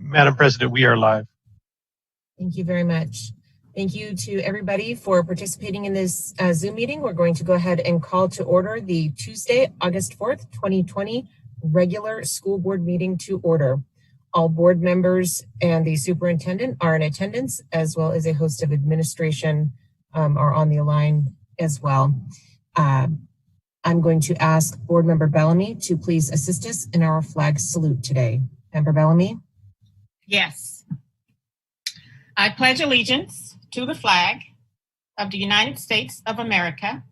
Madam President, we are live. Thank you very much. Thank you to everybody for participating in this Zoom meeting. We're going to go ahead and call to order the Tuesday, August 4th, 2020 regular school board meeting to order. All board members and the superintendent are in attendance, as well as a host of administration are on the line as well. I'm going to ask Board Member Bellamy to please assist us in our flag salute today. Member Bellamy? Yes. I pledge allegiance to the flag of the United States of America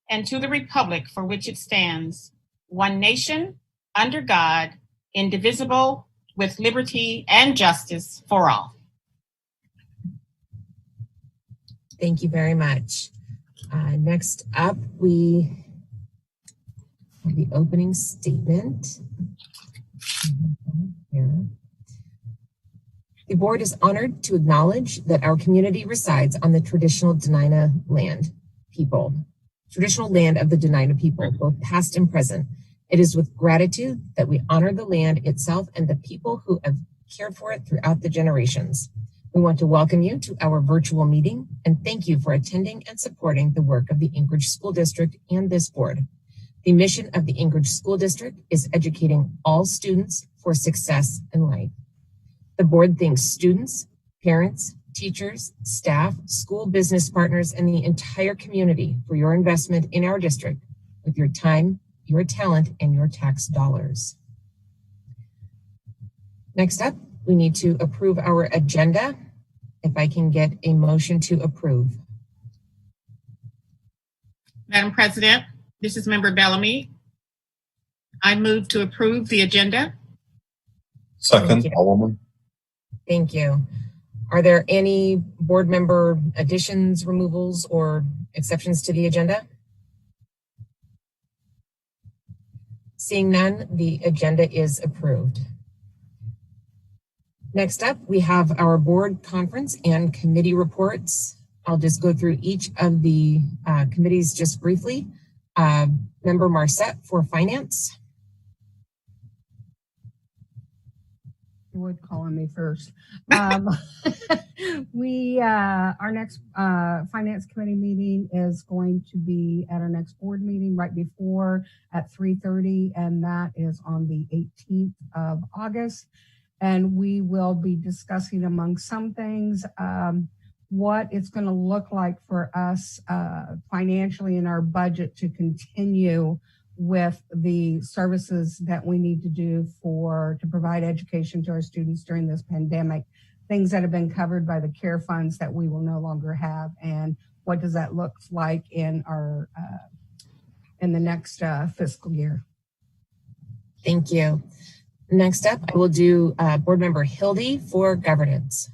and to the republic for which it stands, one nation, under God, indivisible, with liberty and justice for all. Thank you very much. Next up, we have the opening statement. Here. The board is honored to acknowledge that our community resides on the traditional Dena'ina land of the Dena'ina people, both past and present. It is with gratitude that we honor the land itself and the people who have cared for it throughout the generations. We want to welcome you to our virtual meeting and thank you for attending and supporting the work of the Anchorage School District and this board. The mission of the Anchorage School District is educating all students for success in life. The board thanks students, parents, teachers, staff, school business partners, and the entire community for your investment in our district with your time, your talent, and your tax dollars. Next up, we need to approve our agenda. If I can get a motion to approve. Madam President, this is Member Bellamy. I move to approve the agenda. Second, Alderman. Thank you. Are there any board member additions, removals, or exceptions to the agenda? Seeing none, the agenda is approved. Next up, we have our board conference and committee reports. I'll just go through each of the committees just briefly. Member Marcette for Finance. You would call on me first. Our next finance committee meeting is going to be at our next board meeting right before at 3:30, and that is on the 18th of August. And we will be discussing, among some things, what it's going to look like for us financially in our budget to continue with the services that we need to do to provide education to our students during this pandemic, things that have been covered by the care funds that we will no longer have, and what does that look like in our in the next fiscal year. Thank you. Next up, I will do Board Member Hildy for Governance.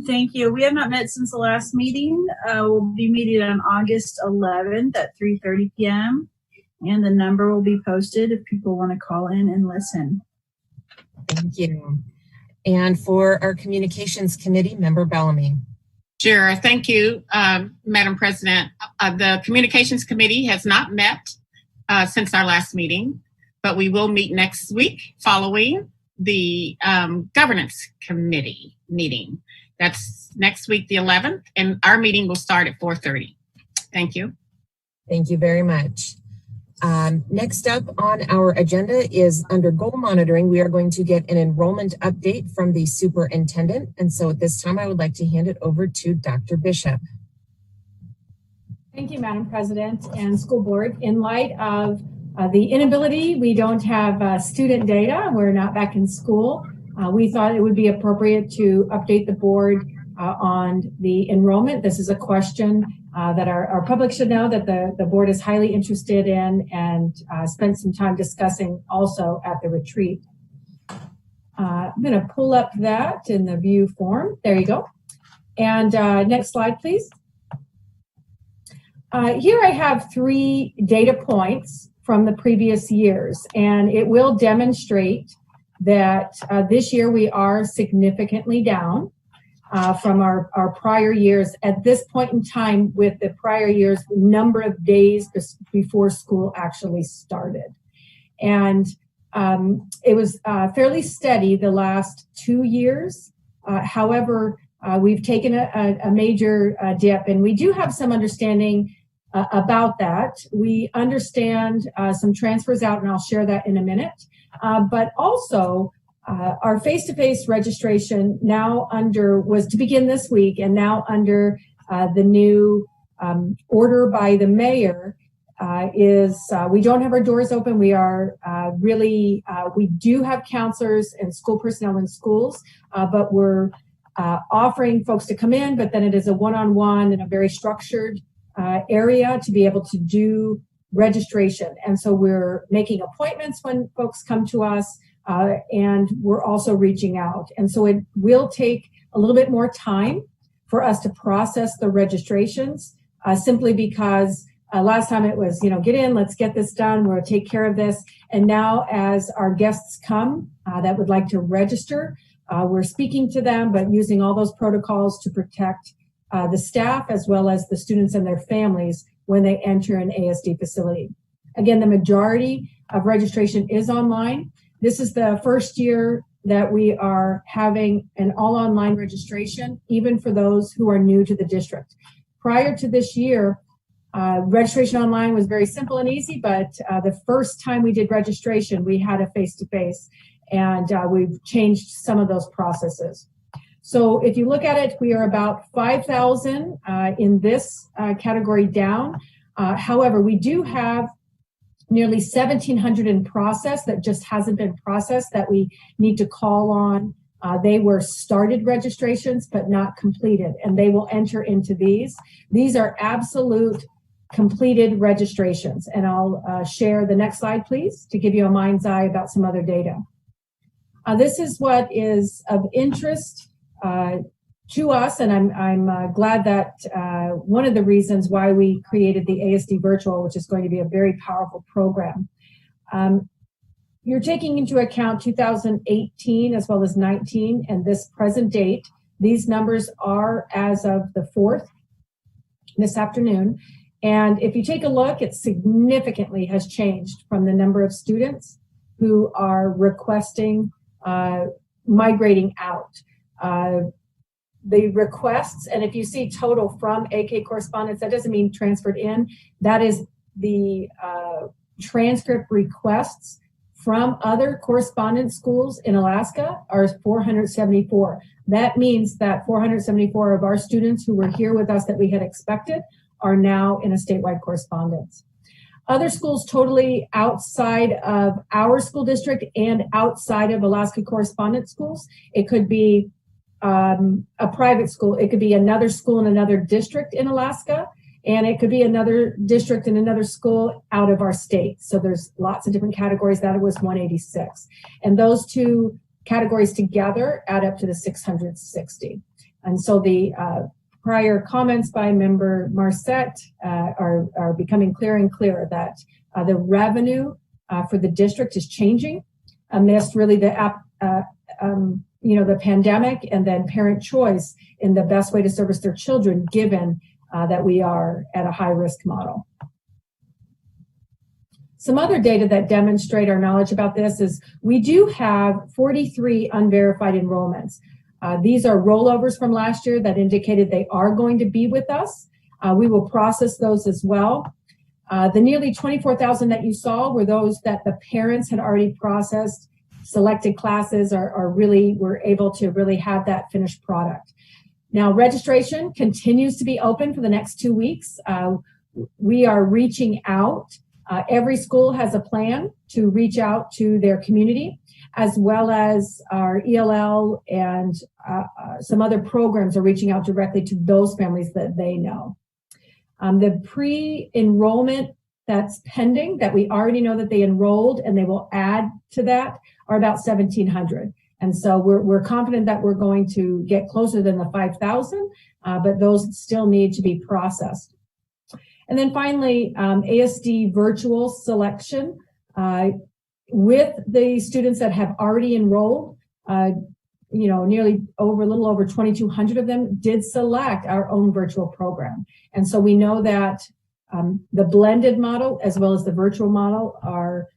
Thank you. We have not met since the last meeting. We'll be meeting on August 11th at 3:30 p.m. And the number will be posted if people want to call in and listen. Thank you. And for our Communications Committee, Member Bellamy. Sure. Thank you, Madam President. The Communications Committee has not met since our last meeting, but we will meet next week following the Governance Committee meeting. That's next week, the 11th, and our meeting will start at 4:30. Thank you. Thank you very much. Next up on our agenda is under goal monitoring. We are going to get an enrollment update from the superintendent. And so at this time, I would like to hand it over to Dr. Bishop. Thank you, Madam President and School Board. In light of the inability, we don't have student data. We're not back in school. We thought it would be appropriate to update the board on the enrollment. This is a question that our public should know that the board is highly interested in and spent some time discussing also at the retreat. I'm going to pull up that in the view form. There you go. And next slide, please. Here I have 3 data points from the previous years, and it will demonstrate that this year we are significantly down from our prior years at this point in time, with the prior year's number of days before school actually started. And it was fairly steady the last 2 years. However, we've taken a major dip, and we do have some understanding about that. We understand some transfers out, and I'll share that in a minute. But also, our face-to-face registration now was to begin this week, and now under the new order by the mayor we don't have our doors open. We are we do have counselors and school personnel in schools, but we're offering folks to come in, but then it is a one-on-one in a very structured area to be able to do registration. And so we're making appointments when folks come to us, and we're also reaching out. And so it will take a little bit more time for us to process the registrations, simply because last time it was, get in, let's get this done, we'll take care of this. And now as our guests come that would like to register, we're speaking to them, but using all those protocols to protect the staff as well as the students and their families when they enter an ASD facility. Again, the majority of registration is online. This is the first year that we are having an all online registration, even for those who are new to the district. Prior to this year, registration online was very simple and easy, but the first time we did registration, we had a face-to-face, and we've changed some of those processes. So if you look at it, we are about 5,000 in this category down. However, we do have nearly 1,700 in process that just hasn't been processed that we need to call on. They were started registrations, but not completed, and they will enter into these. These are absolute completed registrations. And I'll share the next slide, please, to give you a mind's eye about some other data. This is what is of interest to us, and I'm glad that one of the reasons why we created the ASD Virtual, which is going to be a very powerful program. You're taking into account 2018 as well as 19 and this present date. These numbers are as of the 4th, this afternoon. And if you take a look, it significantly has changed from the number of students who are requesting migrating out. The requests, and if you see total from AK correspondence, that doesn't mean transferred in. That is the transcript requests from other correspondence schools in Alaska are 474. That means that 474 of our students who were here with us that we had expected are now in a statewide correspondence. Other schools totally outside of our school district and outside of Alaska correspondence schools. It could be a private school. It could be another school in another district in Alaska, and it could be another district in another school out of our state. So there's lots of different categories. That was 186. And those two categories together add up to the 660. And so the prior comments by member Marcette are becoming clearer and clearer that the revenue for the district is changing amidst really the pandemic and then parent choice in the best way to service their children, given that we are at a high risk model. Some other data that demonstrate our knowledge about this is we do have 43 unverified enrollments. These are rollovers from last year that indicated they are going to be with us. We will process those as well. The nearly 24,000 that you saw were those that the parents had already processed, selected classes, were able to really have that finished product. Now, registration continues to be open for the next 2 weeks. We are reaching out. Every school has a plan to reach out to their community, as well as our ELL and some other programs are reaching out directly to those families that they know. The pre-enrollment that's pending, that we already know that they enrolled and they will add to that, are about 1,700. And so we're confident that we're going to get closer than the 5,000, but those still need to be processed. And then finally, ASD virtual selection. With the students that have already enrolled, nearly a little over 2,200 of them did select our own virtual program. And so we know that the blended model as well as the virtual model are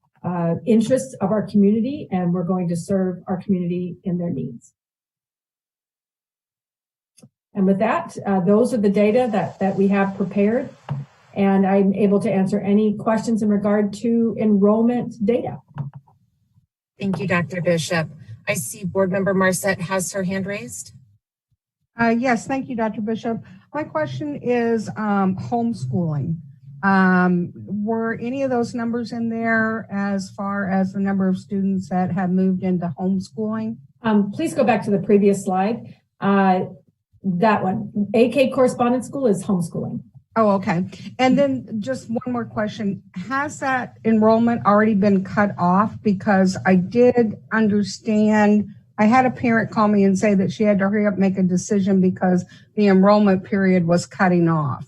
interests of our community, and we're going to serve our community in their needs. And with that, those are the data that we have prepared, and I'm able to answer any questions in regard to enrollment data. Thank you, Dr. Bishop. I see Board Member Marcette has her hand raised. Yes, thank you, Dr. Bishop. My question is homeschooling. Were any of those numbers in there as far as the number of students that have moved into homeschooling? Please go back to the previous slide. That one, AK Correspondence School is homeschooling. Oh, okay. And then just one more question. Has that enrollment already been cut off? Because I did understand, I had a parent call me and say that she had to hurry up and make a decision because the enrollment period was cutting off.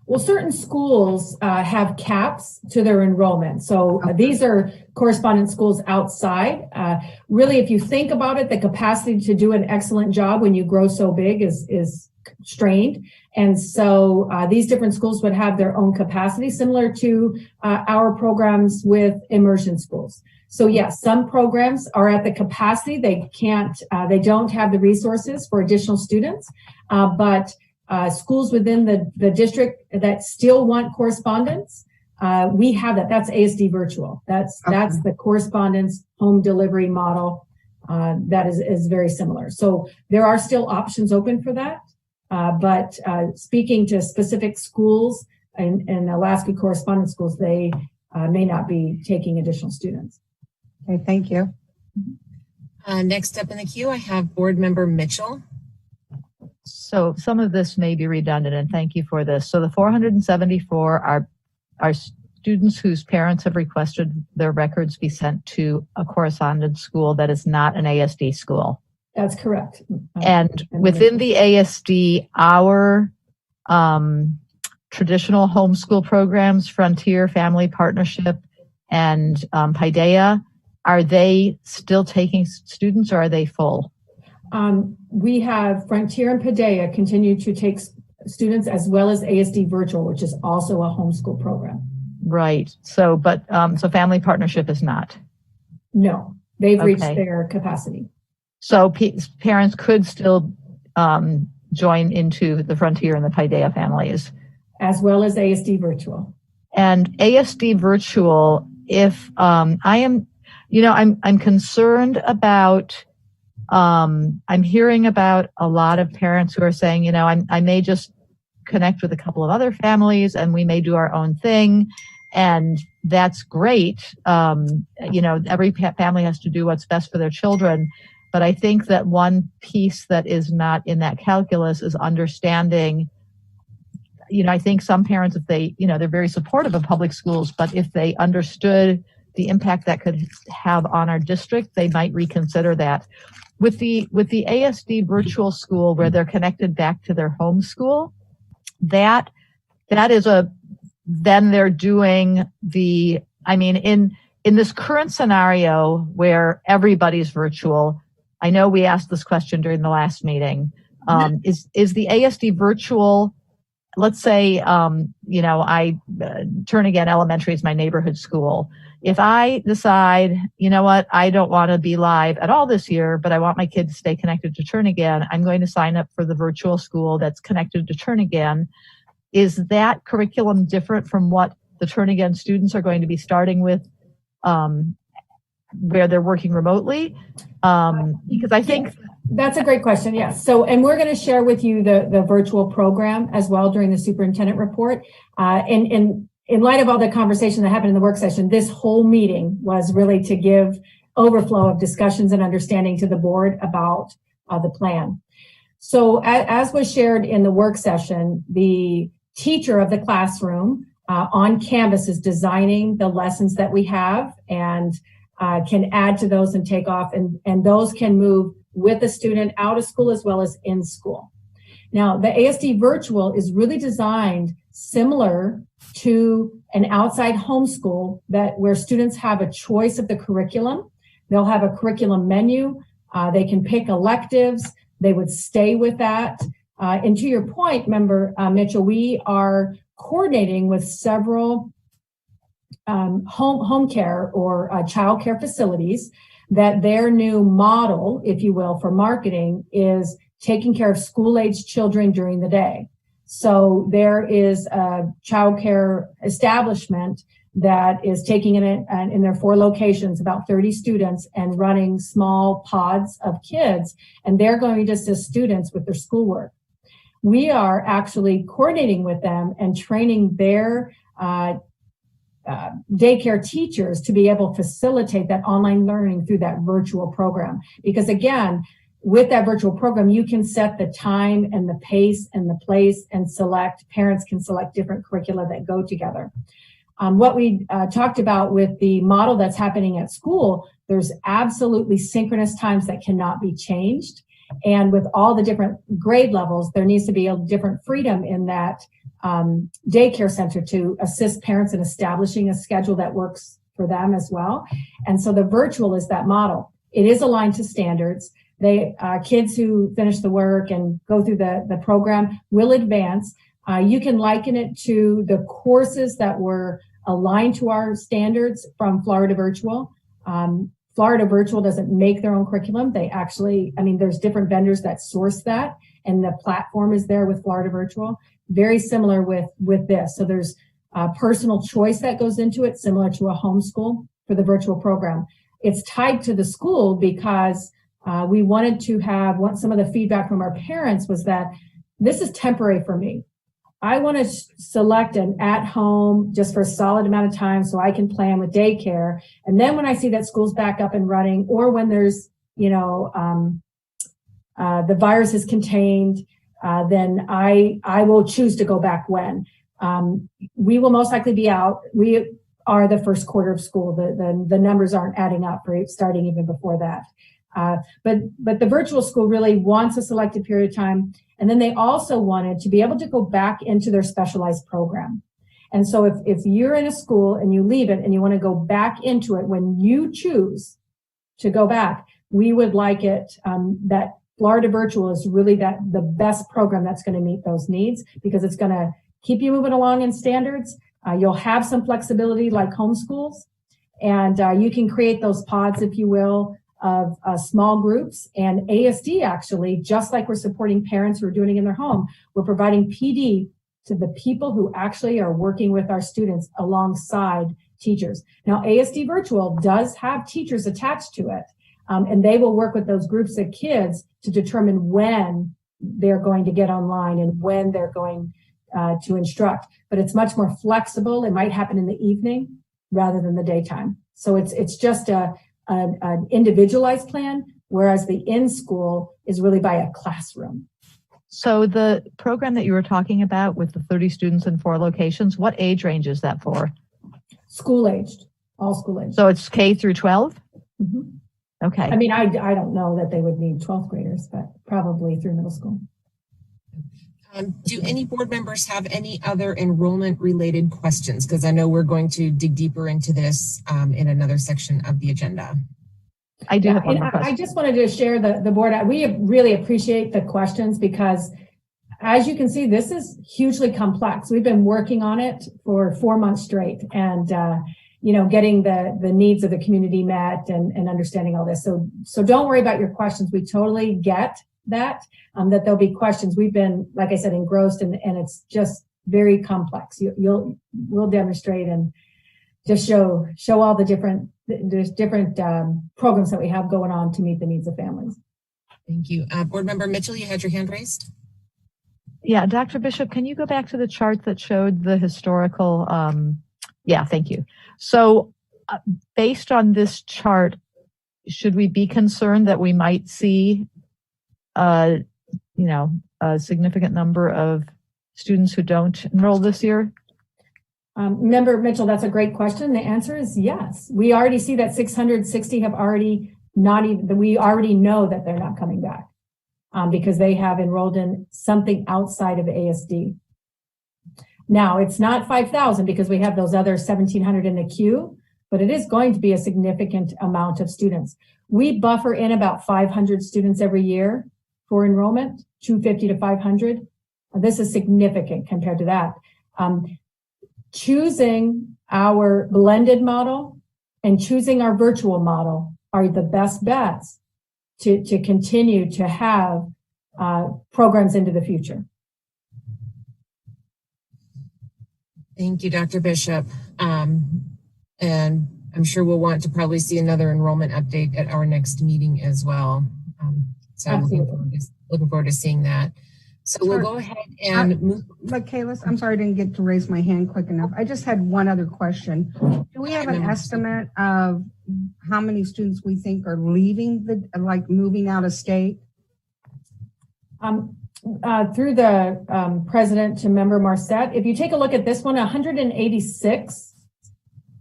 Well, certain schools have caps to their enrollment. So these are correspondence schools outside. Really, if you think about it, the capacity to do an excellent job when you grow so big is strained. And so these different schools would have their own capacity, similar to our programs with immersion schools. So yes, some programs are at the capacity. They don't have the resources for additional students, but schools within the district that still want correspondence, we have that. That's ASD virtual. That's the correspondence home delivery model that is very similar. So there are still options open for that. But speaking to specific schools in Alaska correspondence schools, they may not be taking additional students. Okay, thank you. Next up in the queue, I have Board Member Mitchell. So some of this may be redundant, and thank you for this. So the 474 are students whose parents have requested their records be sent to a correspondence school that is not an ASD school. That's correct. And within the ASD, our traditional homeschool programs, Frontier, Family Partnership, and Paideia, are they still taking students or are they full? We have Frontier and Paideia continue to take students, as well as ASD Virtual, which is also a homeschool program. Right. So, so Family Partnership is not? No, they've reached their capacity. So parents could still join into the Frontier and the Paideia families. As well as ASD Virtual. And ASD Virtual, if I'm concerned about, I'm hearing about a lot of parents who are saying, I may just connect with a couple of other families and we may do our own thing. And that's great. Every family has to do what's best for their children. But I think that one piece that is not in that calculus is understanding, I think some parents, if they, they're very supportive of public schools, but if they understood the impact that could have on our district, they might reconsider that. With the ASD virtual school where they're connected back to their home school, that is then they're doing in this current scenario where everybody's virtual. I know we asked this question during the last meeting. Is the ASD virtual, let's say, Turn Again Elementary is my neighborhood school. If I decide, I don't want to be live at all this year, but I want my kid to stay connected to Turn Again, I'm going to sign up for the virtual school that's connected to Turn Again. Is that curriculum different from what the Turn Again students are going to be starting with, where they're working remotely? Because I think that's a great question. Yes. So, and we're going to share with you the virtual program as well during the superintendent report. And in light of all the conversation that happened in the work session, this whole meeting was really to give overflow of discussions and understanding to the board about the plan. So as was shared in the work session, the teacher of the classroom on Canvas is designing the lessons that we have and can add to those and take off, and those can move with the student out of school as well as in school. Now, the ASD Virtual is really designed similar to an outside homeschool where students have a choice of the curriculum. They'll have a curriculum menu. They can pick electives. They would stay with that. And to your point, Member Mitchell, we are coordinating with several home care or child care facilities, that their new model, if you will, for marketing is taking care of school-aged children during the day. So there is a child care establishment that is taking in their 4 locations about 30 students and running small pods of kids, and they're going to assist students with their schoolwork. We are actually coordinating with them and training their daycare teachers to be able to facilitate that online learning through that virtual program. Because again, with that virtual program, you can set the time and the pace and the place and parents can select different curricula that go together. What we talked about with the model that's happening at school, there's absolutely synchronous times that cannot be changed. And with all the different grade levels, there needs to be a different freedom in that daycare center to assist parents in establishing a schedule that works for them as well. And so the virtual is that model. It is aligned to standards. Kids who finish the work and go through the program will advance. You can liken it to the courses that were aligned to our standards from Florida Virtual. Florida Virtual doesn't make their own curriculum. They actually, there's different vendors that source that, and the platform is there with Florida Virtual. Very similar with this. So there's personal choice that goes into it, similar to a homeschool for the virtual program. It's tied to the school because we wanted to some of the feedback from our parents was that this is temporary for me. I want to select an at-home just for a solid amount of time so I can plan with daycare. And then when I see that school's back up and running, or when there's, the virus is contained, then I will choose to go back when. We will most likely be out. We are the first quarter of school. The numbers aren't adding up for starting even before that. But the virtual school really wants a selected period of time. And then they also wanted to be able to go back into their specialized program. And so if you're in a school and you leave it and you want to go back into it when you choose to go back, we would like it that Florida Virtual is really the best program that's going to meet those needs, because it's going to keep you moving along in standards. You'll have some flexibility like homeschools, and you can create those pods, if you will, of small groups. And ASD actually, just like we're supporting parents who are doing it in their home, we're providing PD to the people who actually are working with our students alongside teachers. Now, ASD Virtual does have teachers attached to it, and they will work with those groups of kids to determine when they're going to get online and when they're going to instruct. But it's much more flexible. It might happen in the evening rather than the daytime. So it's just an individualized plan, whereas the in-school is really by a classroom. So the program that you were talking about with the 30 students in 4 locations, what age range is that for? School-aged, all school-aged. So it's K through 12? Mm-hmm. Okay. I don't know that they would need 12th graders, but probably through middle school. Do any board members have any other enrollment-related questions? Because I know we're going to dig deeper into this in another section of the agenda. I do have one more question. I just wanted to share the board. We really appreciate the questions because, as you can see, this is hugely complex. We've been working on it for 4 months straight, and getting the needs of the community met and understanding all this. So don't worry about your questions. We totally get that there'll be questions. We've been, like I said, engrossed, and it's just very complex. We'll demonstrate and just show all the different programs that we have going on to meet the needs of families. Thank you. Board Member Mitchell, you had your hand raised. Yeah, Dr. Bishop, can you go back to the chart that showed the historical? Yeah, thank you. So based on this chart, should we be concerned that we might see a significant number of students who don't enroll this year? Member Mitchell, that's a great question. The answer is yes. We already see that 660 have already we already know that they're not coming back because they have enrolled in something outside of ASD. Now, it's not 5,000 because we have those other 1,700 in the queue, but it is going to be a significant amount of students. We buffer in about 500 students every year for enrollment, 250 to 500. This is significant compared to that. choosing our blended model and choosing our virtual model are the best bets to continue to have programs into the future. Thank you, Dr. Bishop. And I'm sure we'll want to probably see another enrollment update at our next meeting as well. So looking forward to seeing that. So we'll go ahead and move. But Kayla, I'm sorry I didn't get to raise my hand quick enough. I just had one other question. Do we have an estimate of how many students we think are leaving moving out of state? Through the president to member Marcette, if you take a look at this one, 186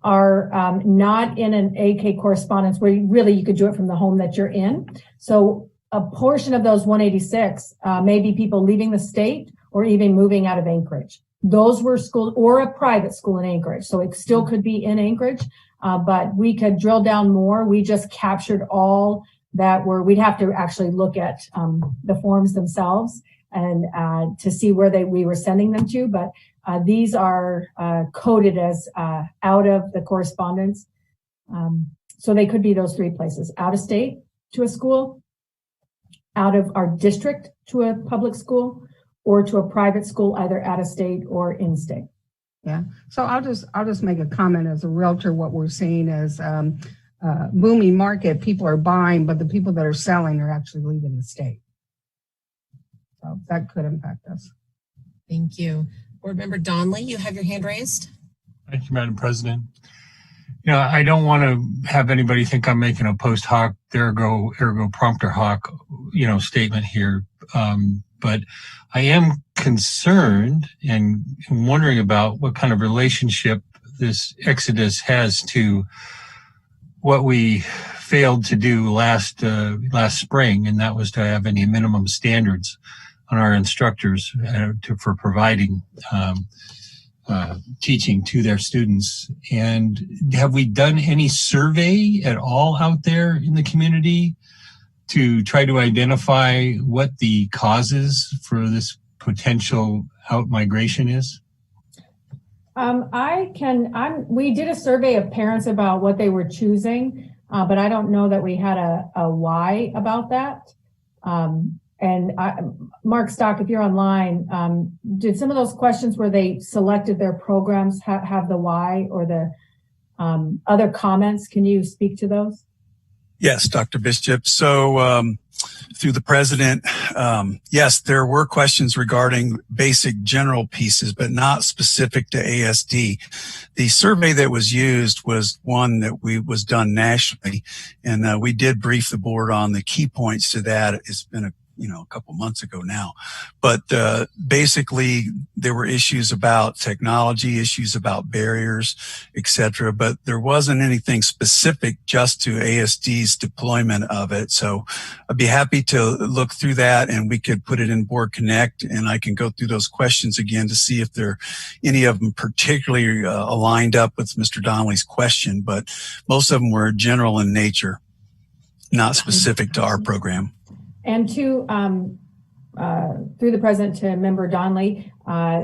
are not in an AK correspondence where you could do it from the home that you're in. So a portion of those 186 may be people leaving the state or even moving out of Anchorage. Those were schools or a private school in Anchorage. So it still could be in Anchorage, but we could drill down more. We just captured all that we'd have to actually look at the forms themselves and to see where we were sending them to. But these are coded as out of the correspondence. So they could be those three places: out of state to a school, out of our district to a public school, or to a private school, either out of state or in state. Yeah. So I'll just make a comment as a realtor. What we're seeing is booming market. People are buying, but the people that are selling are actually leaving the state. So that could impact us. Thank you. Board Member Donnelly, you have your hand raised. Thank you, Madam President. I don't want to have anybody think I'm making a post hoc, ergo prompter hoc, statement here. But I am concerned and wondering about what kind of relationship this exodus has to what we failed to do last spring, and that was to have any minimum standards on our instructors for providing teaching to their students. And have we done any survey at all out there in the community to try to identify what the causes for this potential out-migration is? We did a survey of parents about what they were choosing, but I don't know that we had a why about that. Mark Stock, if you're online, did some of those questions where they selected their programs have the why or the other comments? Can you speak to those? Yes, Dr. Bishop. So through the president, yes, there were questions regarding basic general pieces, but not specific to ASD. The survey that was used was one that was done nationally, and we did brief the board on the key points to that. It's been a couple months ago now, but basically there were issues about technology, issues about barriers, etc. But there wasn't anything specific just to ASD's deployment of it. So I'd be happy to look through that, and we could put it in Board Connect, and I can go through those questions again to see if there any of them particularly aligned up with Mr. Donnelly's question. But most of them were general in nature, not specific to our program. And through the president to member Donnelly,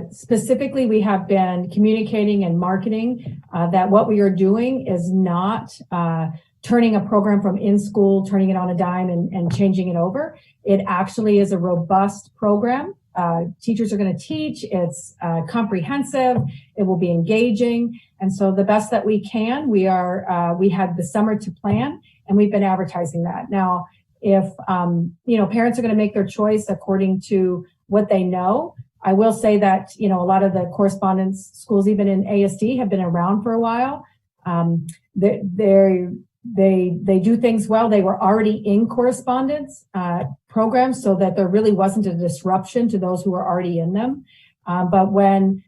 specifically, we have been communicating and marketing that what we are doing is not turning a program from in school, turning it on a dime and changing it over. It actually is a robust program. Teachers are going to teach. It's comprehensive. It will be engaging. And so the best that we can, we had the summer to plan, and we've been advertising that. Now, if, parents are going to make their choice according to what they know, I will say that, a lot of the correspondence schools, even in ASD, have been around for a while. They do things well. They were already in correspondence programs so that there really wasn't a disruption to those who were already in them. But when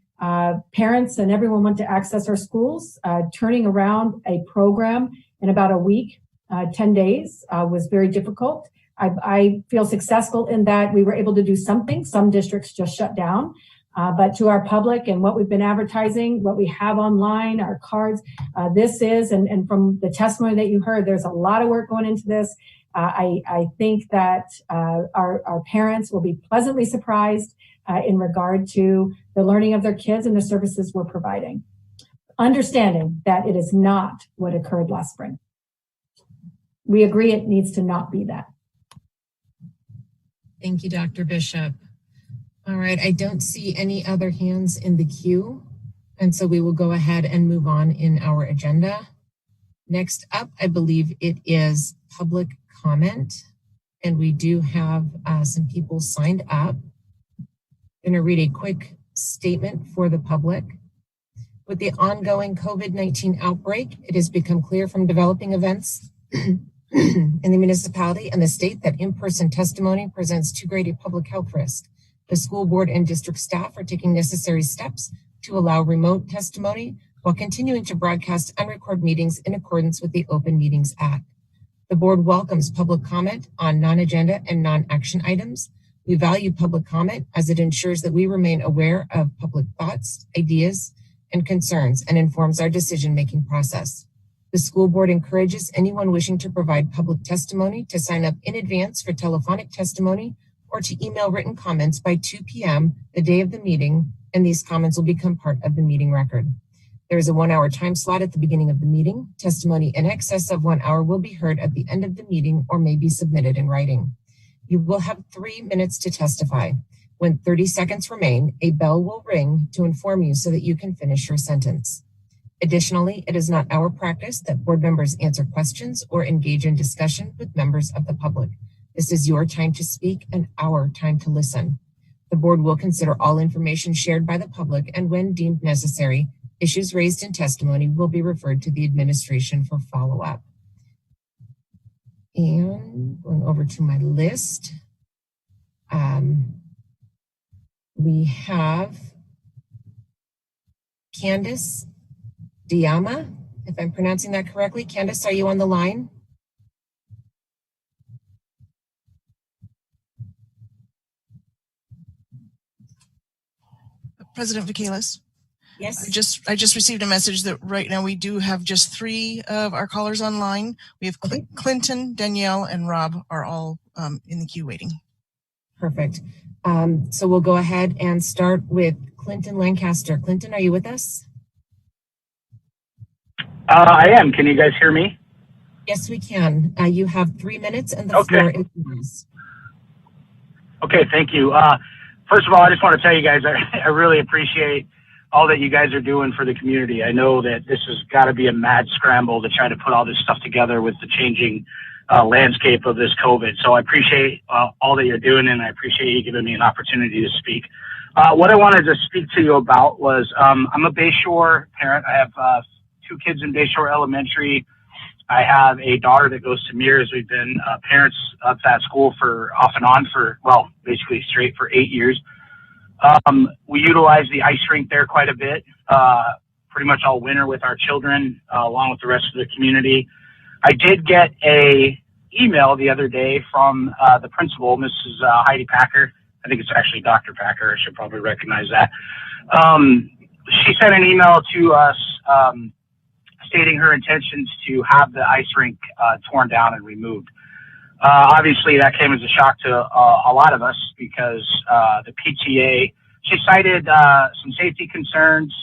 parents and everyone went to access our schools, turning around a program in about a week, 10 days was very difficult. I feel successful in that we were able to do something. Some districts just shut down. But to our public and what we've been advertising, what we have online, our cards, this is, and from the testimony that you heard, there's a lot of work going into this. I think that our parents will be pleasantly surprised in regard to the learning of their kids and the services we're providing, understanding that it is not what occurred last spring. We agree it needs to not be that. Thank you, Dr. Bishop. All right, I don't see any other hands in the queue, and so we will go ahead and move on in our agenda. Next up, I believe it is public comment, and we do have some people signed up. I'm going to read a quick statement for the public. With the ongoing COVID-19 outbreak, it has become clear from developing events in the municipality and the state that in-person testimony presents too great a public health risk. The school board and district staff are taking necessary steps to allow remote testimony while continuing to broadcast and record meetings in accordance with the Open Meetings Act. The board welcomes public comment on non-agenda and non-action items. We value public comment as it ensures that we remain aware of public thoughts, ideas, and concerns and informs our decision-making process. The school board encourages anyone wishing to provide public testimony to sign up in advance for telephonic testimony or to email written comments by 2 p.m. the day of the meeting, and these comments will become part of the meeting record. There is a 1-hour time slot at the beginning of the meeting. Testimony in excess of 1 hour will be heard at the end of the meeting or may be submitted in writing. You will have 3 minutes to testify. When 30 seconds remain, a bell will ring to inform you so that you can finish your sentence. Additionally, it is not our practice that board members answer questions or engage in discussion with members of the public. This is your time to speak and our time to listen. The board will consider all information shared by the public, and when deemed necessary, issues raised in testimony will be referred to the administration for follow-up. And going over to my list, we have Candace Diama, if I'm pronouncing that correctly. Candace, are you on the line? President Vacalis. Yes. I just received a message that right now we do have just 3 of our callers online. We have Clinton, Danielle, and Rob are all in the queue waiting. Perfect. So we'll go ahead and start with Clinton Lancaster. Clinton, are you with us? I am. Can you guys hear me? Yes, we can. You have 3 minutes and the floor is yours. Okay, thank you. First of all, I just want to tell you guys, I really appreciate all that you guys are doing for the community. I know that this has got to be a mad scramble to try to put all this stuff together with the changing landscape of this COVID. So I appreciate all that you're doing, and I appreciate you giving me an opportunity to speak. What I wanted to speak to you about was I'm a Bayshore parent. I have 2 kids in Bayshore Elementary. I have a daughter that goes to Mears. We've been parents of that school for off and on for, well, basically straight for 8 years. We utilize the ice rink there quite a bit, pretty much all winter with our children, along with the rest of the community. I did get a email the other day from the principal, Mrs. Heidi Packer. I think it's actually Dr. Packer. I should probably recognize that. She sent an email to us stating her intentions to have the ice rink torn down and removed. Obviously, that came as a shock to a lot of us because the PTA, she cited some safety concerns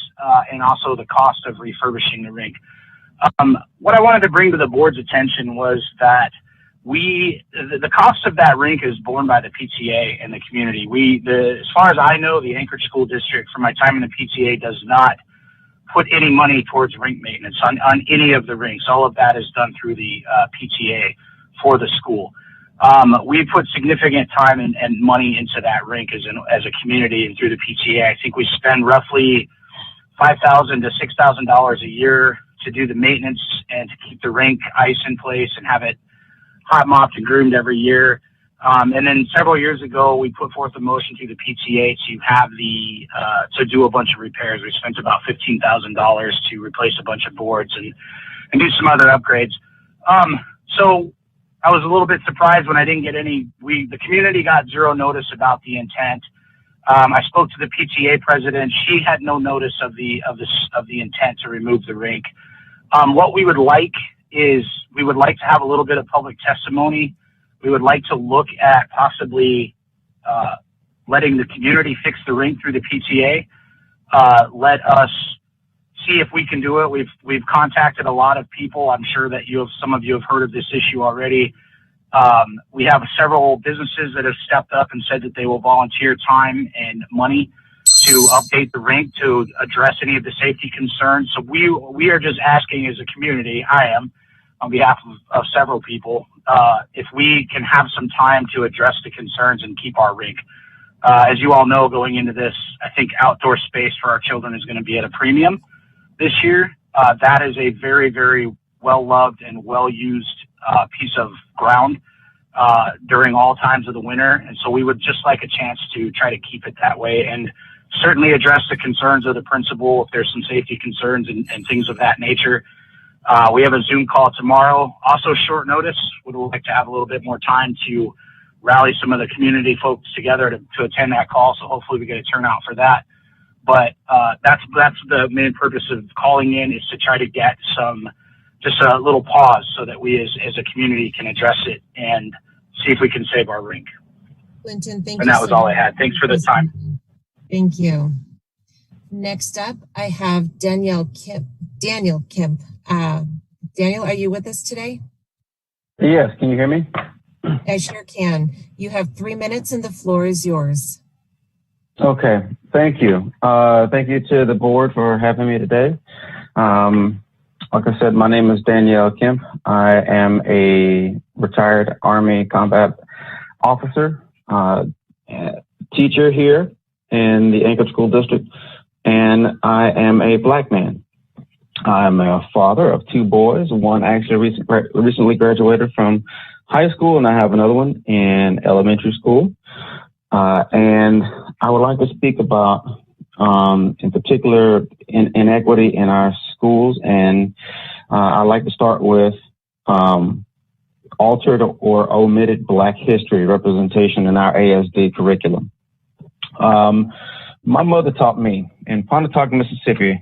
and also the cost of refurbishing the rink. What I wanted to bring to the board's attention was that the cost of that rink is borne by the PTA and the community. As far as I know, the Anchorage School District, from my time in the PTA, does not put any money towards rink maintenance on any of the rinks. All of that is done through the PTA for the school. We put significant time and money into that rink as a community and through the PTA. I think we spend roughly $5,000 to $6,000 a year to do the maintenance and to keep the rink ice in place and have it hot mopped and groomed every year. And then several years ago, we put forth a motion to the PTA to have to do a bunch of repairs. We spent about $15,000 to replace a bunch of boards and do some other upgrades. So I was a little bit surprised when I didn't get the community got zero notice about the intent. I spoke to the PTA president. She had no notice of the intent to remove the rink. What we would like is we would like to have a little bit of public testimony. We would like to look at possibly letting the community fix the rink through the PTA. Let us see if we can do it. We've contacted a lot of people. I'm sure that some of you have heard of this issue already. We have several businesses that have stepped up and said that they will volunteer time and money to update the rink to address any of the safety concerns. So we are just asking as a community, I am, on behalf of several people, if we can have some time to address the concerns and keep our rink. As you all know, going into this, I think outdoor space for our children is going to be at a premium this year. That is a very, very well-loved and well-used piece of ground during all times of the winter. And so we would just like a chance to try to keep it that way and certainly address the concerns of the principal if there's some safety concerns and things of that nature. We have a Zoom call tomorrow. Also short notice. Would like to have a little bit more time to rally some of the community folks together to attend that call. So hopefully we get a turnout for that. But that's the main purpose of calling in, is to try to get just a little pause so that we as a community can address it and see if we can save our rink. Clinton, thank you. And that was all I had. Thanks for the time. Thank you. Next up, I have Daniel Kemp. Daniel, are you with us today? Yes. Can you hear me? I sure can. You have 3 minutes and the floor is yours. Okay. Thank you. Thank you to the board for having me today. Like I said, my name is Danielle Kemp. I am a retired Army combat officer, teacher here in the Anchorage School District, and I am a Black man. I'm a father of 2 boys. One actually recently graduated from high school, and I have another one in elementary school. And I would like to speak about, in particular, inequity in our schools. And I'd like to start with altered or omitted Black history representation in our ASD curriculum. My mother taught me in Pontotoc, Mississippi,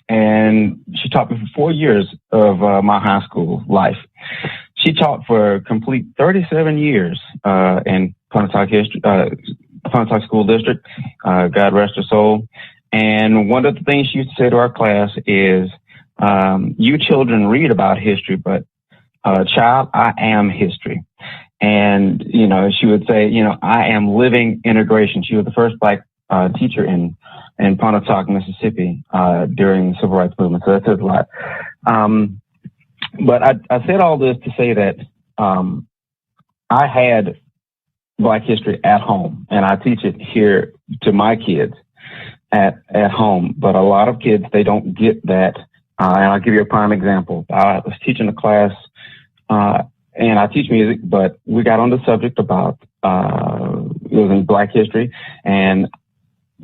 and she taught me for 4 years of my high school life. She taught for a complete 37 years in Pontotoc School District, God rest her soul. And one of the things she used to say to our class is, you children read about history, but child, I am history. And, she would say, I am living integration. She was the first Black teacher in Pontotoc, Mississippi, during the Civil Rights Movement. So that says a lot. But I said all this to say that I had Black history at home, and I teach it here to my kids at home. But a lot of kids, they don't get that. And I'll give you a prime example. I was teaching a class, and I teach music, but we got on the subject about it was in Black history, and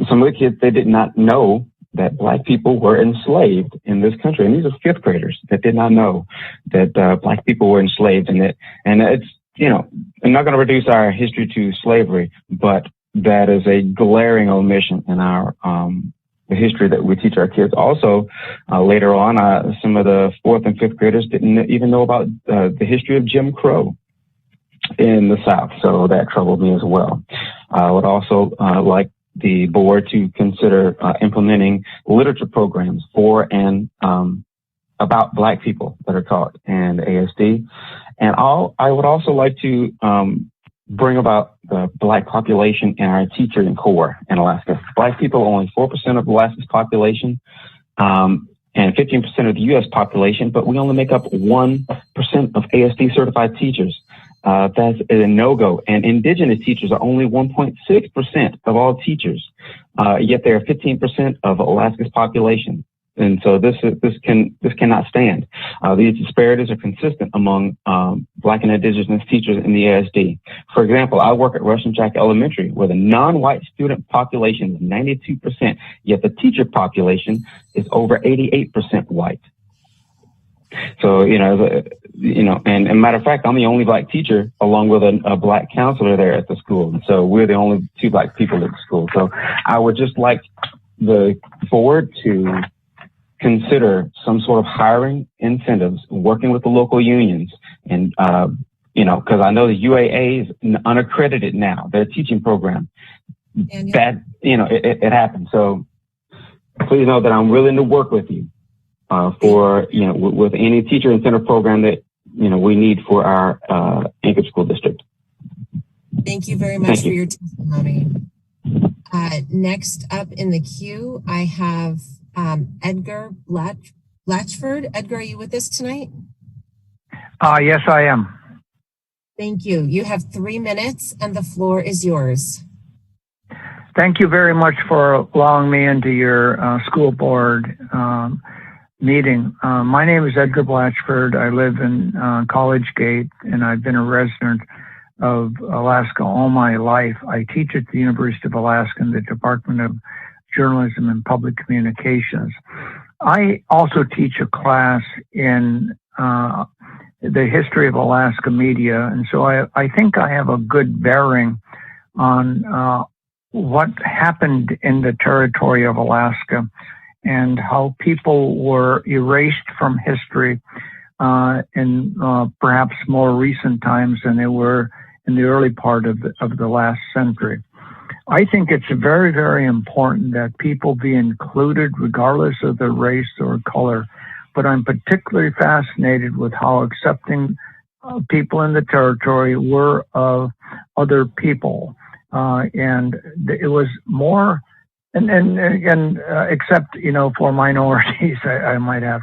some of the kids, they did not know that Black people were enslaved in this country. And these are 5th graders that did not know that Black people were enslaved. And it's, I'm not going to reduce our history to slavery, but that is a glaring omission in our the history that we teach our kids. Also, later on, some of the 4th and 5th graders didn't even know about the history of Jim Crow in the South. So that troubled me as well. I would also like the board to consider implementing literature programs for and about Black people that are taught in ASD. And I would also like to bring about the Black population in our teaching corps in Alaska. Black people are only 4% of Alaska's population and 15% of the U.S. population, but we only make up 1% of ASD certified teachers. That's a no-go. And Indigenous teachers are only 1.6% of all teachers, yet they are 15% of Alaska's population. And so this cannot stand. These disparities are consistent among Black and Indigenous teachers in the ASD. For example, I work at Russian Jack Elementary, where the non-white student population is 92%, yet the teacher population is over 88% white. So, and a matter of fact, I'm the only Black teacher along with a Black counselor there at the school. And so we're the only 2 Black people at the school. So I would just like the board to consider some sort of hiring incentives, working with the local unions, and because I know the UAA is unaccredited now, their teaching program. That it happens. So please know that I'm willing to work with you with any teacher incentive program that we need for our Anchorage School District. Thank you very much for your testimony. Next up in the queue, I have Edgar Blatchford. Edgar, are you with us tonight? Yes, I am. Thank you. You have 3 minutes and the floor is yours. Thank you very much for allowing me into your school board meeting. My name is Edgar Blatchford. I live in College Gate, and I've been a resident of Alaska all my life. I teach at the University of Alaska in the Department of Journalism and Public Communications. I also teach a class in the history of Alaska media, and so I think I have a good bearing on what happened in the territory of Alaska and how people were erased from history in perhaps more recent times than they were in the early part of the last century. I think it's very, very important that people be included regardless of their race or color. But I'm particularly fascinated with how accepting people in the territory were of other people. And it was more, and except, for minorities, I might add.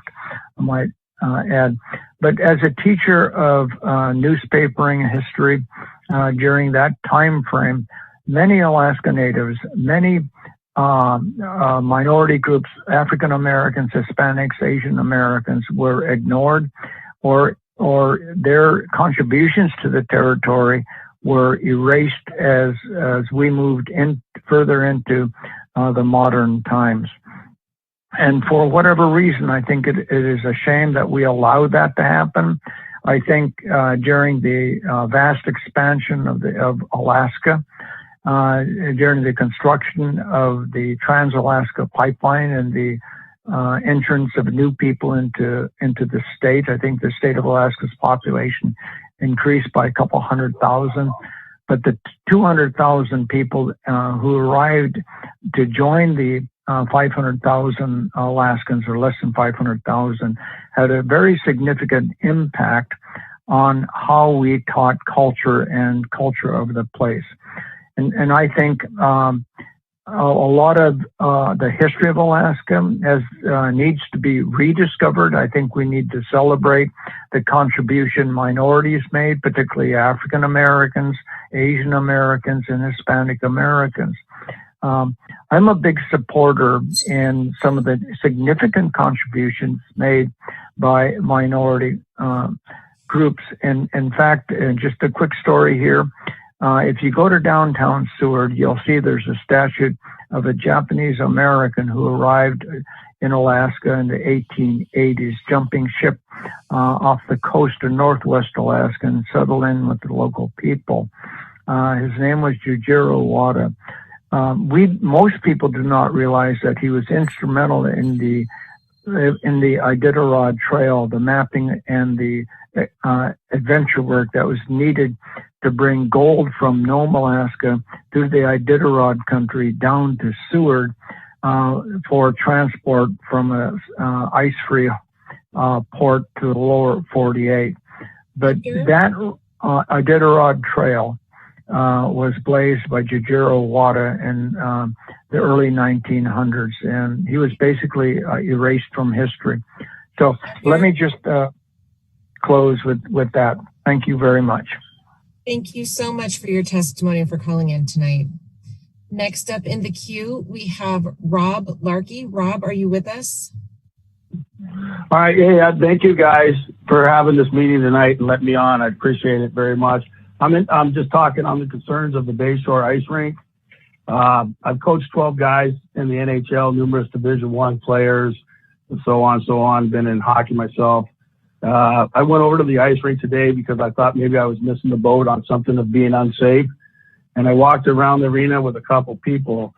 But as a teacher of newspapering history during that time frame, many Alaska Natives, many minority groups, African Americans, Hispanics, Asian Americans, were ignored, or their contributions to the territory were erased as we moved further into the modern times. And for whatever reason, I think it is a shame that we allowed that to happen. I think during the vast expansion of Alaska, during the construction of the Trans-Alaska Pipeline and the entrance of new people into the state, I think the state of Alaska's population increased by a couple 100,000. But the 200,000 people who arrived to join the 500,000 Alaskans, or less than 500,000, had a very significant impact on how we taught culture of the place. And I think a lot of the history of Alaska needs to be rediscovered. I think we need to celebrate the contribution minorities made, particularly African Americans, Asian Americans, and Hispanic Americans. I'm a big supporter in some of the significant contributions made by minority groups. And in fact, just a quick story here. If you go to downtown Seward, you'll see there's a statue of a Japanese American who arrived in Alaska in the 1880s, jumping ship off the coast of Northwest Alaska and settled in with the local people. His name was Jujiro Wada. Most people do not realize that he was instrumental in the Iditarod Trail, the mapping and the adventure work that was needed to bring gold from Nome, Alaska, through the Iditarod country down to Seward for transport from a ice-free port to the lower 48. But that Iditarod Trail was blazed by Jujiro Wada in the early 1900s, and he was basically erased from history. So let me just close with that. Thank you very much. Thank you so much for your testimony and for calling in tonight. Next up in the queue, we have Rob Larkey. Rob, are you with us? All right. Yeah. Thank you guys for having this meeting tonight and letting me on. I appreciate it very much. I'm just talking on the concerns of the Bayshore Ice Rink. I've coached 12 guys in the NHL, numerous Division I players, and so on, been in hockey myself. I went over to the ice rink today because I thought maybe I was missing the boat on something of being unsafe. And I walked around the arena with a couple people,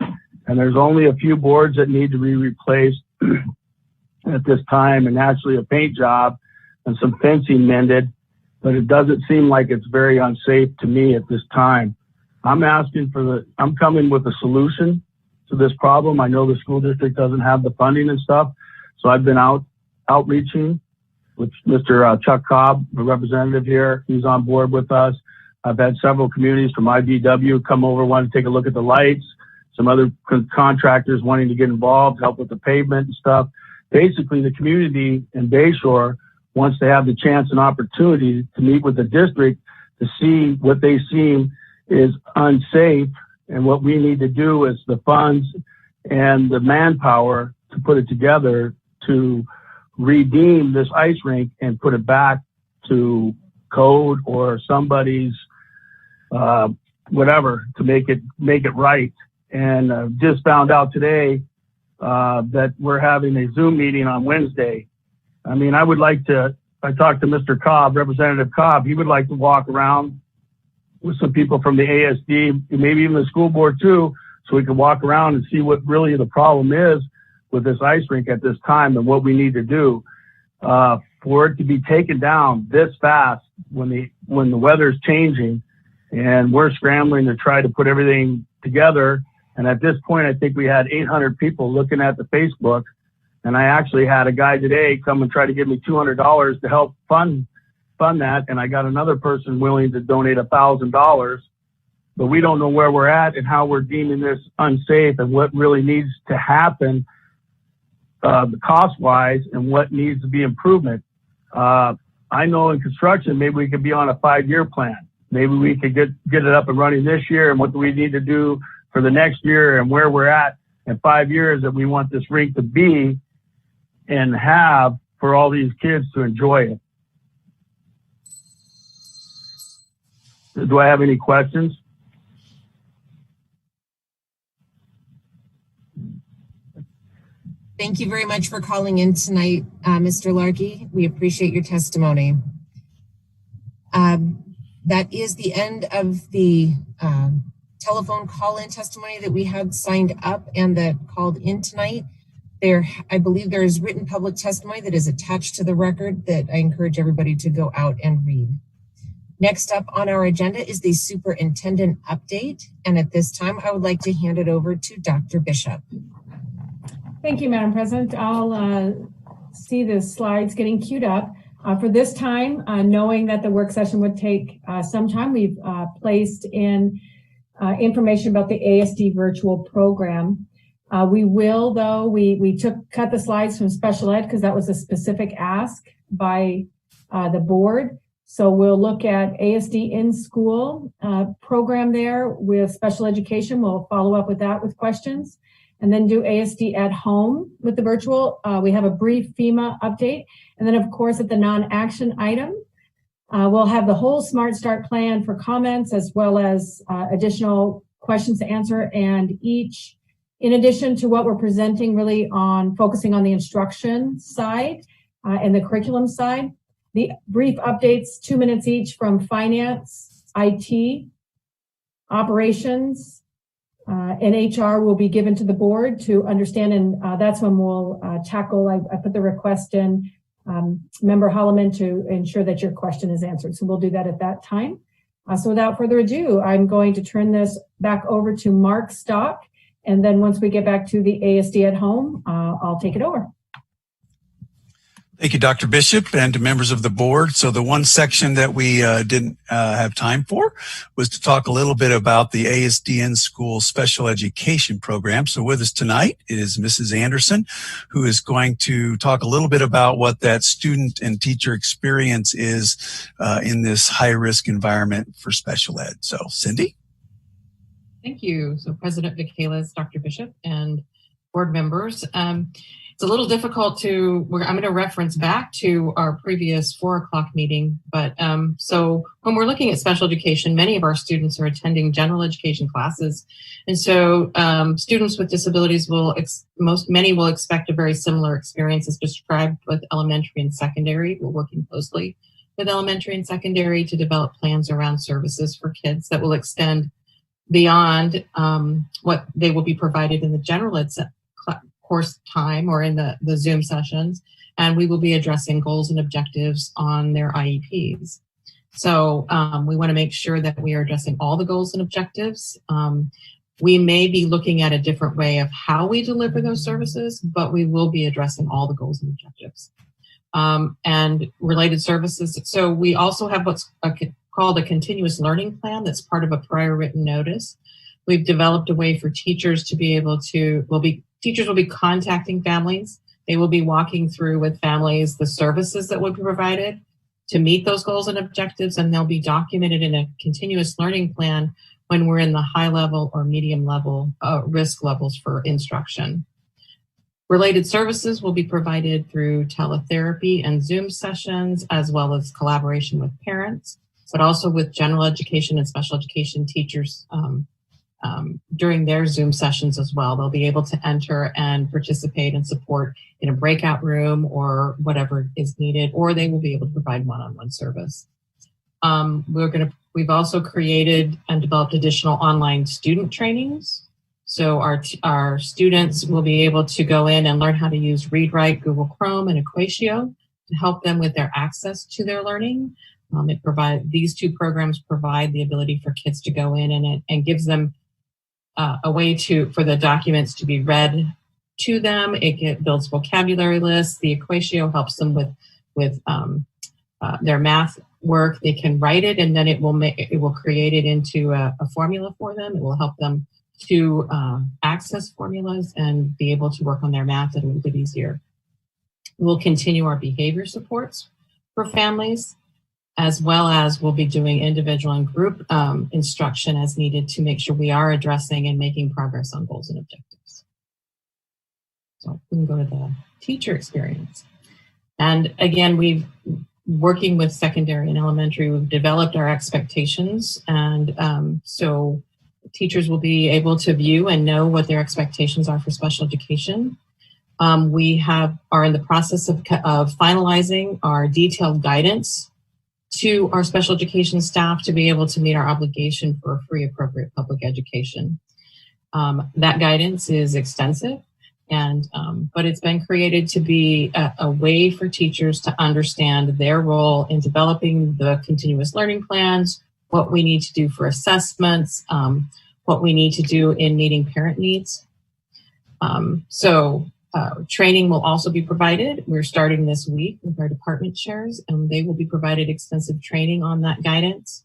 and there's only a few boards that need to be replaced. at this time, and actually a paint job and some fencing mended, but it doesn't seem like it's very unsafe to me at this time. I'm coming with a solution to this problem. I know the school district doesn't have the funding and stuff, so I've been outreaching with Mr. Chuck Cobb, the representative here. He's on board with us. I've had several communities from IBW come over, want to take a look at the lights, some other contractors wanting to get involved, help with the pavement and stuff. Basically, the community in Bayshore wants to have the chance and opportunity to meet with the district to see what they seem is unsafe, and what we need to do is the funds and the manpower to put it together to redeem this ice rink and put it back to code or somebody's whatever to make it right. And just found out today that we're having a Zoom meeting on Wednesday. I mean, I talked to Mr. Cobb, Representative Cobb. He would like to walk around with some people from the ASD, maybe even the school board too, so we can walk around and see what really the problem is with this ice rink at this time and what we need to do. For it to be taken down this fast when the weather's changing and we're scrambling to try to put everything together. And at this point, I think we had 800 people looking at the Facebook. And I actually had a guy today come and try to give me $200 to help fund that. And I got another person willing to donate $1,000, but we don't know where we're at and how we're deeming this unsafe and what really needs to happen, cost wise, and what needs to be improvement. I know in construction, maybe we could be on a 5-year plan. Maybe we could get it up and running this year, and what do we need to do for the next year and where we're at in 5 years that we want this rink to be and have for all these kids to enjoy it. Do I have any questions? Thank you very much for calling in tonight, Mr. Larkey. We appreciate your testimony. That is the end of the telephone call-in testimony that we had signed up and that called in tonight. I believe there is written public testimony that is attached to the record that I encourage everybody to go out and read. Next up on our agenda is the superintendent update. And at this time, I would like to hand it over to Dr. Bishop. Thank you, Madam President. I'll see the slides getting queued up. For this time, knowing that the work session would take some time, we've placed in information about the ASD virtual program. We will, though, we cut the slides from special ed because that was a specific ask by the board. So we'll look at ASD in school program there with special education. We'll follow up with that with questions and then do ASD at home with the virtual. We have a brief FEMA update. And then of course at the non-action item, we'll have the whole Smart Start plan for comments as well as additional questions to answer, and each, in addition to what we're presenting really on focusing on the instruction side and the curriculum side, the brief updates, 2 minutes each from finance, IT, operations, and HR will be given to the board to understand, and that's when we'll tackle, I put the request in, Member Holloman, to ensure that your question is answered. So we'll do that at that time. So without further ado, I'm going to turn this back over to Mark Stock. And then once we get back to the ASD at home, I'll take it over. Thank you, Dr. Bishop, and to members of the board. So the one section that we didn't have time for was to talk a little bit about the ASD in school special education program. So with us tonight is Mrs. Anderson, who is going to talk a little bit about what that student and teacher experience is in this high-risk environment for special ed. So Cindy? Thank you. So President Michaelis, Dr. Bishop, and board members. It's a little difficult I'm going to reference back to our previous 4 o'clock meeting, but so when we're looking at special education, many of our students are attending general education classes. And so students with disabilities many will expect a very similar experience as described with elementary and secondary. We're working closely with elementary and secondary to develop plans around services for kids that will extend beyond what they will be provided in the general ed course time or in the Zoom sessions, and we will be addressing goals and objectives on their IEPs. So we want to make sure that we are addressing all the goals and objectives. We may be looking at a different way of how we deliver those services, but we will be addressing all the goals and objectives. And related services. So we also have what's called a continuous learning plan that's part of a prior written notice. We've developed a way for teachers to be able to, teachers will be contacting families. They will be walking through with families the services that will be provided to meet those goals and objectives, and they'll be documented in a continuous learning plan when we're in the high level or medium level risk levels for instruction. Related services will be provided through teletherapy and Zoom sessions, as well as collaboration with parents, but also with general education and special education teachers during their Zoom sessions as well. They'll be able to enter and participate and support in a breakout room or whatever is needed, or they will be able to provide one-on-one service. We've also created and developed additional online student trainings. So our students will be able to go in and learn how to use Read Write, Google Chrome, and Equatio to help them with their access to their learning. These two programs provide the ability for kids to go in and gives them a way for the documents to be read to them. It builds vocabulary lists. The Equatio helps them with their math work. They can write it, and then it will create it into a formula for them. It will help them to access formulas and be able to work on their math a little bit easier. We'll continue our behavior supports for families, as well as we'll be doing individual and group instruction as needed to make sure we are addressing and making progress on goals and objectives. So we can go to the teacher experience. And again, working with secondary and elementary, we've developed our expectations, and so teachers will be able to view and know what their expectations are for special education. We are in the process of finalizing our detailed guidance to our special education staff to be able to meet our obligation for free appropriate public education. That guidance is extensive, but it's been created to be a way for teachers to understand their role in developing the continuous learning plans, what we need to do for assessments, what we need to do in meeting parent needs. Training will also be provided. We're starting this week with our department chairs, and they will be provided extensive training on that guidance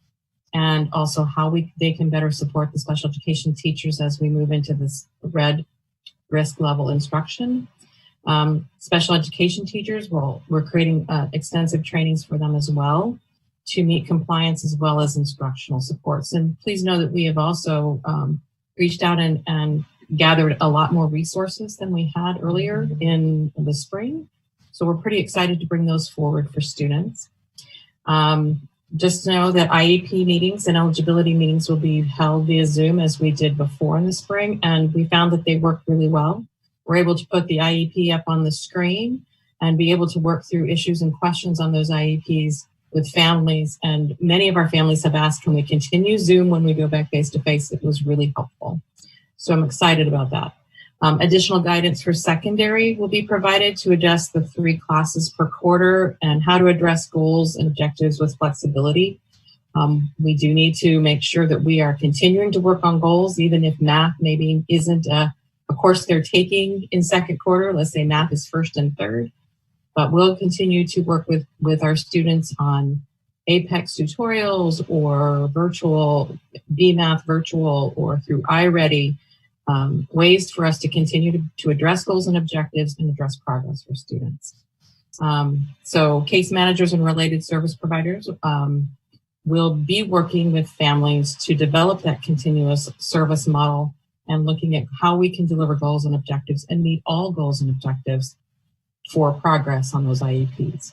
and also how they can better support the special education teachers as we move into this red risk level instruction. Special education teachers, we're creating extensive trainings for them as well to meet compliance as well as instructional supports. And please know that we have also reached out and gathered a lot more resources than we had earlier in the spring. So we're pretty excited to bring those forward for students. Just know that IEP meetings and eligibility meetings will be held via Zoom as we did before in the spring, and we found that they worked really well. We're able to put the IEP up on the screen and be able to work through issues and questions on those IEPs with families, and many of our families have asked, can we continue Zoom when we go back face-to-face? It was really helpful. So I'm excited about that. Additional guidance for secondary will be provided to adjust the 3 classes per quarter and how to address goals and objectives with flexibility. We do need to make sure that we are continuing to work on goals, even if math maybe isn't a course they're taking in second quarter. Let's say math is first and third. But we'll continue to work with our students on Apex tutorials or virtual, BMath virtual, or through iReady, ways for us to continue to address goals and objectives and address progress for students. So case managers and related service providers will be working with families to develop that continuous service model and looking at how we can deliver goals and objectives and meet all goals and objectives for progress on those IEPs.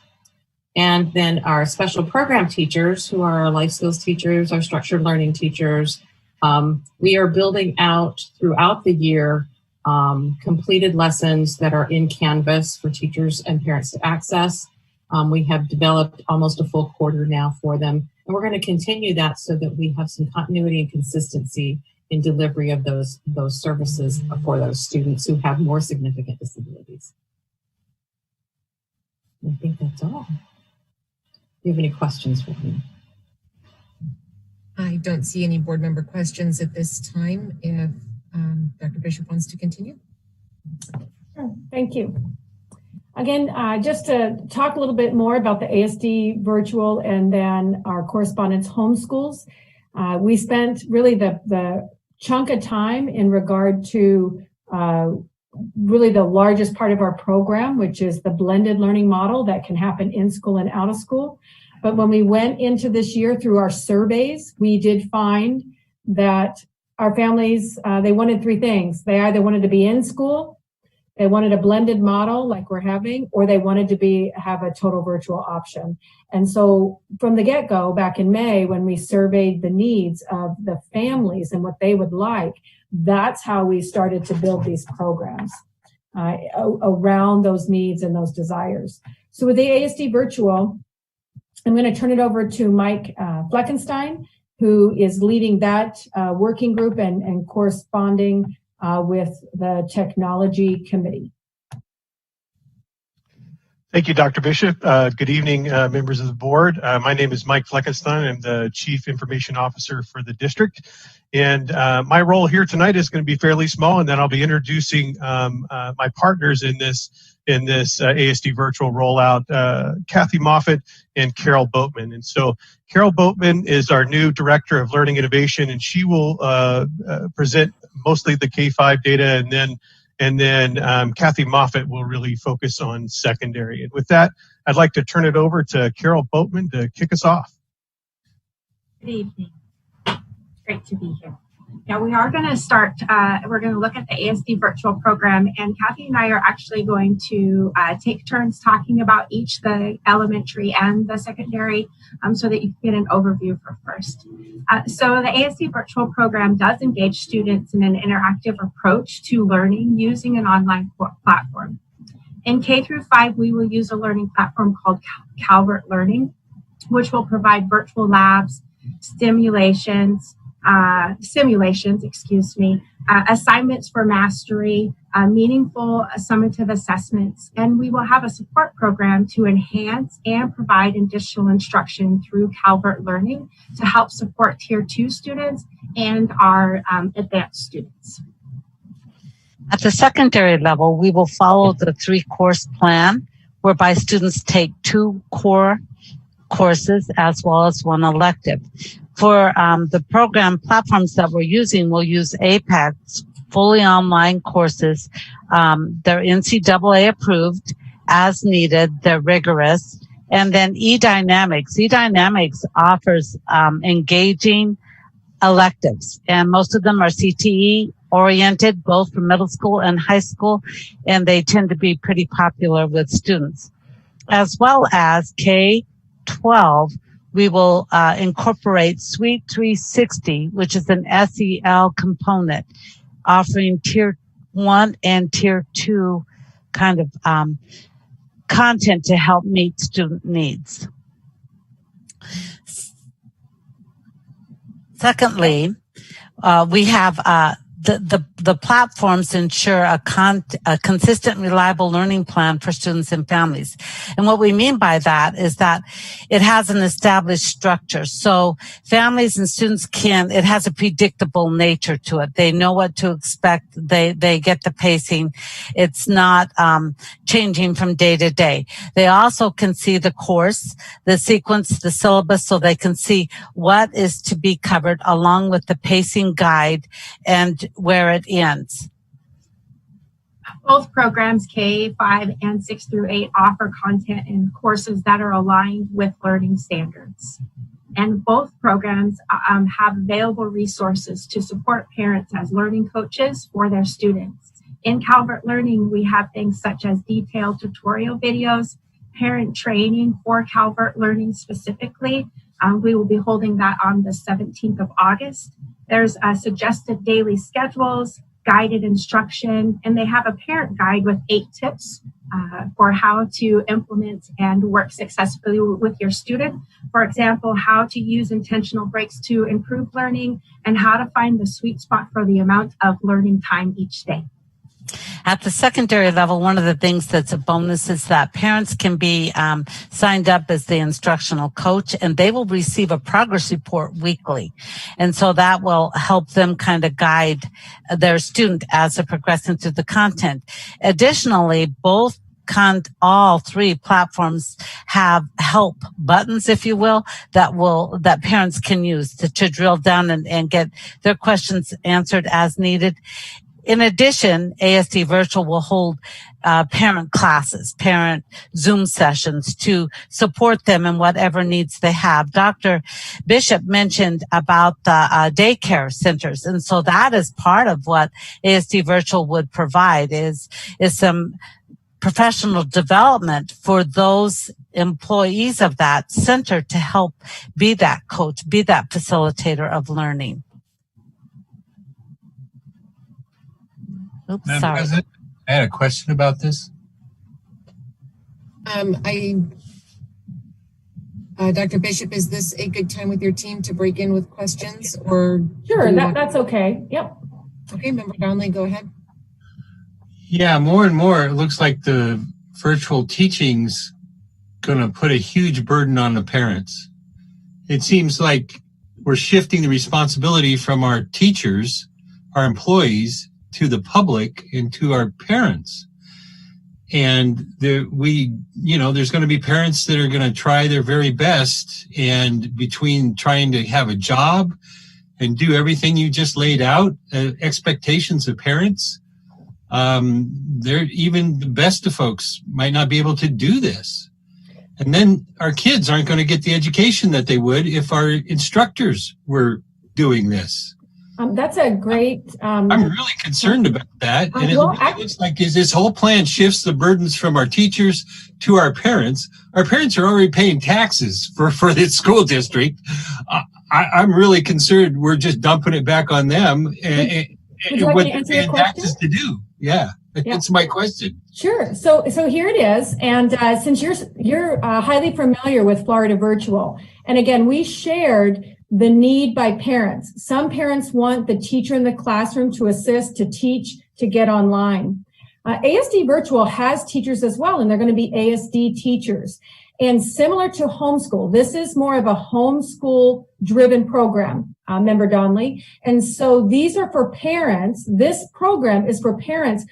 And then our special program teachers, who are our life skills teachers, our structured learning teachers, we are building out throughout the year completed lessons that are in Canvas for teachers and parents to access. We have developed almost a full quarter now for them, and we're going to continue that so that we have some continuity and consistency in delivery of those services for those students who have more significant disabilities. I think that's all. Do you have any questions for me? I don't see any board member questions at this time. If Dr. Bishop wants to continue. Sure. Thank you. Again, just to talk a little bit more about the ASD virtual and then our correspondence homeschools. We spent really the chunk of time in regard to really the largest part of our program, which is the blended learning model that can happen in school and out of school. But when we went into this year through our surveys, we did find that our families, they wanted three things. They either wanted to be in school, they wanted a blended model like we're having, or they wanted to have a total virtual option. And so from the get-go, back in May, when we surveyed the needs of the families and what they would like, that's how we started to build these programs around those needs and those desires. So with the ASD virtual, I'm going to turn it over to Mike Fleckenstein, who is leading that working group and corresponding with the technology committee. Thank you, Dr. Bishop. Good evening, members of the board. My name is Mike Fleckenstein. I'm the Chief Information Officer for the district. And my role here tonight is going to be fairly small, and then I'll be introducing my partners in this ASD virtual rollout, Kathy Moffitt and Carol Boatman. And so Carol Boatman is our new Director of Learning Innovation, and she will present mostly the K-5 data, and then Kathy Moffitt will really focus on secondary. And with that, I'd like to turn it over to Carol Boatman to kick us off. Good evening. Great to be here. Now we are going to start, we're going to look at the ASD virtual program, and Kathy and I are actually going to take turns talking about each, the elementary and the secondary, so that you can get an overview for first. So the ASD virtual program does engage students in an interactive approach to learning using an online platform. In K through 5, we will use a learning platform called Calvert Learning, which will provide virtual labs, simulations, assignments for mastery, meaningful summative assessments, and we will have a support program to enhance and provide additional instruction through Calvert Learning to help support Tier 2 students and our advanced students. At the secondary level, we will follow the 3-course plan, whereby students take 2 core courses as well as 1 elective. For the program platforms that we're using, we'll use APEX, fully online courses. They're NCAA approved as needed. They're rigorous. And then eDynamics. eDynamics offers engaging electives, and most of them are CTE oriented, both for middle school and high school, and they tend to be pretty popular with students. As well as K-12, we will incorporate Suite 360, which is an SEL component, offering Tier 1 and Tier 2 kind of content to help meet student needs. Secondly, we have the platforms ensure a consistent, reliable learning plan for students and families. And what we mean by that is that it has an established structure. So families and students it has a predictable nature to it. They know what to expect. They get the pacing. It's not changing from day to day. They also can see the course, the sequence, the syllabus, so they can see what is to be covered along with the pacing guide and where it ends. Both programs, K-5 and 6 through 8, offer content and courses that are aligned with learning standards. And both programs have available resources to support parents as learning coaches for their students. In Calvert Learning, we have things such as detailed tutorial videos, parent training for Calvert Learning specifically. We will be holding that on the 17th of August. There's suggested daily schedules, guided instruction, and they have a parent guide with 8 tips for how to implement and work successfully with your student. For example, how to use intentional breaks to improve learning and how to find the sweet spot for the amount of learning time each day. At the secondary level, one of the things that's a bonus is that parents can be signed up as the instructional coach, and they will receive a progress report weekly. And so that will help them kind of guide their student as they're progressing through the content. Additionally, all 3 platforms have help buttons, if you will, that parents can use to drill down and get their questions answered as needed. In addition, ASD Virtual will hold parent classes, parent Zoom sessions to support them in whatever needs they have. Dr. Bishop mentioned about the daycare centers, and so that is part of what ASD Virtual would provide is some professional development for those employees of that center to help be that coach, be that facilitator of learning. Oops, Madam sorry. President, I had a question about this. Dr. Bishop, is this a good time with your team to break in with questions, or? Sure, that's okay. Yep. Okay, Member Donnelly, go ahead. Yeah, more and more, it looks like the virtual teaching's going to put a huge burden on the parents. It seems like we're shifting the responsibility from our teachers, our employees, to the public and to our parents. And there's going to be parents that are going to try their very best, and between trying to have a job and do everything you just laid out, expectations of parents, they're even the best of folks might not be able to do this. And then our kids aren't going to get the education that they would if our instructors were doing this. That's a great. I'm really concerned about that. And it looks like this whole plan shifts the burdens from our teachers to our parents. Our parents are already paying taxes for the school district. I'm really concerned we're just dumping it back on them. And what they're paying taxes to do. Yeah, that's my question. Sure. So here it is. And since you're highly familiar with Florida Virtual, and again, we shared the need by parents. Some parents want the teacher in the classroom to assist, to teach, to get online. ASD Virtual has teachers as well, and they're going to be ASD teachers. And similar to homeschool, this is more of a homeschool-driven program, Member Donnelly. And so these are for parents. This program is for parents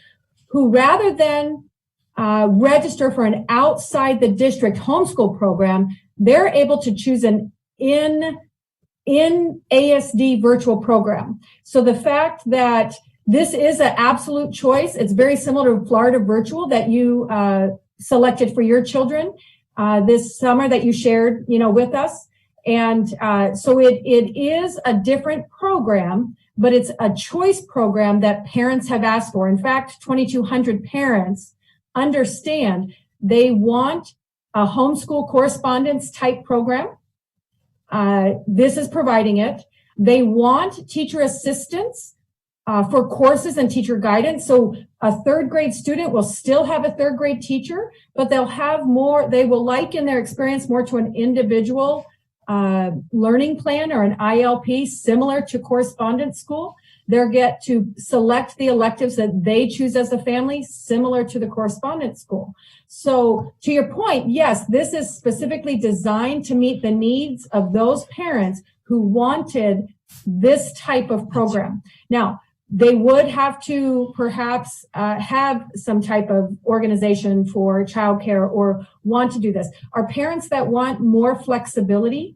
who, rather than register for an outside the district homeschool program, they're able to choose an in ASD virtual program. So the fact that this is an absolute choice, it's very similar to Florida Virtual that you selected for your children this summer that you shared, with us. And so it is a different program, but it's a choice program that parents have asked for. In fact, 2,200 parents understand they want a homeschool correspondence type program. This is providing it. They want teacher assistance for courses and teacher guidance. So a 3rd grade student will still have a 3rd grade teacher, but they will liken their experience more to an individual learning plan or an ILP similar to correspondence school. They'll get to select the electives that they choose as a family, similar to the correspondence school. So to your point, yes, this is specifically designed to meet the needs of those parents who wanted this type of program. Now, they would have to perhaps have some type of organization for childcare or want to do this. Our parents that want more flexibility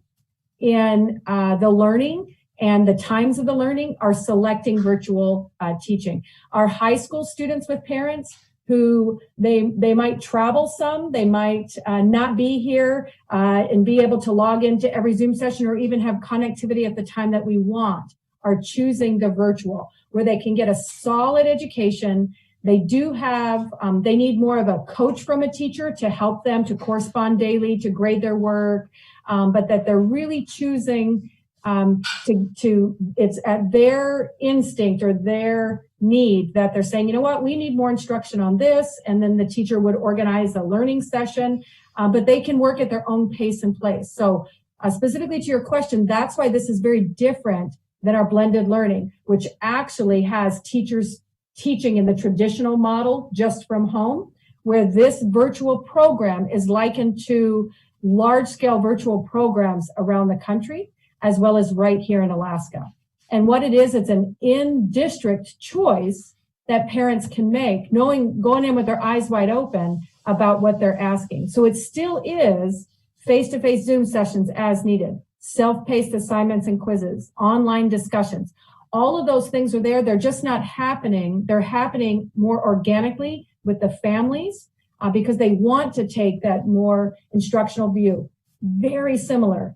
in the learning and the times of the learning are selecting virtual teaching. Our high school students with parents who they might travel some, they might not be here and be able to log into every Zoom session or even have connectivity at the time that we want, are choosing the virtual, where they can get a solid education. They do have, they need more of a coach from a teacher to help them to correspond daily, to grade their work, but that they're really choosing It's at their instinct or their need that they're saying, you know what, we need more instruction on this. And then the teacher would organize a learning session, but they can work at their own pace and place. So specifically to your question, that's why this is very different than our blended learning, which actually has teachers teaching in the traditional model just from home, where this virtual program is likened to large-scale virtual programs around the country, as well as right here in Alaska. And what it is, it's an in-district choice that parents can make, going in with their eyes wide open about what they're asking. So it still is face-to-face Zoom sessions as needed, self-paced assignments and quizzes, online discussions. All of those things are there. They're just not happening. They're happening more organically with the families because they want to take that more instructional view. Very similar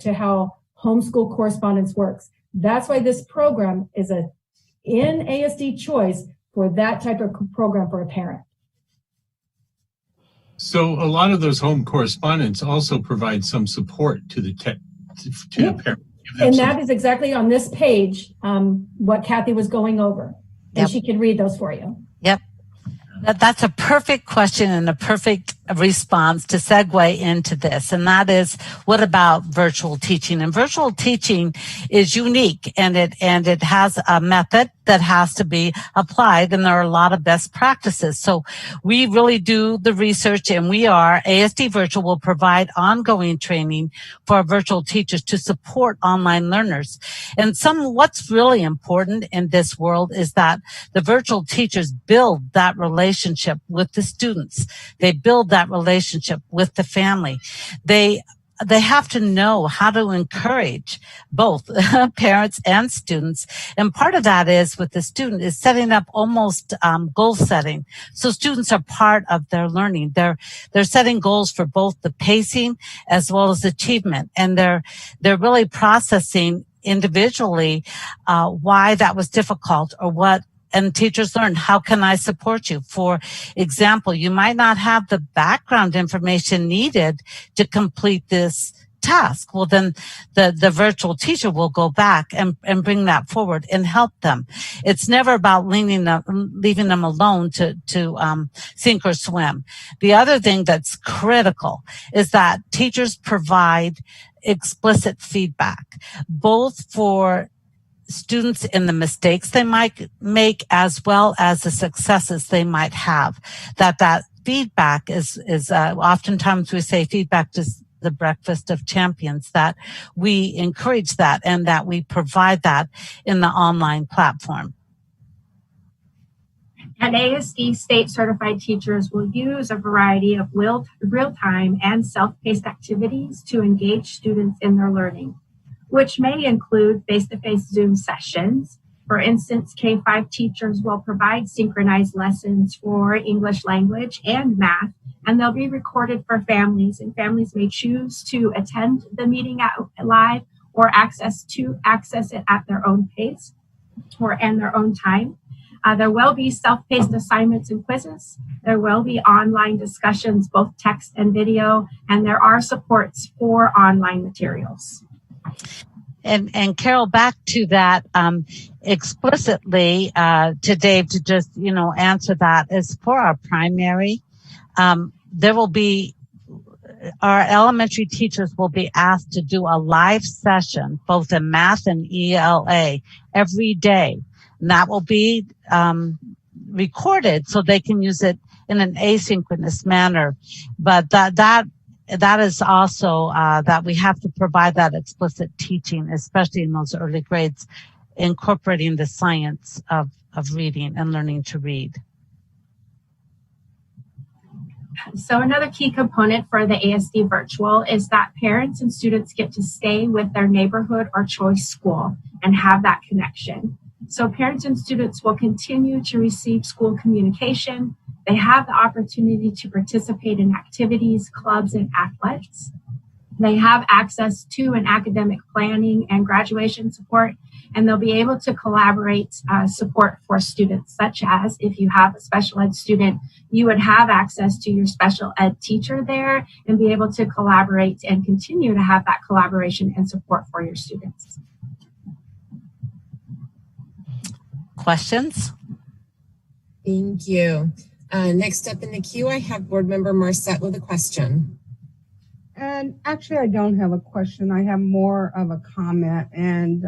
to how homeschool correspondence works. That's why this program is in ASD choice for that type of program for a parent. So a lot of those home correspondents also provide some support to the the parent. And that is exactly on this page what Kathy was going over. And she can read those for you. Yep. That's a perfect question and a perfect response to segue into this. And that is, what about virtual teaching? And virtual teaching is unique, and it has a method that has to be applied, and there are a lot of best practices. So we really do the research, and ASD Virtual will provide ongoing training for our virtual teachers to support online learners. And what's really important in this world is that the virtual teachers build that relationship with the students. They build that relationship with the family. They have to know how to encourage both parents and students. And part of that is with the student is setting up almost goal setting. So students are part of their learning. They're setting goals for both the pacing as well as achievement. And they're really processing individually why that was difficult or what. And teachers learn, how can I support you? For example, you might not have the background information needed to complete this task. Well, then the virtual teacher will go back and bring that forward and help them. It's never about leaving them alone to sink or swim. The other thing that's critical is that teachers provide explicit feedback, both for students in the mistakes they might make as well as the successes they might have. That feedback is oftentimes we say feedback is the breakfast of champions, that we encourage that and that we provide that in the online platform. And ASD state certified teachers will use a variety of real-time and self-paced activities to engage students in their learning, which may include face-to-face Zoom sessions. For instance, K-5 teachers will provide synchronized lessons for English language and math, and they'll be recorded for families, and families may choose to attend the meeting live or access it at their own pace and their own time. There will be self-paced assignments and quizzes. There will be online discussions, both text and video, and there are supports for online materials. And Carol, back to that explicitly to Dave to just answer that is for our primary. There will be our elementary teachers will be asked to do a live session, both in math and ELA, every day, and that will be recorded so they can use it in an asynchronous manner. But that is also that we have to provide that explicit teaching, especially in those early grades, incorporating the science of reading and learning to read. So another key component for the ASD virtual is that parents and students get to stay with their neighborhood or choice school and have that connection. So parents and students will continue to receive school communication. They have the opportunity to participate in activities, clubs, and athletics. They have access to an academic planning and graduation support, and they'll be able to collaborate support for students, such as if you have a special ed student, you would have access to your special ed teacher there and be able to collaborate and continue to have that collaboration and support for your students. Questions? Thank you. Next up in the queue, I have Board Member Marcette with a question. And actually, I don't have a question. I have more of a comment, and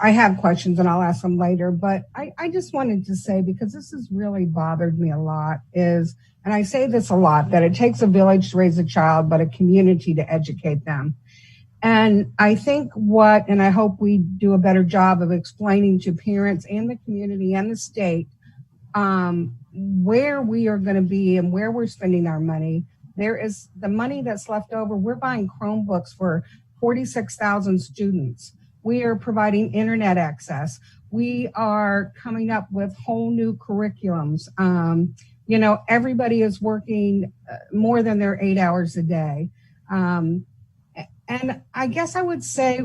I have questions and I'll ask them later. But I just wanted to say, because this has really bothered me a lot, is, and I say this a lot, that it takes a village to raise a child, but a community to educate them. And I think and I hope we do a better job of explaining to parents and the community and the state where we are going to be and where we're spending our money. There is the money that's left over. We're buying Chromebooks for 46,000 students. We are providing internet access. We are coming up with whole new curriculums. Everybody is working more than their 8 hours a day. And I guess I would say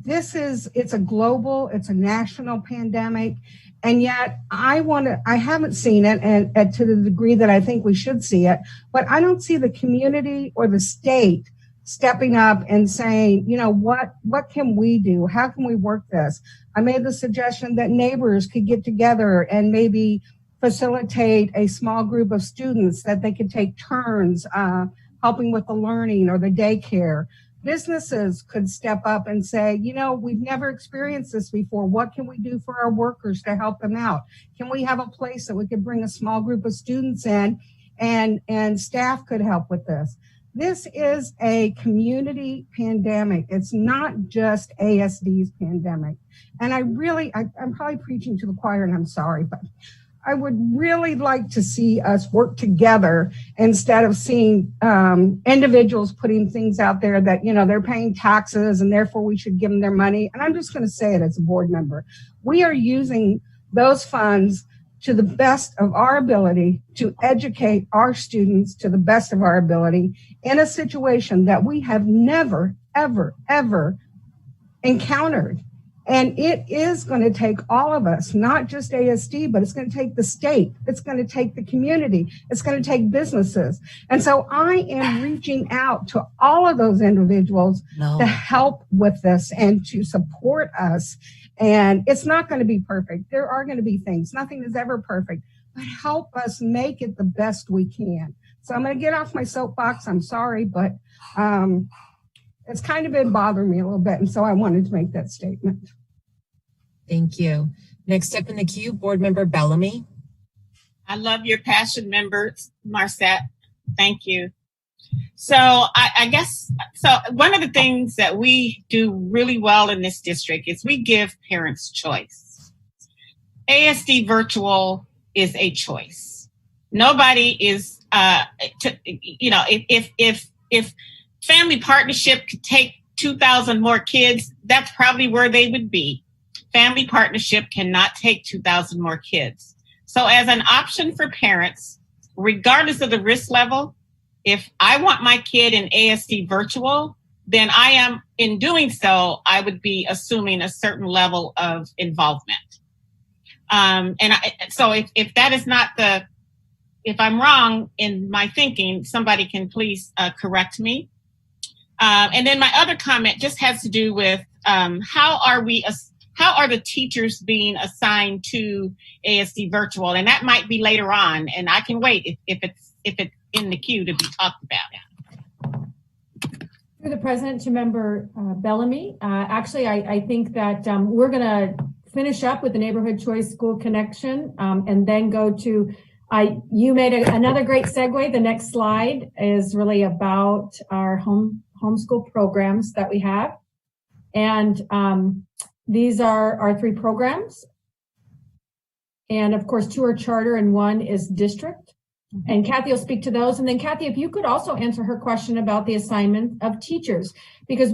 it's a national pandemic. And yet I haven't seen it and to the degree that I think we should see it, but I don't see the community or the state stepping up and saying, what can we do? How can we work this? I made the suggestion that neighbors could get together and maybe facilitate a small group of students that they could take turns helping with the learning or the daycare. Businesses could step up and say, we've never experienced this before. What can we do for our workers to help them out? Can we have a place that we could bring a small group of students in and staff could help with this? This is a community pandemic. It's not just ASD's pandemic. And I'm probably preaching to the choir, and I'm sorry, but I would really like to see us work together instead of seeing individuals putting things out there that, they're paying taxes and therefore we should give them their money. And I'm just going to say it as a board member. We are using those funds to the best of our ability to educate our students to the best of our ability in a situation that we have never, ever, ever encountered. And it is going to take all of us, not just ASD, but it's going to take the state. It's going to take the community. It's going to take businesses. And so I am reaching out to all of those individuals to help with this and to support us. And it's not going to be perfect. There are going to be things. Nothing is ever perfect. But help us make it the best we can. So I'm going to get off my soapbox. I'm sorry, but it's kind of been bothering me a little bit. And so I wanted to make that statement. Thank you. Next up in the queue, Board Member Bellamy. I love your passion, members, Marcette. Thank you. So I guess one of the things that we do really well in this district is we give parents choice. ASD virtual is a choice. Nobody is, if family partnership could take 2,000 more kids, that's probably where they would be. Family partnership cannot take 2,000 more kids. So as an option for parents, regardless of the risk level, if I want my kid in ASD virtual, then in doing so, I would be assuming a certain level of involvement. So if that is not if I'm wrong in my thinking, somebody can please correct me. And then my other comment just has to do with how are the teachers being assigned to ASD virtual? And that might be later on, and I can wait if it's in the queue to be talked about. Through the president to member Bellamy. Actually, I think that we're going to finish up with the neighborhood choice school connection and then go to, you made another great segue. The next slide is really about our homeschool programs that we have. And these are our 3 programs. And of course, 2 are charter and 1 is district. And Kathy will speak to those. And then Kathy, if you could also answer her question about the assignment of teachers, because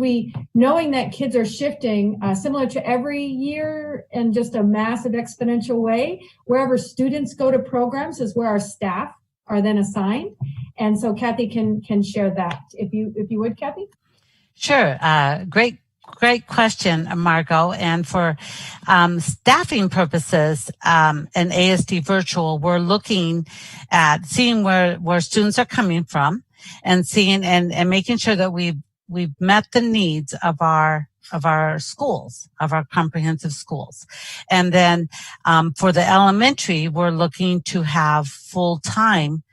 knowing that kids are shifting similar to every year in just a massive exponential way, wherever students go to programs is where our staff are then assigned. And so Kathy can share that. If you would, Kathy. Sure. Great question, Margot. And for staffing purposes, in ASD Virtual, we're looking at seeing where students are coming from and seeing and making sure that we've met the needs of our schools, of our comprehensive schools. And then for the elementary, we're looking to have full-time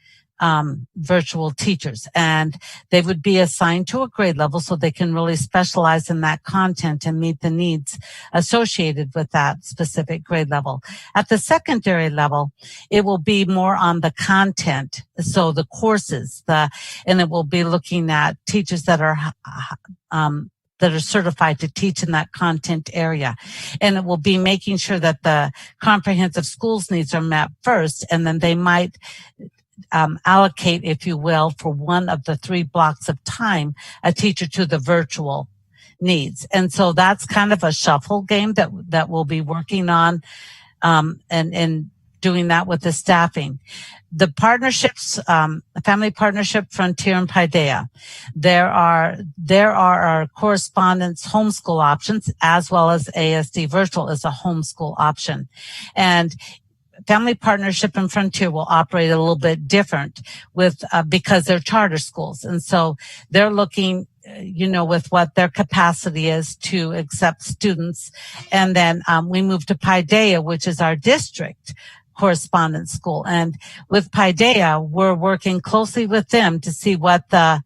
virtual teachers, and they would be assigned to a grade level so they can really specialize in that content and meet the needs associated with that specific grade level. At the secondary level, it will be more on the content, so the courses, and it will be looking at teachers that are certified to teach in that content area. And it will be making sure that the comprehensive schools needs are met first, and then they might allocate, if you will, for one of the 3 blocks of time, a teacher to the virtual needs. And so that's kind of a shuffle game that we'll be working on, and doing that with the staffing. The partnerships, Family Partnership, Frontier, and Paideia, there are our correspondence homeschool options, as well as ASD Virtual is a homeschool option. And Family Partnership and Frontier will operate a little bit different because they're charter schools. And so they're looking, with what their capacity is to accept students. And then we move to Paideia, which is our district correspondence school. And with Paideia, we're working closely with them to see what the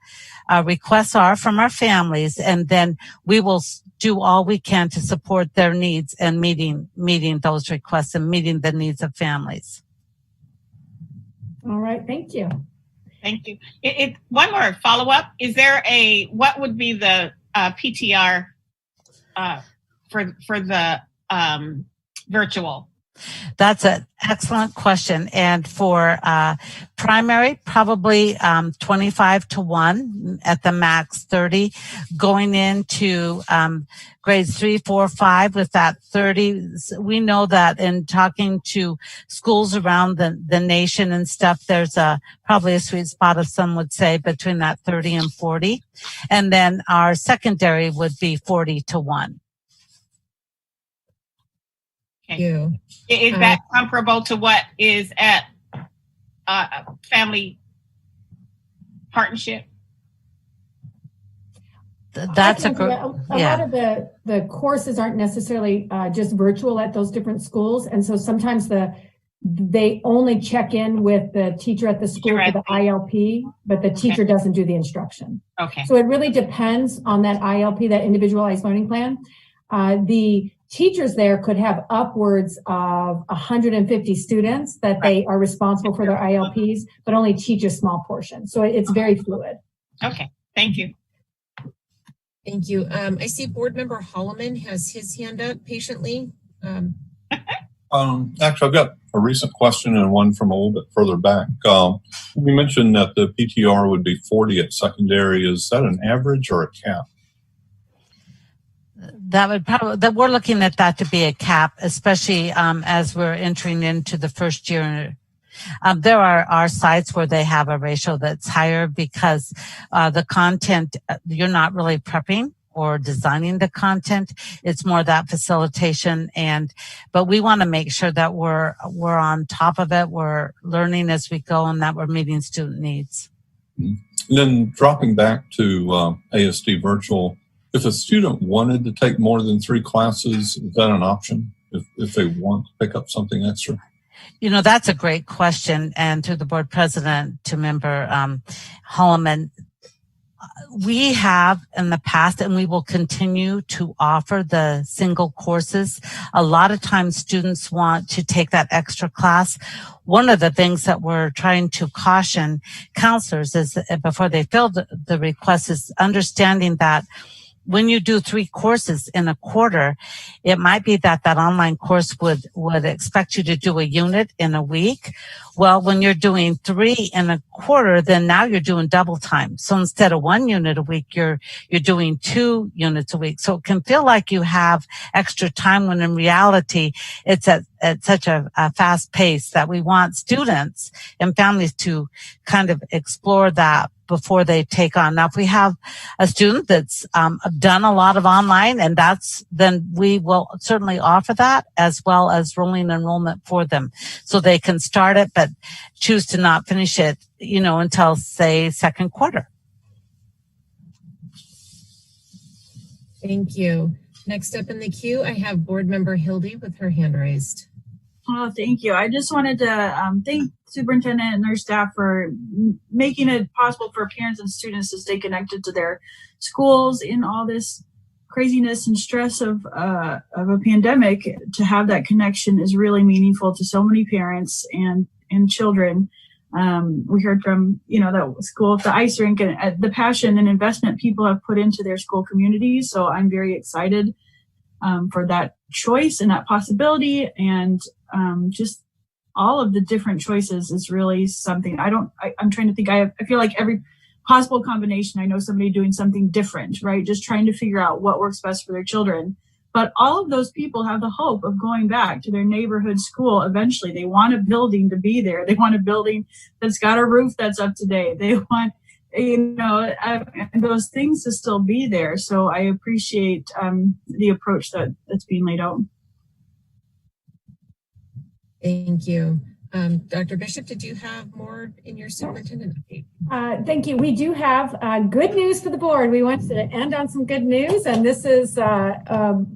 requests are from our families. And then we will do all we can to support their needs and meeting those requests and meeting the needs of families. All right. Thank you. Thank you. One more follow-up. Is there what would be the PTR for the virtual? That's an excellent question. And for primary, probably 25-1 at the max, 30. Going into grades 3, 4, 5 with that 30. We know that in talking to schools around the nation and stuff, there's probably a sweet spot, as some would say, between that 30 and 40. And then our secondary would be 40-1. Okay. Is that comparable to what is at Family Partnership? That's a lot of the courses aren't necessarily just virtual at those different schools, and so sometimes they only check in with the teacher at the school for the ILP, but the teacher doesn't do the instruction. Okay. So it really depends on that ILP, that individualized learning plan. The teachers there could have upwards of 150 students that they are responsible for their ILPs, but only teach a small portion. So it's very fluid. Okay, thank you. Thank you. I see Board Member Holloman has his hand up patiently. Actually, I've got a recent question and one from a little bit further back. You mentioned that the PTR would be 40 at secondary. Is that an average or a cap? That we're looking at that to be a cap, especially as we're entering into the first year. There are sites where they have a ratio that's higher because the content, you're not really prepping or designing the content. It's more that facilitation, but we want to make sure that we're on top of it. We're learning as we go, and that we're meeting student needs. And then dropping back to ASD Virtual. If a student wanted to take more than 3 classes, is that an option if they want to pick up something extra? That's a great question. And to the board president, to member Holloman, we have in the past, and we will continue to offer the single courses. A lot of times students want to take that extra class. One of the things that we're trying to caution counselors is before they fill the request is understanding that when you do 3 courses in a quarter, it might be that online course would expect you to do a unit in a week. Well, when you're doing 3 in a quarter, then now you're doing double time. So instead of 1 unit a week, you're doing 2 units a week. So it can feel like you have extra time when in reality, it's at such a fast pace that we want students and families to kind of explore that before they take on. Now, if we have a student that's done a lot of online, and then we will certainly offer that as well as rolling enrollment for them, so they can start it but choose to not finish it, until say second quarter. Thank you. Next up in the queue, I have Board Member Hildy with her hand raised. Oh, thank you. I just wanted to thank Superintendent and their staff for making it possible for parents and students to stay connected to their schools in all this craziness and stress of a pandemic. To have that connection is really meaningful to so many parents and children. We heard from, the school at the ice rink and the passion and investment people have put into their school communities. So I'm very excited for that choice and that possibility, and just all of the different choices is really something. I'm trying to think. I feel like every possible combination, I know somebody doing something different, right? Just trying to figure out what works best for their children. But all of those people have the hope of going back to their neighborhood school eventually. They want a building to be there. They want a building that's got a roof that's up to date. They want, those things to still be there. So I appreciate the approach that's being laid out. Thank you. Dr. Bishop, did you have more in your superintendent update? Thank you. We do have good news for the board. We want to end on some good news, and this is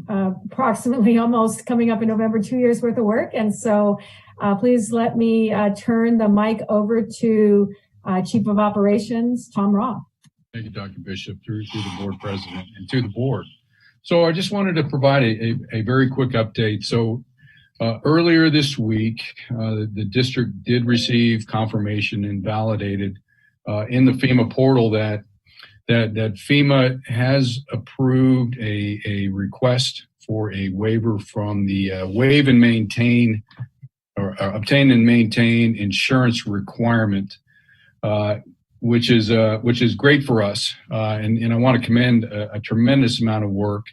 approximately almost coming up in November, 2 years worth of work. And so please let me turn the mic over to Chief of Operations, Tom Raw. Thank you, Dr. Bishop, through the board president and to the board. So I just wanted to provide a very quick update. So earlier this week, the district did receive confirmation and validated in the FEMA portal that FEMA has approved a request for a waiver from the waive and maintain or obtain and maintain insurance requirement, which is great for us. And I want to commend a tremendous amount of work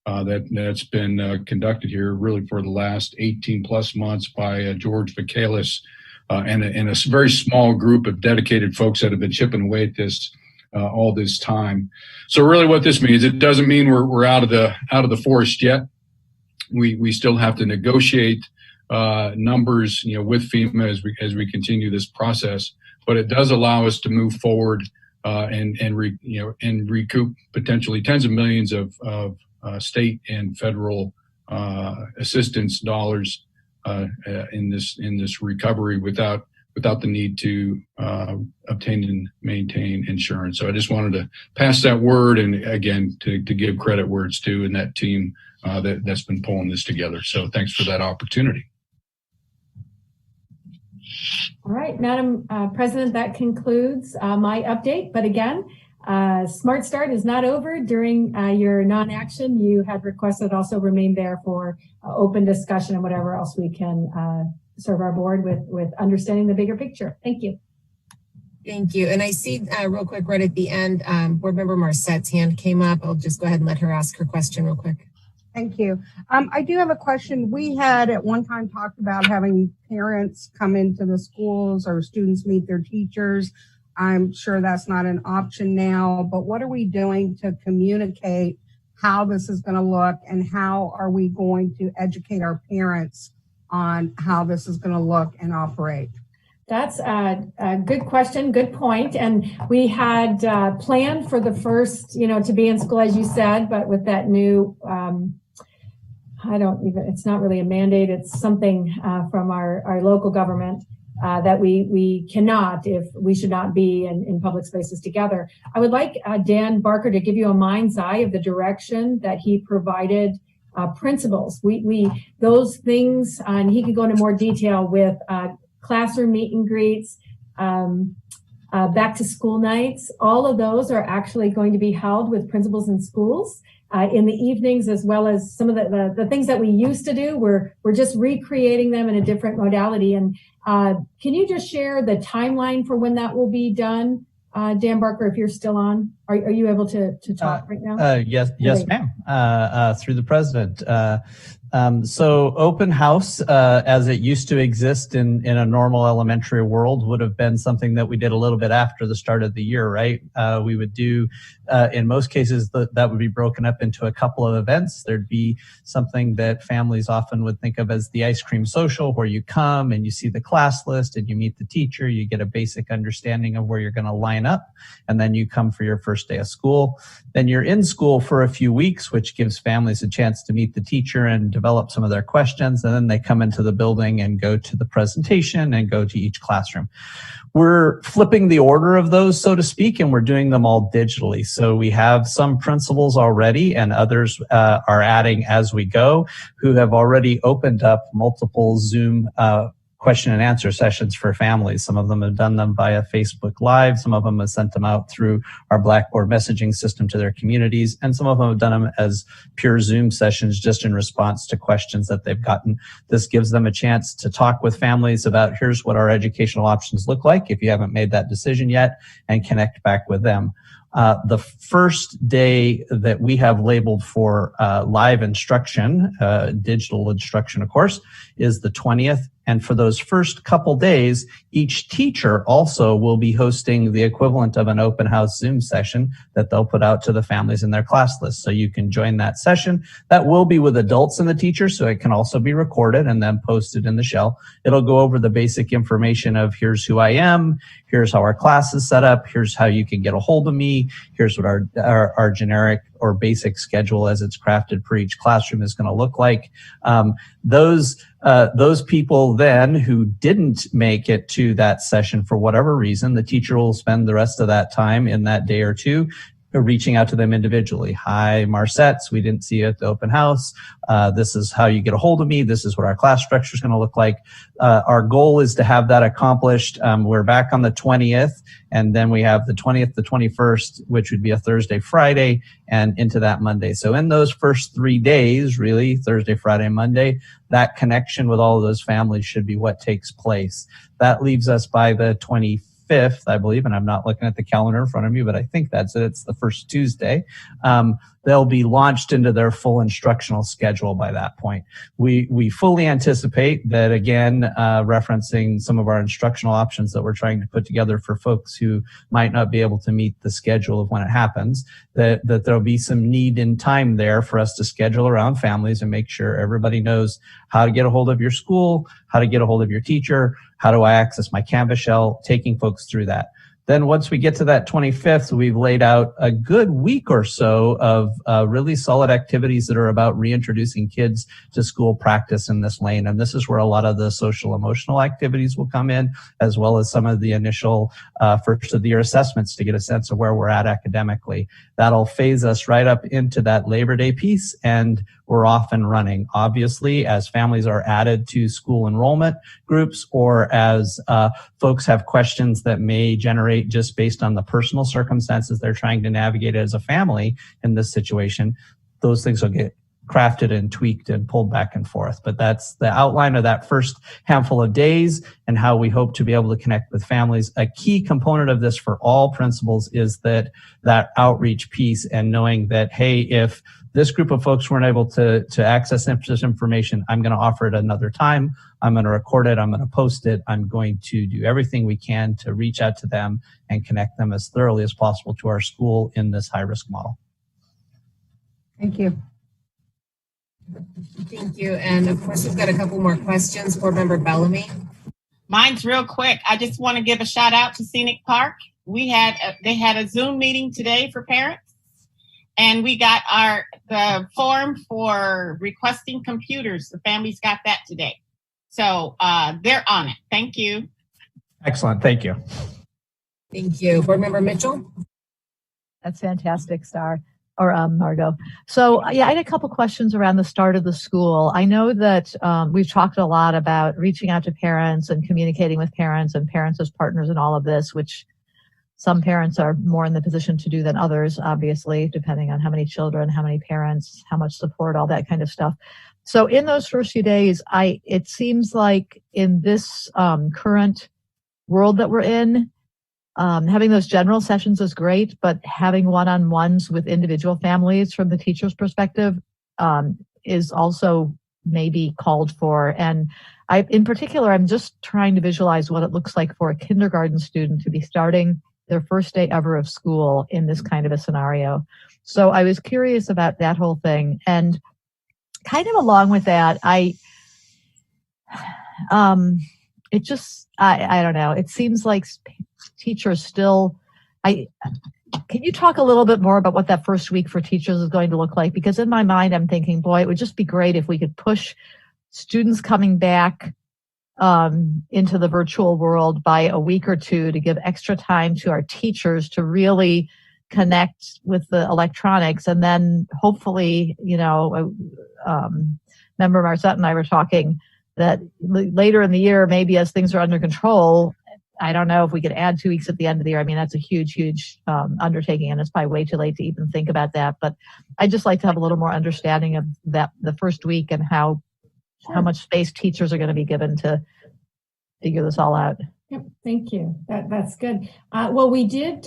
that's been conducted here really for the last 18 plus months by George Michaelis and a very small group of dedicated folks that have been chipping away at this all this time. So really what this means, it doesn't mean we're out of the forest yet. We still have to negotiate numbers, with FEMA as we continue this process, but it does allow us to move forward and recoup potentially tens of millions of state and federal assistance dollars in this recovery without the need to obtain and maintain insurance. So I just wanted to pass that word, and again to give credit where it's due, and that team that's been pulling this together. So thanks for that opportunity. All right, Madam President, that concludes my update. But again, Smart Start is not over. During your non-action, you had requested also remain there for open discussion and whatever else we can serve our board with understanding the bigger picture. Thank you. Thank you. And I see real quick right at the end, Board Member Marsette's hand came up. I'll just go ahead and let her ask her question real quick. Thank you. I do have a question. We had at one time talked about having parents come into the schools or students meet their teachers. I'm sure that's not an option now, but what are we doing to communicate how this is going to look, and how are we going to educate our parents on how this is going to look and operate? That's a good question, good point. And we had planned for the first, to be in school, as you said, but with that new, it's not really a mandate. It's something from our local government that we cannot, if we should not be in public spaces together. I would like Dan Barker to give you a mind's eye of the direction that he provided principals. We those things, and he could go into more detail with classroom meet and greets, back to school nights. All of those are actually going to be held with principals in schools in the evenings, as well as some of the things that we used to do. We're just recreating them in a different modality. And can you just share the timeline for when that will be done? Dan Barker, if you're still on, are you able to talk right now? Yes, ma'am. Through the president. So open house, as it used to exist in a normal elementary world, would have been something that we did a little bit after the start of the year, right? We would do, in most cases, that would be broken up into a couple of events. There'd be something that families often would think of as the ice cream social, where you come and you see the class list and you meet the teacher, you get a basic understanding of where you're going to line up, and then you come for your first day of school. Then you're in school for a few weeks, which gives families a chance to meet the teacher and develop some of their questions. And then they come into the building and go to the presentation and go to each classroom. We're flipping the order of those, so to speak, and we're doing them all digitally. So we have some principals already, and others are adding as we go, who have already opened up multiple Zoom question and answer sessions for families. Some of them have done them via Facebook Live. Some of them have sent them out through our Blackboard messaging system to their communities. And some of them have done them as pure Zoom sessions just in response to questions that they've gotten. This gives them a chance to talk with families about here's what our educational options look like if you haven't made that decision yet, and connect back with them. The first day that we have labeled for live instruction, digital instruction, of course, is the 20th. And for those first couple days, each teacher also will be hosting the equivalent of an open house Zoom session that they'll put out to the families in their class list. So you can join that session. That will be with adults and the teacher, so it can also be recorded and then posted in the shell. It'll go over the basic information of here's who I am, here's how our class is set up, here's how you can get a hold of me, here's what our generic or basic schedule as it's crafted for each classroom is going to look like. Those people then who didn't make it to that session for whatever reason, the teacher will spend the rest of that time in that day or two reaching out to them individually. Hi, Marsettes, we didn't see you at the open house. This is how you get a hold of me. This is what our class structure is going to look like. Our goal is to have that accomplished. We're back on the 20th, and then we have the 20th, the 21st, which would be a Thursday, Friday, and into that Monday. So in those first 3 days, really, Thursday, Friday, Monday, that connection with all of those families should be what takes place. That leaves us by the 25th, I believe, and I'm not looking at the calendar in front of me, but I think that's it. It's the first Tuesday. They'll be launched into their full instructional schedule by that point. We fully anticipate that, again, referencing some of our instructional options that we're trying to put together for folks who might not be able to meet the schedule of when it happens, that there'll be some need in time there for us to schedule around families and make sure everybody knows how to get a hold of your school, how to get a hold of your teacher, how do I access my Canvas shell, taking folks through that. Then once we get to that 25th, we've laid out a good week or so of really solid activities that are about reintroducing kids to school practice in this lane. And this is where a lot of the social emotional activities will come in, as well as some of the initial first of the year assessments to get a sense of where we're at academically. That'll phase us right up into that Labor Day piece, and we're off and running. Obviously, as families are added to school enrollment groups, or as folks have questions that may generate just based on the personal circumstances they're trying to navigate as a family in this situation, those things will get crafted and tweaked and pulled back and forth. But that's the outline of that first handful of days and how we hope to be able to connect with families. A key component of this for all principals is that outreach piece, and knowing that, hey, if this group of folks weren't able to access this information, I'm going to offer it another time. I'm going to record it. I'm going to post it. I'm going to do everything we can to reach out to them and connect them as thoroughly as possible to our school in this high-risk model. Thank you. Thank you. And of course, we've got a couple more questions. Board Member Bellamy. Mine's real quick. I just want to give a shout out to Scenic Park. They had a Zoom meeting today for parents, and we got the form for requesting computers. The families got that today. So they're on it. Thank you. Excellent. Thank you. Thank you. Board Member Mitchell. That's fantastic, Star, or Margot. So yeah, I had a couple questions around the start of the school. I know that we've talked a lot about reaching out to parents and communicating with parents and parents as partners in all of this, which some parents are more in the position to do than others, obviously, depending on how many children, how many parents, how much support, all that kind of stuff. So in those first few days, it seems like in this current world that we're in, having those general sessions is great, but having one-on-ones with individual families from the teacher's perspective is also maybe called for. And in particular, I'm just trying to visualize what it looks like for a kindergarten student to be starting their first day ever of school in this kind of a scenario. So I was curious about that whole thing. And kind of along with that, I don't know. It seems like teachers still, can you talk a little bit more about what that first week for teachers is going to look like? Because in my mind, I'm thinking, boy, it would just be great if we could push students coming back into the virtual world by a week or two to give extra time to our teachers to really connect with the electronics. And then hopefully, Member Marcette and I were talking that later in the year, maybe as things are under control, I don't know if we could add 2 weeks at the end of the year. I mean, that's a huge undertaking, and it's probably way too late to even think about that. But I'd just like to have a little more understanding of that, the first week, and how much space teachers are going to be given to figure this all out. Yep, thank you. That's good. Well, we did,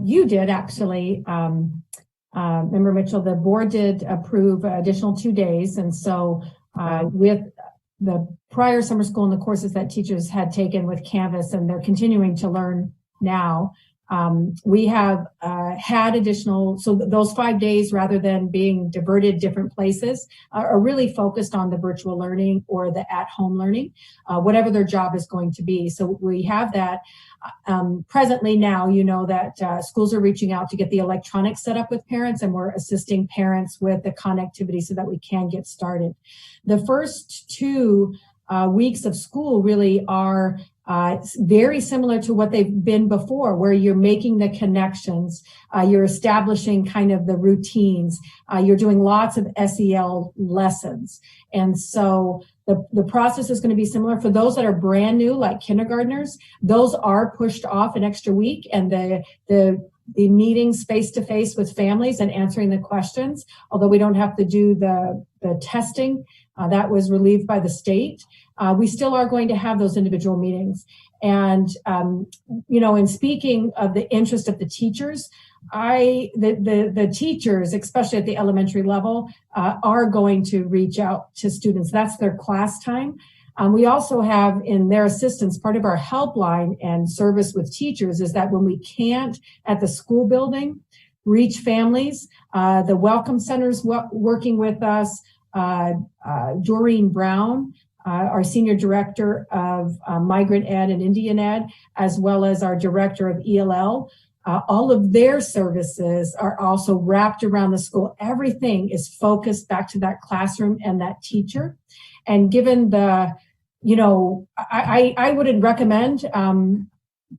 you did actually, Member Mitchell, the board did approve additional 2 days. And so with the prior summer school and the courses that teachers had taken with Canvas, and they're continuing to learn now, we have had additional, so those 5 days, rather than being diverted different places, are really focused on the virtual learning or the at-home learning, whatever their job is going to be. So we have that. Presently now, that schools are reaching out to get the electronics set up with parents, and we're assisting parents with the connectivity so that we can get started. The first 2 weeks of school really are very similar to what they've been before, where you're making the connections, you're establishing kind of the routines, you're doing lots of SEL lessons. And so the process is going to be similar. For those that are brand new, like kindergartners, those are pushed off an extra week, and the meetings face-to-face with families and answering the questions, although we don't have to do the testing, that was relieved by the state. We still are going to have those individual meetings. And, in speaking of the interest of the teachers, the teachers, especially at the elementary level, are going to reach out to students. That's their class time. We also have in their assistance, part of our helpline and service with teachers is that when we can't at the school building reach families, the Welcome Center's working with us, Doreen Brown, our Senior Director of Migrant Ed and Indian Ed, as well as our Director of ELL. All of their services are also wrapped around the school. Everything is focused back to that classroom and that teacher. And given the, I wouldn't recommend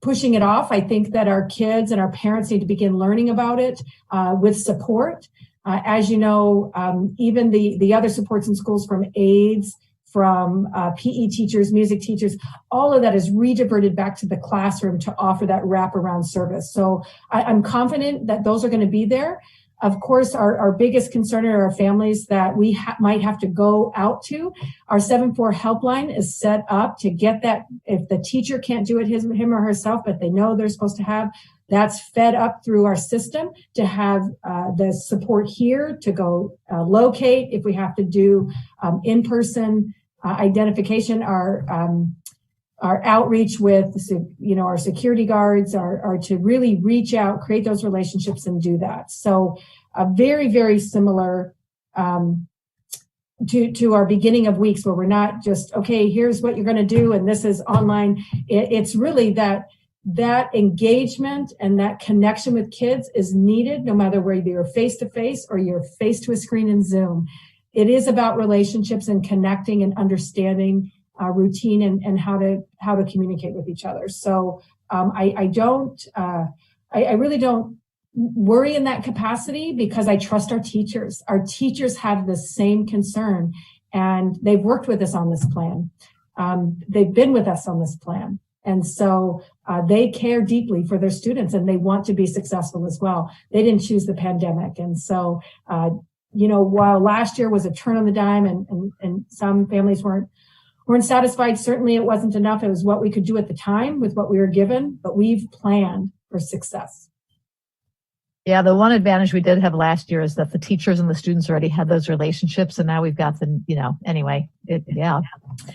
pushing it off. I think that our kids and our parents need to begin learning about it with support. As you know, even the other supports in schools, from aides, from PE teachers, music teachers, all of that is re-diverted back to the classroom to offer that wraparound service. So I'm confident that those are going to be there. Of course, our biggest concern are our families that we might have to go out to. Our 7-4 helpline is set up to get that. If the teacher can't do it him or herself, but they know they're supposed to have, that's fed up through our system to have the support here to go locate. If we have to do in-person identification, our outreach with, our security guards are to really reach out, create those relationships, and do that. So very, very similar to our beginning of weeks, where we're not just, okay, here's what you're going to do, and this is online. It's really that engagement and that connection with kids is needed, no matter whether you're face-to-face or you're face to a screen in Zoom. It is about relationships and connecting and understanding routine and how to communicate with each other. So I really don't worry in that capacity, because I trust our teachers. Our teachers have the same concern, and they've worked with us on this plan. They've been with us on this plan. And so they care deeply for their students and they want to be successful as well. They didn't choose the pandemic. And so, while last year was a turn on the dime and some families weren't satisfied, certainly it wasn't enough. It was what we could do at the time with what we were given, but we've planned for success. Yeah, the one advantage we did have last year is that the teachers and the students already had those relationships, and now we've got them, anyway. The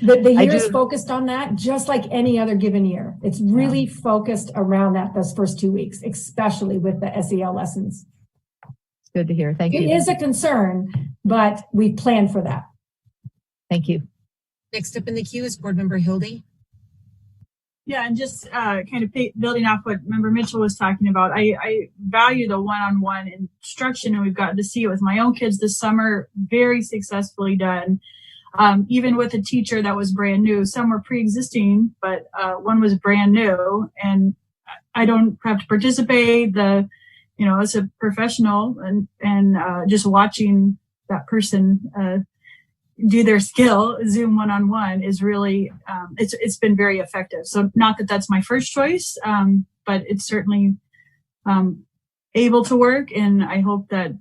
year is focused on that, just like any other given year. It's really focused around those first 2 weeks, especially with the SEL lessons. It's good to hear. Thank you. It is a concern, but we planned for that. Thank you. Next up in the queue is Board Member Hildy. Yeah, and just kind of building off what Member Mitchell was talking about, I value the one-on-one instruction, and we've gotten to see it with my own kids this summer, very successfully done. Even with a teacher that was brand new. Some were pre-existing, but one was brand new, and I don't have to participate. As a professional and just watching that person do their skill, Zoom one-on-one is really, it's been very effective. So not that that's my first choice, but it's certainly able to work. And I hope that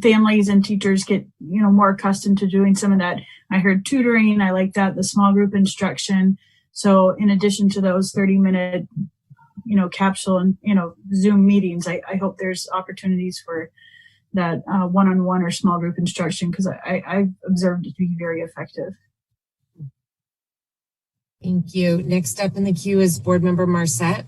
families and teachers get, more accustomed to doing some of that. I heard tutoring. I like that, the small group instruction. So in addition to those 30-minute, capsule and, Zoom meetings, I hope there's opportunities for that one-on-one or small group instruction, because I've observed it to be very effective. Thank you. Next up in the queue is Board Member Marcette.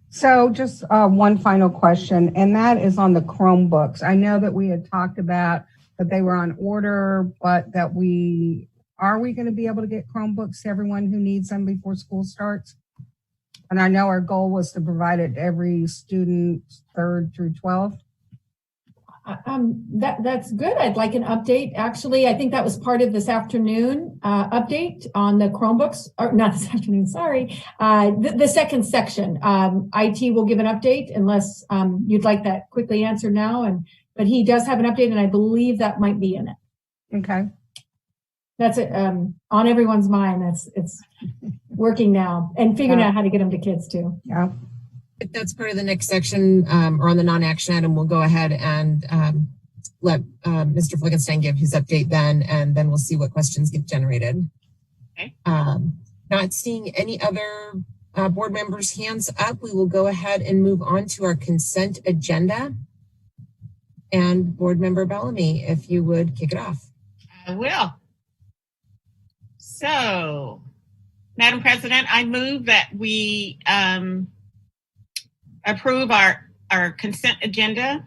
So just one final question, and that is on the Chromebooks. I know that we had talked about that they were on order, but that are we going to be able to get Chromebooks to everyone who needs them before school starts? And I know our goal was to provide it to every student 3rd through 12th. That's good. I'd like an update. Actually, I think that was part of this afternoon update on the Chromebooks, or not this afternoon, sorry. The second section, IT will give an update unless you'd like that quickly answered now. But he does have an update, and I believe that might be in it. Okay. That's it. On everyone's mind. It's working now and figuring out how to get them to kids too. Yeah. If that's part of the next section, or on the non-action item, we'll go ahead and let Mr. Flickenstein give his update then, and then we'll see what questions get generated. Okay. Not seeing any other board members' hands up, we will go ahead and move on to our consent agenda. And Board Member Bellamy, if you would kick it off. I will. So, Madam President, I move that we approve our consent agenda,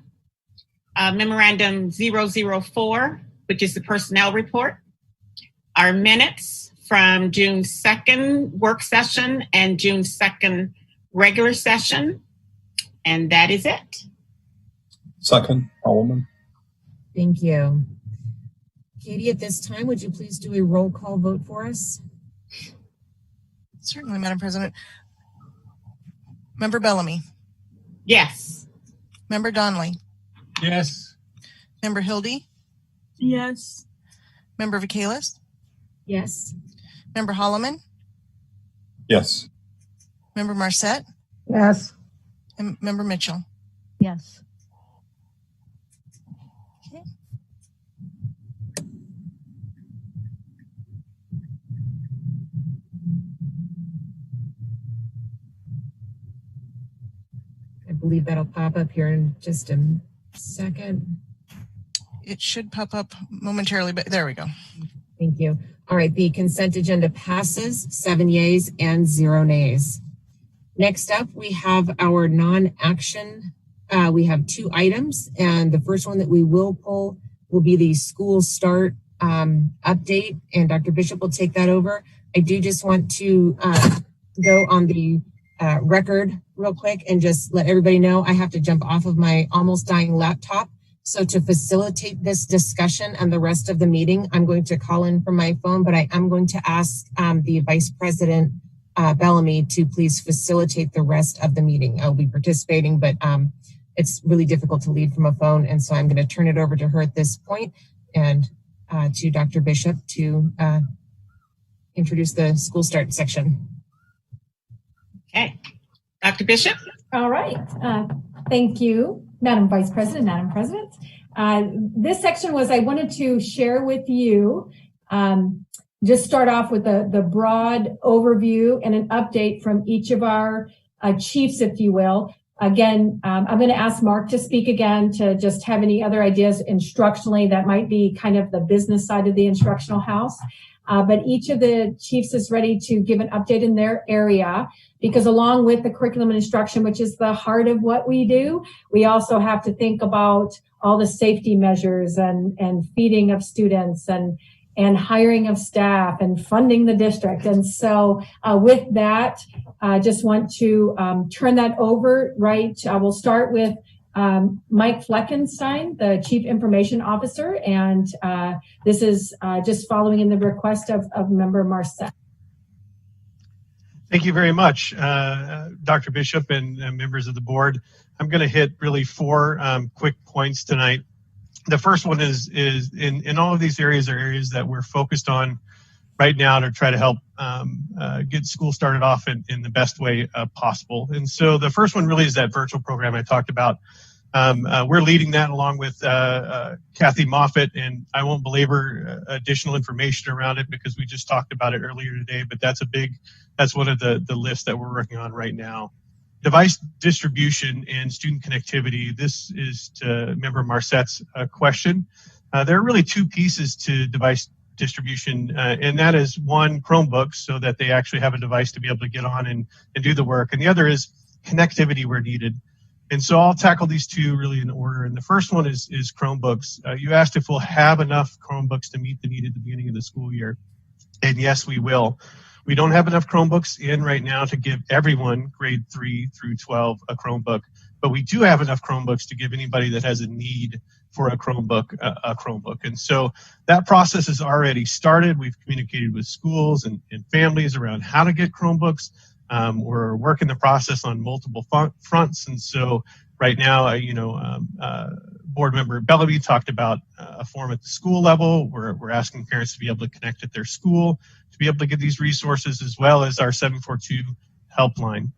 memorandum 004, which is the personnel report, our minutes from June 2nd work session and June 2nd regular session, and that is it. Second, Holloman. Thank you. Katie, at this time, would you please do a roll call vote for us? Certainly, Madam President. Member Bellamy. Yes. Member Donnelly. Yes. Member Hildy. Yes. Member Vacalis. Yes. Member Holloman. Yes. Member Marcette. Yes. And Member Mitchell. Yes. Okay. I believe that'll pop up here in just a second. It should pop up momentarily, but there we go. Thank you. All right, the consent agenda passes, 7 yeas and 0 nays. Next up, we have our non-action. We have 2 items, and the first one that we will pull will be the school start update, and Dr. Bishop will take that over. I do just want to go on the record real quick and just let everybody know I have to jump off of my almost dying laptop. So to facilitate this discussion and the rest of the meeting, I'm going to call in from my phone, but I am going to ask the Vice President Bellamy to please facilitate the rest of the meeting. I'll be participating, but it's really difficult to lead from a phone. And so I'm going to turn it over to her at this point and to Dr. Bishop to introduce the school start section. Okay. Dr. Bishop? All right. Thank you, Madam Vice President, Madam President. This section was I wanted to share with you, just start off with the broad overview and an update from each of our chiefs, if you will. Again, I'm going to ask Mark to speak again to just have any other ideas instructionally that might be kind of the business side of the instructional house. But each of the chiefs is ready to give an update in their area, because along with the curriculum and instruction, which is the heart of what we do, we also have to think about all the safety measures and feeding of students and hiring of staff and funding the district. And so with that, I just want to turn that over, right? We'll start with Mike Fleckenstein, the Chief Information Officer, and this is just following in the request of Member Marcet. Thank you very much, Dr. Bishop and members of the board. I'm going to hit really 4 quick points tonight. The first one is in all of these areas are areas that we're focused on right now to try to help get school started off in the best way possible. And so the first one really is that virtual program I talked about. We're leading that along with Kathy Moffitt, and I won't belabor additional information around it because we just talked about it earlier today, but that's one of the lists that we're working on right now. Device distribution and student connectivity. This is to Member Marcet's question. There are really 2 pieces to device distribution, and that is one, Chromebooks, so that they actually have a device to be able to get on and do the work, and the other is connectivity where needed. And so I'll tackle these 2 really in order. And the first one is Chromebooks. You asked if we'll have enough Chromebooks to meet the need at the beginning of the school year, and yes, we will. We don't have enough Chromebooks in right now to give everyone grade 3 through 12 a Chromebook, but we do have enough Chromebooks to give anybody that has a need for a Chromebook a Chromebook. And so that process has already started. We've communicated with schools and families around how to get Chromebooks. We're working the process on multiple fronts. And so right now, Board Member Bellamy talked about a form at the school level where we're asking parents to be able to connect at their school, to be able to get these resources, as well as our 742 helpline.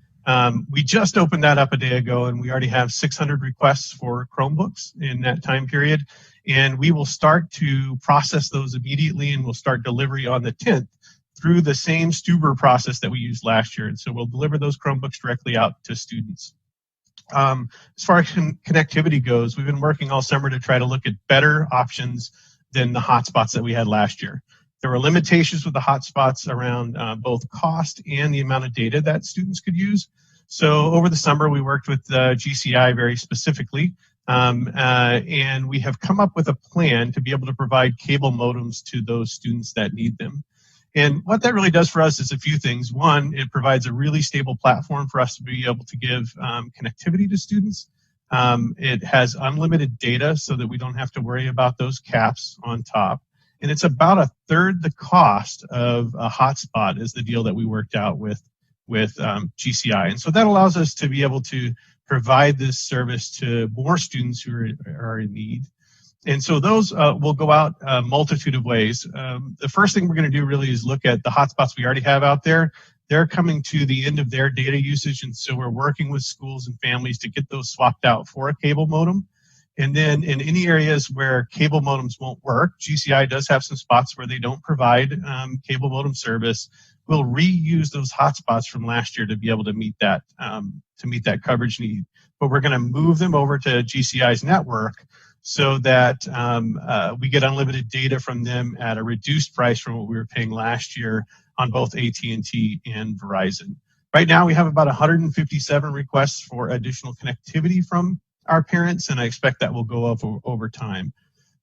We just opened that up a day ago, and we already have 600 requests for Chromebooks in that time period. And we will start to process those immediately, and we'll start delivery on the 10th through the same Stuber process that we used last year. And so we'll deliver those Chromebooks directly out to students. As far as connectivity goes, we've been working all summer to try to look at better options than the hotspots that we had last year. There were limitations with the hotspots around both cost and the amount of data that students could use. So over the summer, we worked with GCI very specifically, and we have come up with a plan to be able to provide cable modems to those students that need them. And what that really does for us is a few things. One, it provides a really stable platform for us to be able to give connectivity to students. It has unlimited data so that we don't have to worry about those caps on top. And it's about 1/3 the cost of a hotspot is the deal that we worked out with GCI. And so that allows us to be able to provide this service to more students who are in need. And so those will go out a multitude of ways. The first thing we're going to do really is look at the hotspots we already have out there. They're coming to the end of their data usage, and so we're working with schools and families to get those swapped out for a cable modem. And then in any areas where cable modems won't work, GCI does have some spots where they don't provide cable modem service. We'll reuse those hotspots from last year to be able to meet that coverage need. But we're going to move them over to GCI's network so that we get unlimited data from them at a reduced price from what we were paying last year on both AT&T and Verizon. Right now, we have about 157 requests for additional connectivity from our parents, and I expect that will go up over time.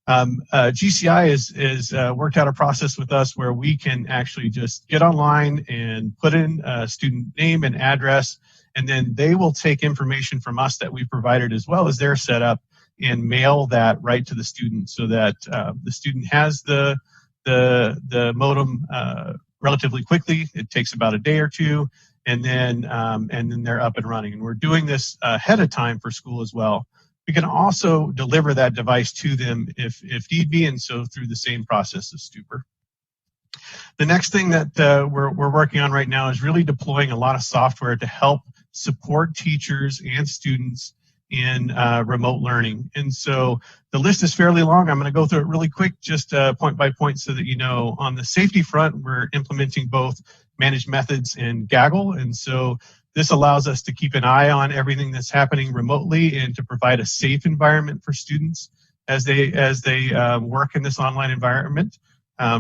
GCI has worked out a process with us where we can actually just get online and put in a student name and address, and then they will take information from us that we provided as well as their setup and mail that right to the student so that the student has the modem relatively quickly. It takes about a day or two, and then they're up and running. And we're doing this ahead of time for school as well. We can also deliver that device to them if need be, and so through the same process as Stuber. The next thing that we're working on right now is really deploying a lot of software to help support teachers and students in remote learning. And so the list is fairly long. I'm going to go through it really quick, just point by point so that you know. On the safety front, we're implementing both managed methods and Gaggle. And so this allows us to keep an eye on everything that's happening remotely and to provide a safe environment for students as they work in this online environment.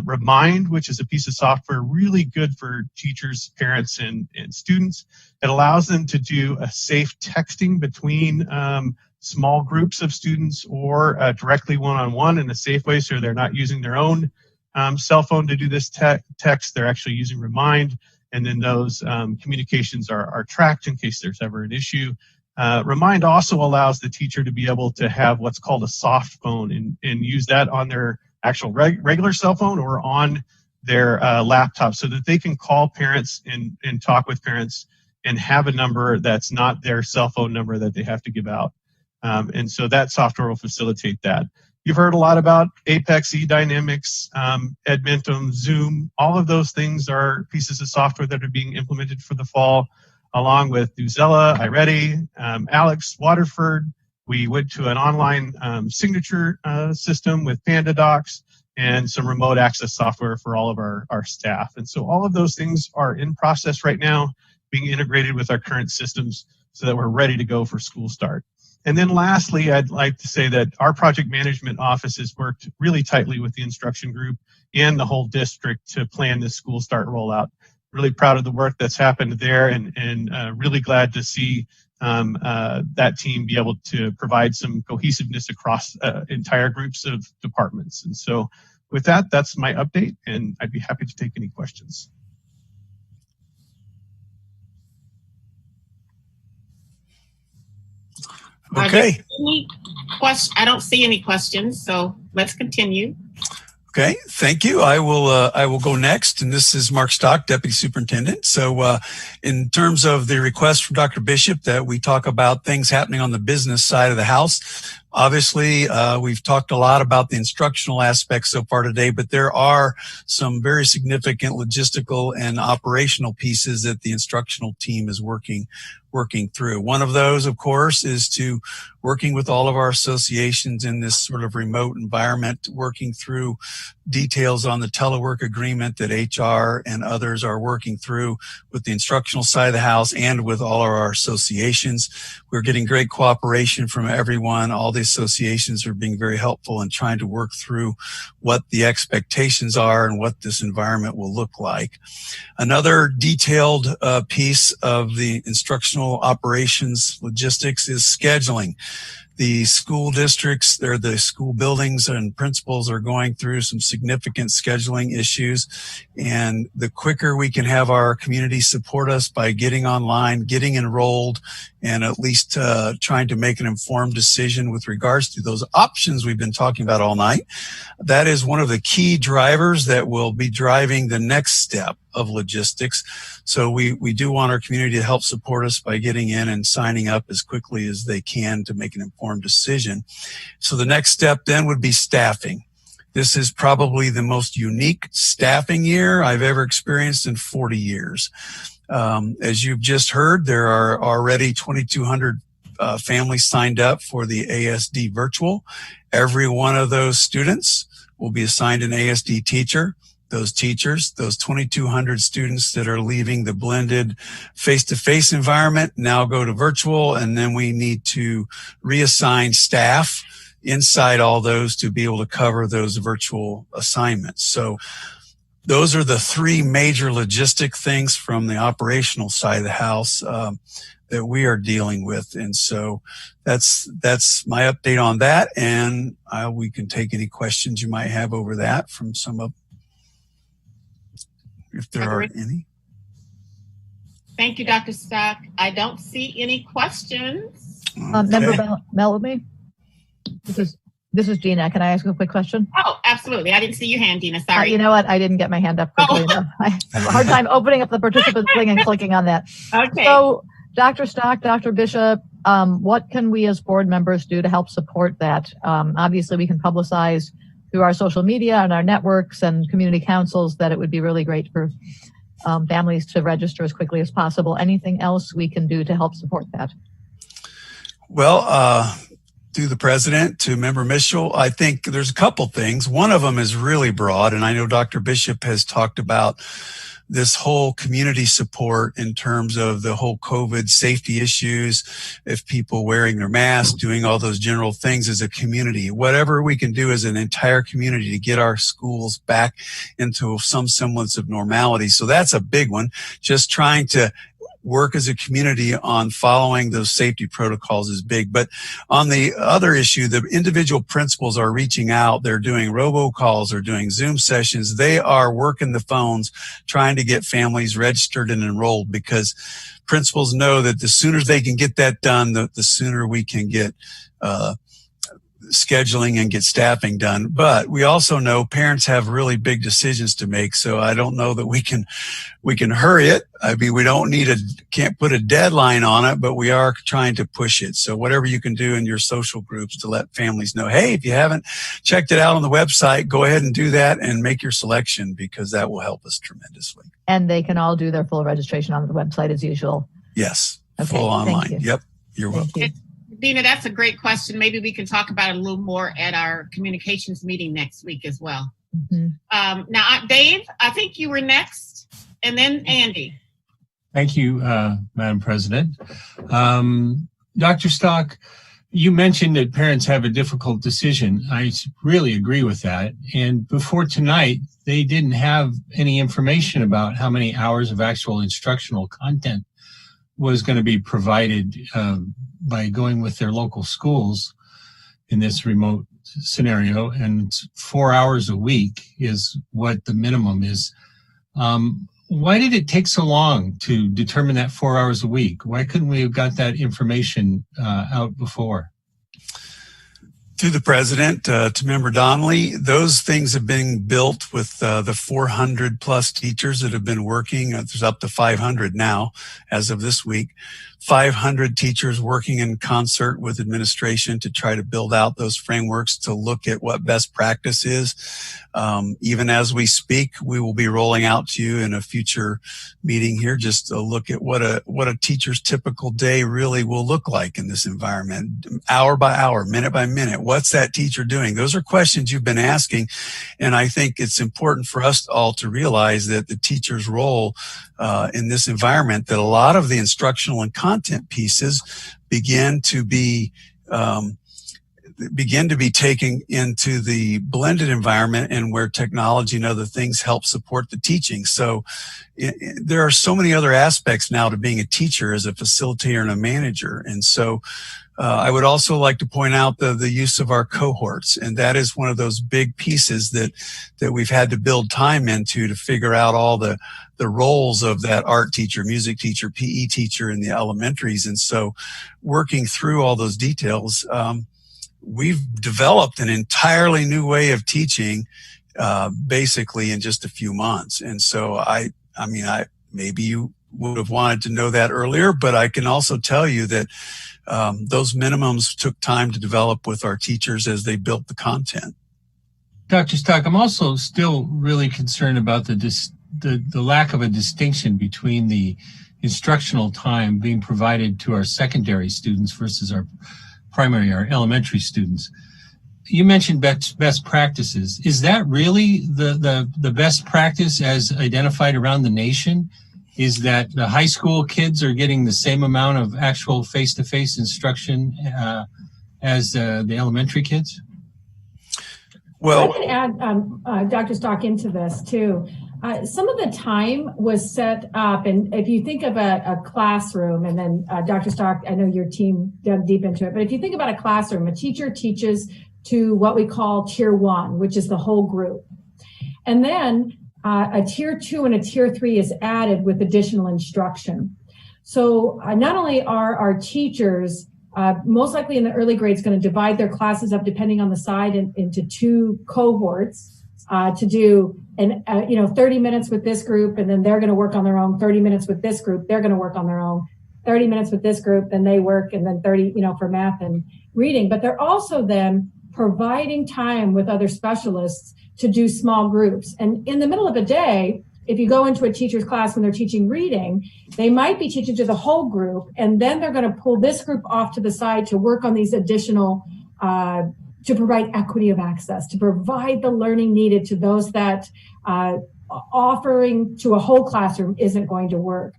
Remind, which is a piece of software really good for teachers, parents, and students. It allows them to do a safe texting between small groups of students or directly one-on-one in a safe way, so they're not using their own cell phone to do this text. They're actually using Remind, and then those communications are tracked in case there's ever an issue. Remind also allows the teacher to be able to have what's called a soft phone and use that on their actual regular cell phone or on their laptop so that they can call parents and talk with parents and have a number that's not their cell phone number that they have to give out. And so that software will facilitate that. You've heard a lot about Apex, eDynamics, Edmentum, Zoom. All of those things are pieces of software that are being implemented for the fall, along with Newsella, iReady, Alex, Waterford. We went to an online signature system with PandaDocs and some remote access software for all of our staff. And so all of those things are in process right now, being integrated with our current systems so that we're ready to go for school start. And then lastly, I'd like to say that our project management office has worked really tightly with the instruction group and the whole district to plan this school start rollout. Really proud of the work that's happened there and really glad to see that team be able to provide some cohesiveness across entire groups of departments. And so with that, that's my update, and I'd be happy to take any questions. Okay. I don't see any questions, so let's continue. Okay, thank you. I will go next, and this is Mark Stock, Deputy Superintendent. So in terms of the request from Dr. Bishop that we talk about things happening on the business side of the house, obviously we've talked a lot about the instructional aspects so far today, but there are some very significant logistical and operational pieces that the instructional team is working through. One of those, of course, is to working with all of our associations in this sort of remote environment, working through details on the telework agreement that HR and others are working through with the instructional side of the house and with all of our associations. We're getting great cooperation from everyone. All the associations are being very helpful in trying to work through what the expectations are and what this environment will look like. Another detailed piece of the instructional operations logistics is scheduling. The school districts, the school buildings and principals are going through some significant scheduling issues. And the quicker we can have our community support us by getting online, getting enrolled, and at least trying to make an informed decision with regards to those options we've been talking about all night, that is one of the key drivers that will be driving the next step of logistics. So we do want our community to help support us by getting in and signing up as quickly as they can to make an informed decision. So the next step then would be staffing. This is probably the most unique staffing year I've ever experienced in 40 years. As you've just heard, there are already 2,200 families signed up for the ASD virtual. Every one of those students will be assigned an ASD teacher. Those teachers, those 2,200 students that are leaving the blended face-to-face environment now go to virtual, and then we need to reassign staff inside all those to be able to cover those virtual assignments. So those are the three major logistic things from the operational side of the house that we are dealing with. And so that's my update on that. And we can take any questions you might have over that from some of, if there are any. Thank you, Dr. Stock. I don't see any questions. Member Bellamy? This is Gina. Can I ask a quick question? Oh, absolutely. I didn't see your hand, Gina. Sorry. You know what? I didn't get my hand up quickly enough. I have a hard time opening up the participants thing and clicking on that. Okay. So, Dr. Stock, Dr. Bishop, what can we as board members do to help support that? Obviously, we can publicize through our social media and our networks and community councils that it would be really great for families to register as quickly as possible. Anything else we can do to help support that? Well, through the president to Member Mitchell, I think there's a couple things. One of them is really broad, and I know Dr. Bishop has talked about this whole community support in terms of the whole COVID safety issues, if people wearing their masks, doing all those general things as a community, whatever we can do as an entire community to get our schools back into some semblance of normality. So that's a big one. Just trying to work as a community on following those safety protocols is big. But on the other issue, the individual principals are reaching out. They're doing robocalls, they're doing Zoom sessions. They are working the phones, trying to get families registered and enrolled, because principals know that the sooner they can get that done, the sooner we can get scheduling and get staffing done. But we also know parents have really big decisions to make. So I don't know that we can hurry it. I mean, we can't put a deadline on it, but we are trying to push it. So whatever you can do in your social groups to let families know, hey, if you haven't checked it out on the website, go ahead and do that and make your selection, because that will help us tremendously. And they can all do their full registration on the website as usual. Yes. Okay, full online. you. Yep. You're welcome. Thank you. Dina, that's a great question. Maybe we can talk about it a little more at our communications meeting next week as well. Mm-hmm. Now, Dave, I think you were next, and then Andy. Thank you, Madam President. Dr. Stock, you mentioned that parents have a difficult decision. I really agree with that. And before tonight, they didn't have any information about how many hours of actual instructional content was going to be provided by going with their local schools in this remote scenario. And 4 hours a week is what the minimum is. Why did it take so long to determine that 4 hours a week? Why couldn't we have got that information out before? Through the president to Member Donnelly, those things have been built with the 400 plus teachers that have been working. There's up to 500 now as of this week. 500 teachers working in concert with administration to try to build out those frameworks to look at what best practice is. Even as we speak, we will be rolling out to you in a future meeting here just to look at what a teacher's typical day really will look like in this environment, hour by hour, minute by minute. What's that teacher doing? Those are questions you've been asking. And I think it's important for us all to realize that the teacher's role in this environment, that a lot of the instructional and content pieces begin to be taken into the blended environment, and where technology and other things help support the teaching. So there are so many other aspects now to being a teacher as a facilitator and a manager. And so I would also like to point out the use of our cohorts. And that is one of those big pieces that we've had to build time into to figure out all the roles of that art teacher, music teacher, PE teacher in the elementaries. And so working through all those details, we've developed an entirely new way of teaching, basically in just a few months. And so I maybe you would have wanted to know that earlier, but I can also tell you that those minimums took time to develop with our teachers as they built the content. Dr. Stock, I'm also still really concerned about the lack of a distinction between the instructional time being provided to our secondary students versus our primary, our elementary students. You mentioned best practices. Is that really the best practice as identified around the nation? Is that the high school kids are getting the same amount of actual face-to-face instruction as the elementary kids? Well, I can add Dr. Stock into this too. Some of the time was set up, and if you think of a classroom, and then Dr. Stock, I know your team dug deep into it, but if you think about a classroom, a teacher teaches to what we call tier 1, which is the whole group. And then a tier 2 and a tier 3 is added with additional instruction. So not only are our teachers most likely in the early grades going to divide their classes up depending on the side into 2 cohorts to do 30 minutes with this group, and then they're going to work on their own. 30 minutes with this group, they're going to work on their own. 30 minutes with this group, then they work, and then 30 for math and reading. But they're also then providing time with other specialists to do small groups. And in the middle of a day, if you go into a teacher's class when they're teaching reading, they might be teaching to the whole group, and then they're going to pull this group off to the side to work on these additional, to provide equity of access, to provide the learning needed to those that offering to a whole classroom isn't going to work.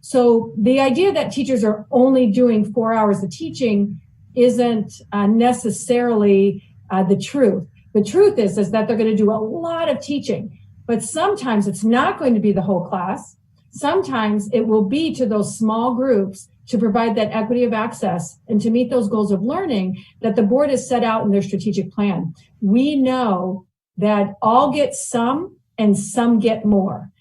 So the idea that teachers are only doing 4 hours of teaching isn't necessarily the truth. The truth is that they're going to do a lot of teaching, but sometimes it's not going to be the whole class. Sometimes it will be to those small groups to provide that equity of access and to meet those goals of learning that the board has set out in their strategic plan. We know that all get some and some get more.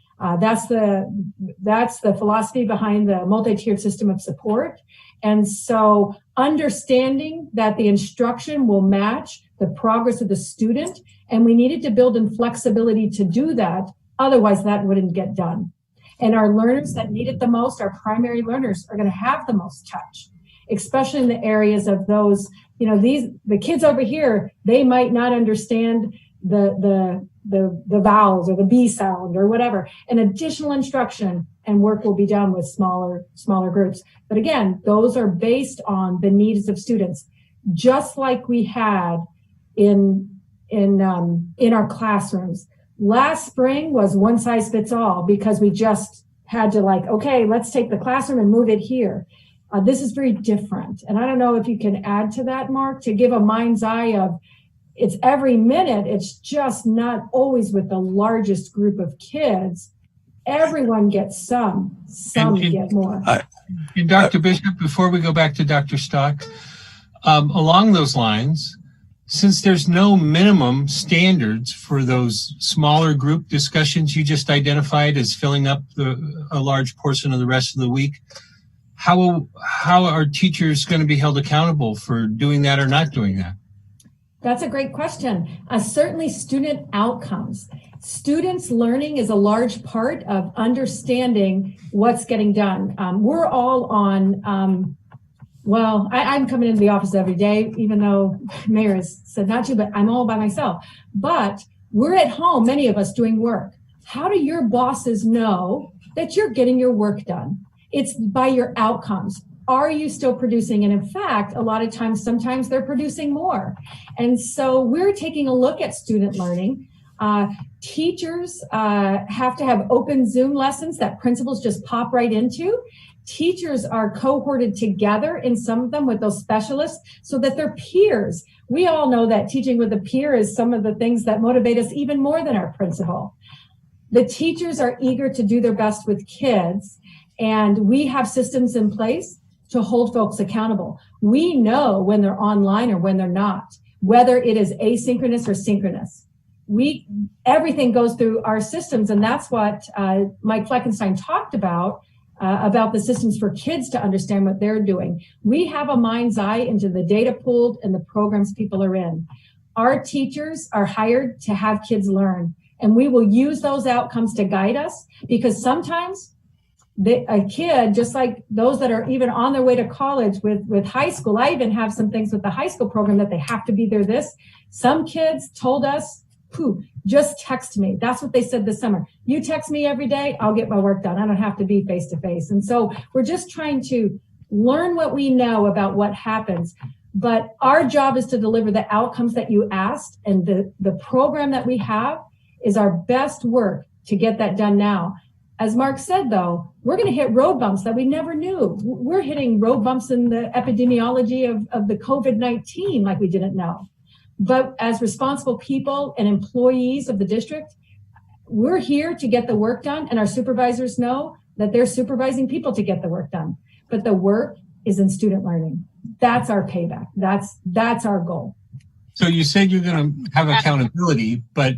That's the philosophy behind the multi-tiered system of support. And so understanding that the instruction will match the progress of the student, and we needed to build in flexibility to do that. Otherwise, that wouldn't get done. And our learners that need it the most, our primary learners, are going to have the most touch, especially in the areas of those, the kids over here, they might not understand the vowels or the B sound or whatever. And additional instruction and work will be done with smaller groups. But again, those are based on the needs of students, just like we had in our classrooms. Last spring was one size fits all because we just had to okay, let's take the classroom and move it here. This is very different. And I don't know if you can add to that, Mark, to give a mind's eye of it's every minute. It's just not always with the largest group of kids. Everyone gets some get more. And Dr. Bishop, before we go back to Dr. Stock, along those lines, since there's no minimum standards for those smaller group discussions you just identified as filling up a large portion of the rest of the week, how are teachers going to be held accountable for doing that or not doing that? That's a great question. Certainly student outcomes. Students' learning is a large part of understanding what's getting done. We're all on, I'm coming into the office every day, even though Mayor has said not to, but I'm all by myself. But we're at home, many of us, doing work. How do your bosses know that you're getting your work done? It's by your outcomes. Are you still producing? And in fact, a lot of times, sometimes they're producing more. And so we're taking a look at student learning. Teachers have to have open Zoom lessons that principals just pop right into. Teachers are cohorted together in some of them with those specialists so that they're peers. We all know that teaching with a peer is some of the things that motivate us even more than our principal. The teachers are eager to do their best with kids, and we have systems in place to hold folks accountable. We know when they're online or when they're not, whether it is asynchronous or synchronous. Everything goes through our systems, and that's what Mike Fleckenstein talked about the systems for kids to understand what they're doing. We have a mind's eye into the data pooled and the programs people are in. Our teachers are hired to have kids learn, and we will use those outcomes to guide us, because sometimes a kid, just like those that are even on their way to college with high school, I even have some things with the high school program that they have to be there Some kids told us, just text me. That's what they said this summer. You text me every day, I'll get my work done. I don't have to be face to face. And so we're just trying to learn what we know about what happens. But our job is to deliver the outcomes that you asked. And the program that we have is our best work to get that done now. As Mark said, though, we're going to hit road bumps that we never knew. We're hitting road bumps in the epidemiology of the COVID-19 like we didn't know. But as responsible people and employees of the district, we're here to get the work done, and our supervisors know that they're supervising people to get the work done. But the work is in student learning. That's our payback. That's our goal. So you said you're going to have accountability, but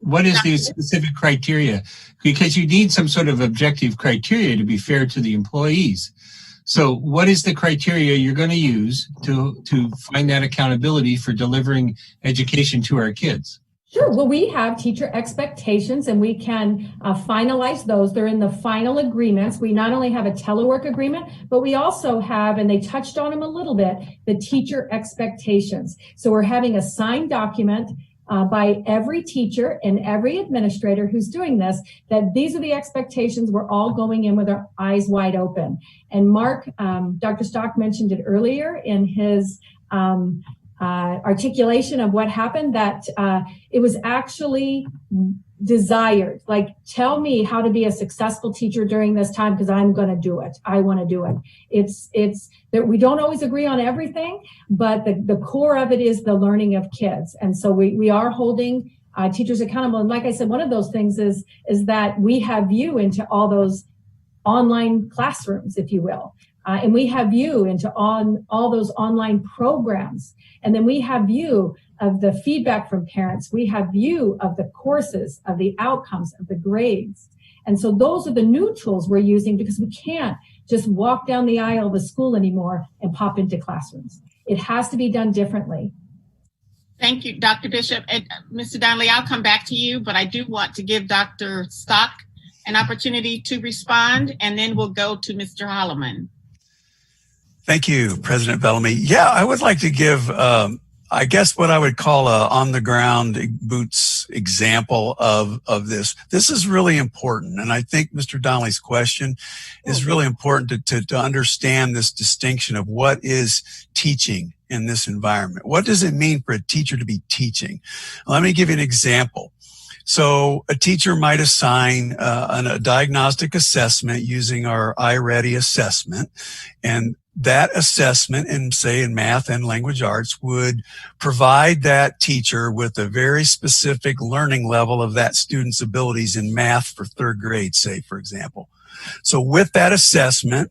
what is the specific criteria? Because you need some sort of objective criteria to be fair to the employees. So what is the criteria you're going to use to find that accountability for delivering education to our kids? Sure. Well, we have teacher expectations and we can finalize those. They're in the final agreements. We not only have a telework agreement, but we also have, and they touched on them a little bit, the teacher expectations. So we're having a signed document by every teacher and every administrator who's doing this, that these are the expectations. We're all going in with our eyes wide open. And Mark, Dr. Stock mentioned it earlier in his articulation of what happened, that it was actually desired. Like, tell me how to be a successful teacher during this time because I'm going to do it. I want to do it. It's that we don't always agree on everything, but the core of it is the learning of kids. And so we are holding teachers accountable. And like I said, one of those things is that we have view into all those online classrooms, if you will. And we have view into all those online programs. And then we have view of the feedback from parents. We have view of the courses, of the outcomes, of the grades. And so those are the new tools we're using because we can't just walk down the aisle of the school anymore and pop into classrooms. It has to be done differently. Thank you, Dr. Bishop. And Mr. Donnelly, I'll come back to you, but I do want to give Dr. Stock an opportunity to respond, and then we'll go to Mr. Holloman. Thank you, President Bellamy. Yeah, I would like to give, I guess, what I would call a on-the-ground boots example of this. This is really important, and I think Mr. Donnelly's question is really important to understand this distinction of what is teaching in this environment. What does it mean for a teacher to be teaching? Let me give you an example. So a teacher might assign a diagnostic assessment using our iReady assessment, and that assessment in math and language arts would provide that teacher with a very specific learning level of that student's abilities in math for third grade, say, for example. So with that assessment,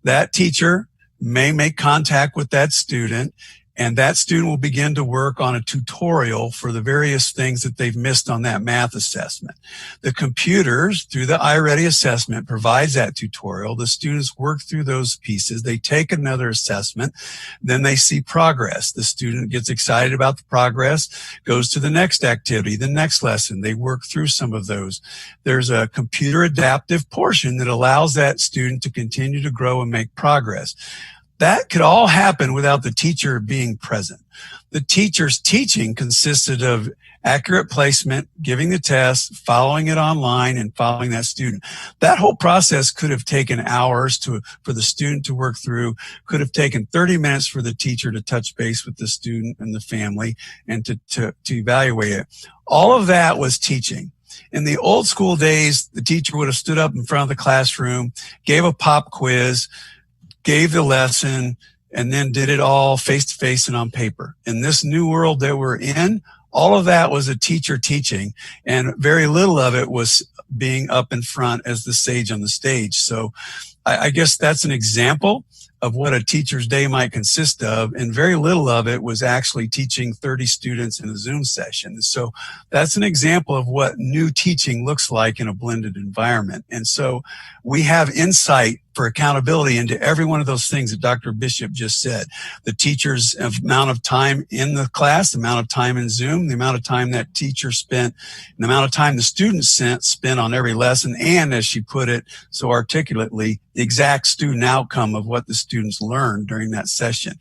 that teacher may make contact with that student, and that student will begin to work on a tutorial for the various things that they've missed on that math assessment. The computers, through the iReady assessment, provides that tutorial. The students work through those pieces. They take another assessment. Then they see progress. The student gets excited about the progress, goes to the next activity, the next lesson. They work through some of those. There's a computer adaptive portion that allows that student to continue to grow and make progress. That could all happen without the teacher being present. The teacher's teaching consisted of accurate placement, giving the test, following it online, and following that student. That whole process could have taken hours for the student to work through, could have taken 30 minutes for the teacher to touch base with the student and the family and to evaluate it. All of that was teaching. In the old school days, the teacher would have stood up in front of the classroom, gave a pop quiz, gave the lesson, and then did it all face-to-face and on paper. In this new world that we're in, all of that was a teacher teaching, and very little of it was being up in front as the sage on the stage. So I guess that's an example of what a teacher's day might consist of, and very little of it was actually teaching 30 students in a Zoom session. So that's an example of what new teaching looks like in a blended environment. And so we have insight for accountability into every one of those things that Dr. Bishop just said. The teacher's amount of time in the class, the amount of time in Zoom, the amount of time that teacher spent, and the amount of time the students spent on every lesson, and as she put it so articulately, the exact student outcome of what the students learned during that session.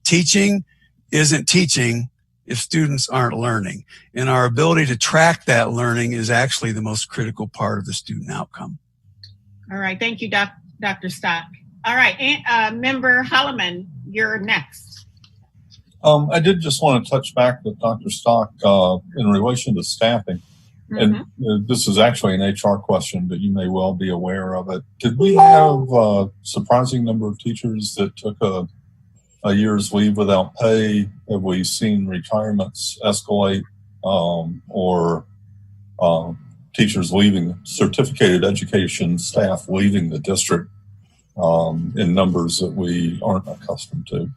Teaching isn't teaching if students aren't learning. And our ability to track that learning is actually the most critical part of the student outcome. All right. Thank you, Dr. Stock. All right. And, Member Holloman, you're next. I did just want to touch back with Dr. Stock in relation to staffing. And this is actually an HR question, but you may well be aware of it. Did we have a surprising number of teachers that took a year's leave without pay? Have we seen retirements escalate or teachers leaving, certificated education staff leaving the district in numbers that we aren't accustomed to?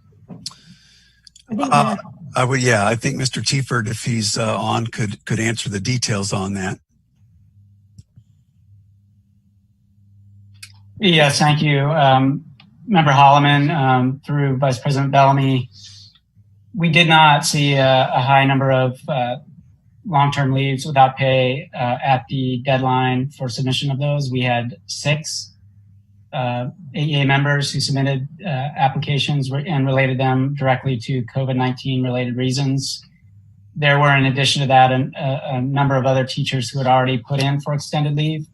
I think Mr. Tiefert, if he's on, could answer the details on that. Yes, thank you. Member Holloman, through Vice President Bellamy, we did not see a high number of long-term leaves without pay at the deadline for submission of those. We had 6 AEA members who submitted applications and related them directly to COVID-19 related reasons. There were, in addition to that, a number of other teachers who had already put in for extended leave,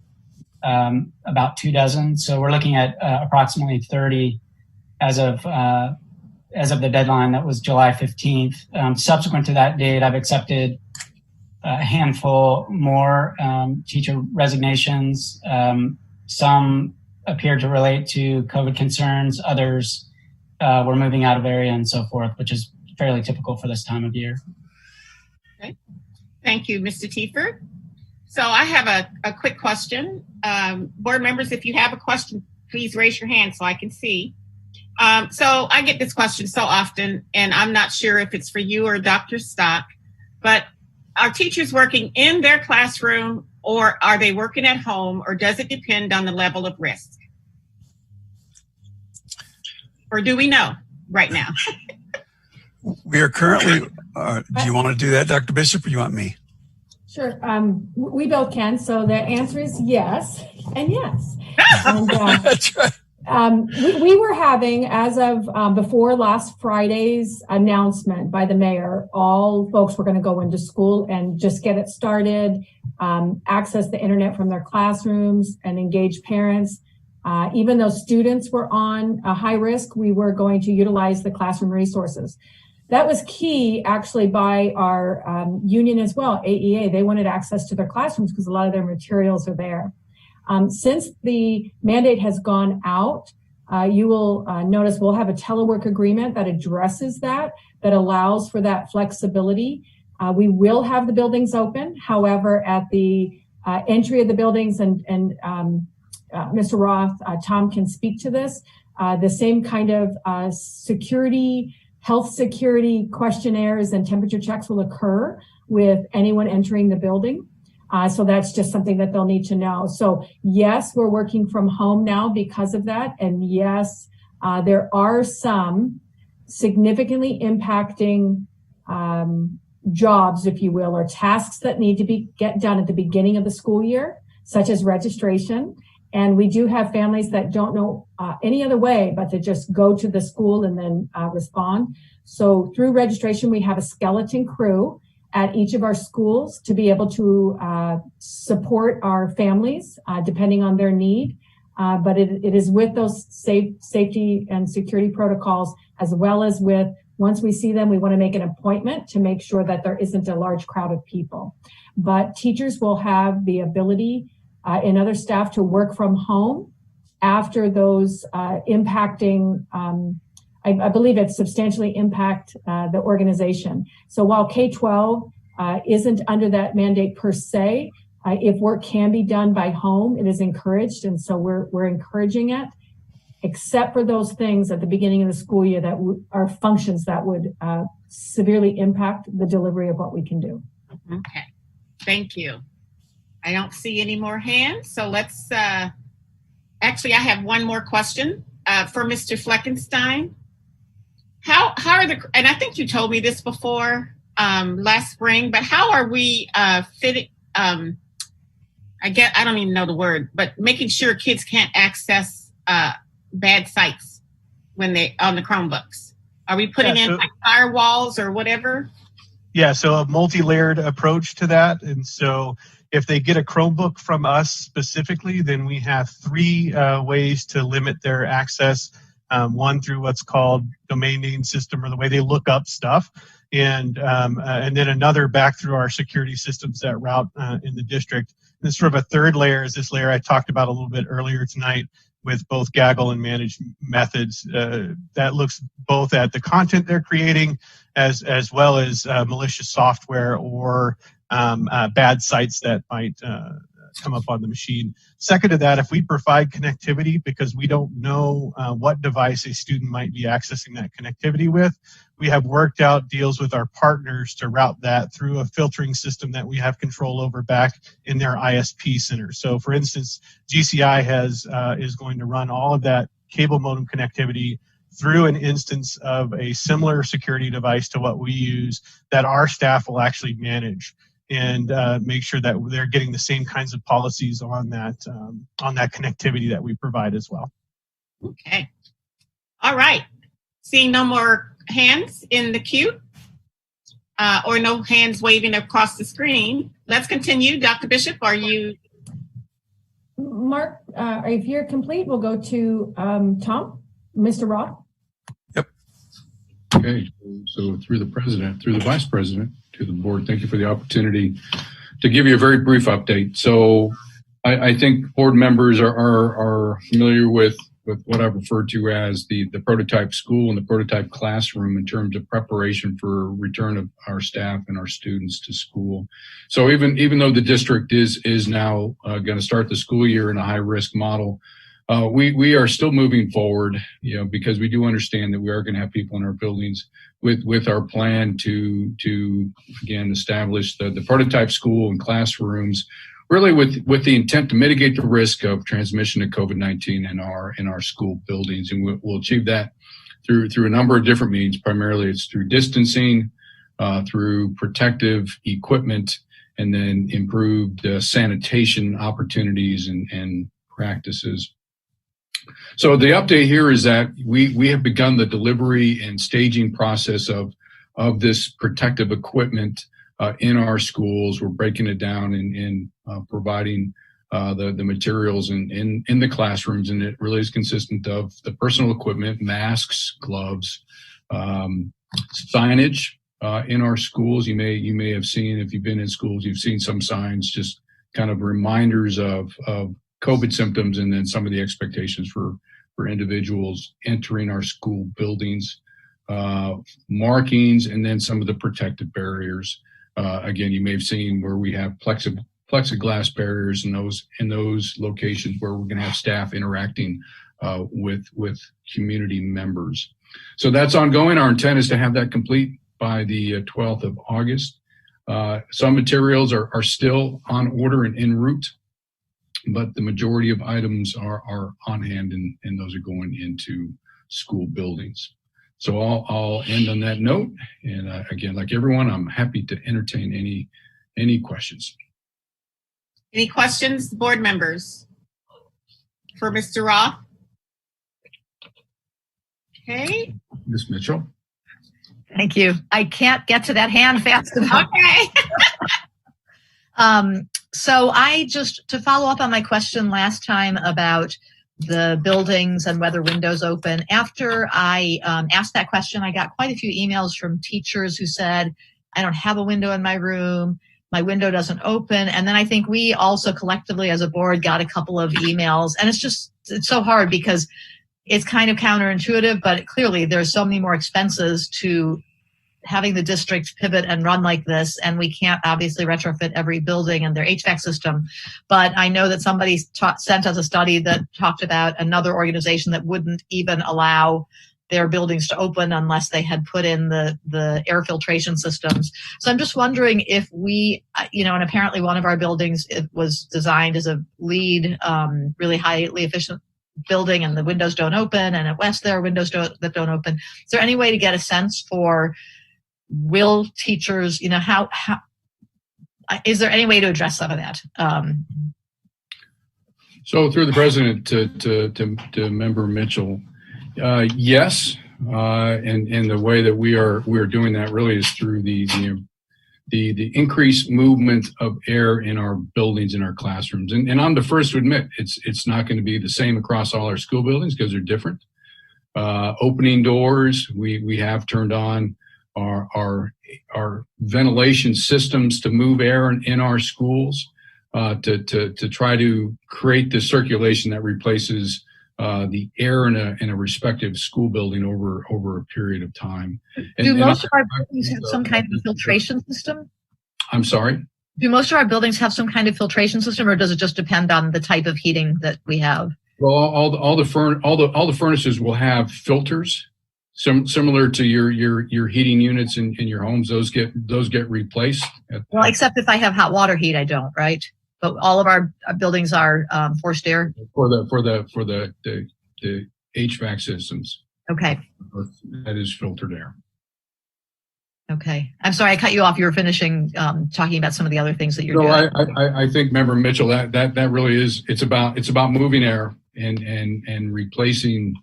about 2 dozen. So we're looking at approximately 30 as of the deadline that was July 15th. Subsequent to that date, I've accepted a handful more teacher resignations. Some appeared to relate to COVID concerns. Others were moving out of area and so forth, which is fairly typical for this time of year. Okay. Thank you, Mr. Tiefer. So I have a quick question. Board members, if you have a question, please raise your hand so I can see. So I get this question so often, and I'm not sure if it's for you or Dr. Stock, but are teachers working in their classroom or are they working at home, or does it depend on the level of risk? Or do we know right now? We are currently, do you want to do that, Dr. Bishop, or you want me? Sure. We both can. So the answer is yes and yes. And, that's right. We were having, as of before last Friday's announcement by the mayor, all folks were going to go into school and just get it started, access the internet from their classrooms and engage parents. Even though students were on a high risk, we were going to utilize the classroom resources. That was key, actually, by our union as well, AEA. They wanted access to their classrooms because a lot of their materials are there. Since the mandate has gone out, you will notice we'll have a telework agreement that addresses that allows for that flexibility. We will have the buildings open. However, at the entry of the buildings, and Mr. Roth, Tom can speak to this, the same kind of health security questionnaires and temperature checks will occur with anyone entering the building. So that's just something that they'll need to know. So yes, we're working from home now because of that. And yes, there are some significantly impacting jobs, if you will, or tasks that need to get done at the beginning of the school year, such as registration. And we do have families that don't know any other way but to just go to the school and then respond. So through registration, we have a skeleton crew at each of our schools to be able to support our families depending on their need. But it is with those safety and security protocols, as well as with, once we see them, we want to make an appointment to make sure that there isn't a large crowd of people. But teachers will have the ability and other staff to work from home after those impacting, I believe it substantially impact the organization. So while K-12 isn't under that mandate per se, if work can be done by home, it is encouraged. And so we're encouraging it, except for those things at the beginning of the school year that are functions that would severely impact the delivery of what we can do. Okay, thank you. I don't see any more hands. So let's, actually, I have one more question for Mr. Fleckenstein. How are and I think you told me this before last spring, but how are we fitting, I don't even know the word, but making sure kids can't access bad sites when they on the Chromebooks? Are we putting in like firewalls or whatever? Yeah, so a multi-layered approach to that. And so if they get a Chromebook from us specifically, then we have 3 ways to limit their access. One through what's called domain name system, or the way they look up stuff, and then another back through our security systems that route in the district. And sort of a third layer is this layer I talked about a little bit earlier tonight with both Gaggle and managed methods that looks both at the content they're creating as well as malicious software or bad sites that might come up on the machine. Second to that, if we provide connectivity, because we don't know what device a student might be accessing that connectivity with, we have worked out deals with our partners to route that through a filtering system that we have control over back in their ISP center. So for instance, GCI is going to run all of that cable modem connectivity through an instance of a similar security device to what we use that our staff will actually manage. and make sure that they're getting the same kinds of policies on that connectivity that we provide as well. Okay. All right. Seeing no more hands in the queue or no hands waving across the screen, let's continue. Dr. Bishop, are you? Mark, if you're complete, we'll go to Tom, Mr. Roth. Okay, so through the president, through the vice president, to the board, thank you for the opportunity to give you a very brief update. So I think board members are familiar with what I've referred to as the prototype school and the prototype classroom in terms of preparation for return of our staff and our students to school. So even though the district is now going to start the school year in a high risk model, we are still moving forward, because we do understand that we are going to have people in our buildings with our plan to again establish the prototype school and classrooms, really with the intent to mitigate the risk of transmission of COVID-19 in our school buildings, and we'll achieve that through a number of different means. Primarily, it's through distancing, through protective equipment, and then improved sanitation opportunities and practices. So the update here is that we have begun the delivery and staging process of this protective equipment in our schools. We're breaking it down and providing the materials in the classrooms, and it really is consistent of the personal equipment, masks, gloves, signage in our schools. You may have seen, if you've been in schools, you've seen some signs, just kind of reminders of COVID symptoms, and then some of the expectations for individuals entering our school buildings, markings, and then some of the protective barriers. Again, you may have seen where we have plexiglass barriers in those locations where we're going to have staff interacting with community members. So that's ongoing. Our intent is to have that complete by the 12th of August. Some materials are still on order and en route, but the majority of items are on hand, and those are going into school buildings. So I'll end on that note. And again, like everyone, I'm happy to entertain any questions. Any questions, board members, for Mr. Roth? Okay. Ms. Mitchell. Thank you. I can't get to that hand fast enough. Okay. So to follow up on my question last time about the buildings and whether windows open, after I asked that question, I got quite a few emails from teachers who said, I don't have a window in my room, my window doesn't open. And then I think we also collectively as a board got a couple of emails, and it's so hard because it's kind of counterintuitive, but clearly there's so many more expenses to having the district pivot and run like this, and we can't obviously retrofit every building and their HVAC system. But I know that somebody sent us a study that talked about another organization that wouldn't even allow their buildings to open unless they had put in the air filtration systems. So I'm just wondering if we, and apparently one of our buildings, it was designed as a LEED, really highly efficient building, and the windows don't open, and at West there are windows that don't open. Is there any way to get a sense for will teachers, how is there any way to address some of that? So through the president to Member Mitchell, yes, and the way that we are doing that really is through the increased movement of air in our buildings, in our classrooms. And I'm the first to admit it's not going to be the same across all our school buildings because they're different. Opening doors, we have turned on our ventilation systems to move air in our schools, to try to create the circulation that replaces the air in a respective school building over a period of time. Do most of our buildings have some kind of filtration system? I'm sorry? Do most of our buildings have some kind of filtration system, or does it just depend on the type of heating that we have? Well, all the furnaces will have filters. Similar to your heating units in your homes, those get replaced. Well, except if I have hot water heat, I don't, right? But all of our buildings are forced air for the HVAC systems. Okay, that is filtered air. Okay. I'm sorry, I cut you off. You were finishing talking about some of the other things that you're doing. I think, Member Mitchell, that really is, it's about moving air and replacing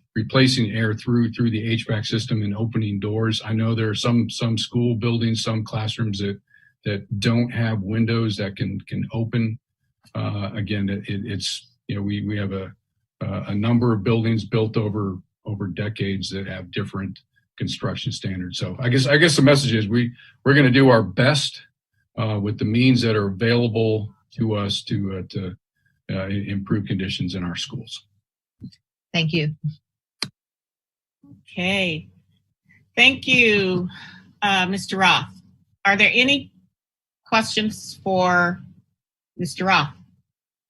air through the HVAC system and opening doors. I know there are some school buildings, some classrooms that don't have windows that can open. Again, it's, you know, we have a number of buildings built over decades that have different construction standards. So I guess the message is we're going to do our best with the means that are available to us to improve conditions in our schools. Thank you. Okay. Thank you, Mr. Roth. Are there any questions for Mr. Roth?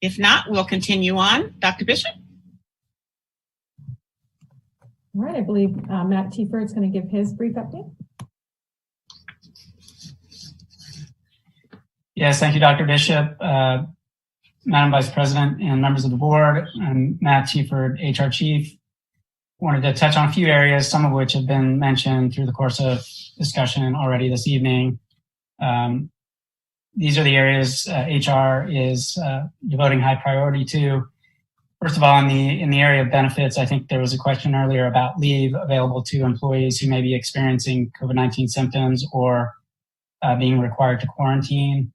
If not, we'll continue on. Dr. Bishop? All right, I believe Matt Tiefer is going to give his brief update. Yes, thank you, Dr. Bishop. Madam Vice President and members of the board, I'm Matt Tiefer, HR Chief. Wanted to touch on a few areas, some of which have been mentioned through the course of discussion already this evening. These are the areas HR is devoting high priority to. First of all, in the area of benefits, I think there was a question earlier about leave available to employees who may be experiencing COVID-19 symptoms or being required to quarantine.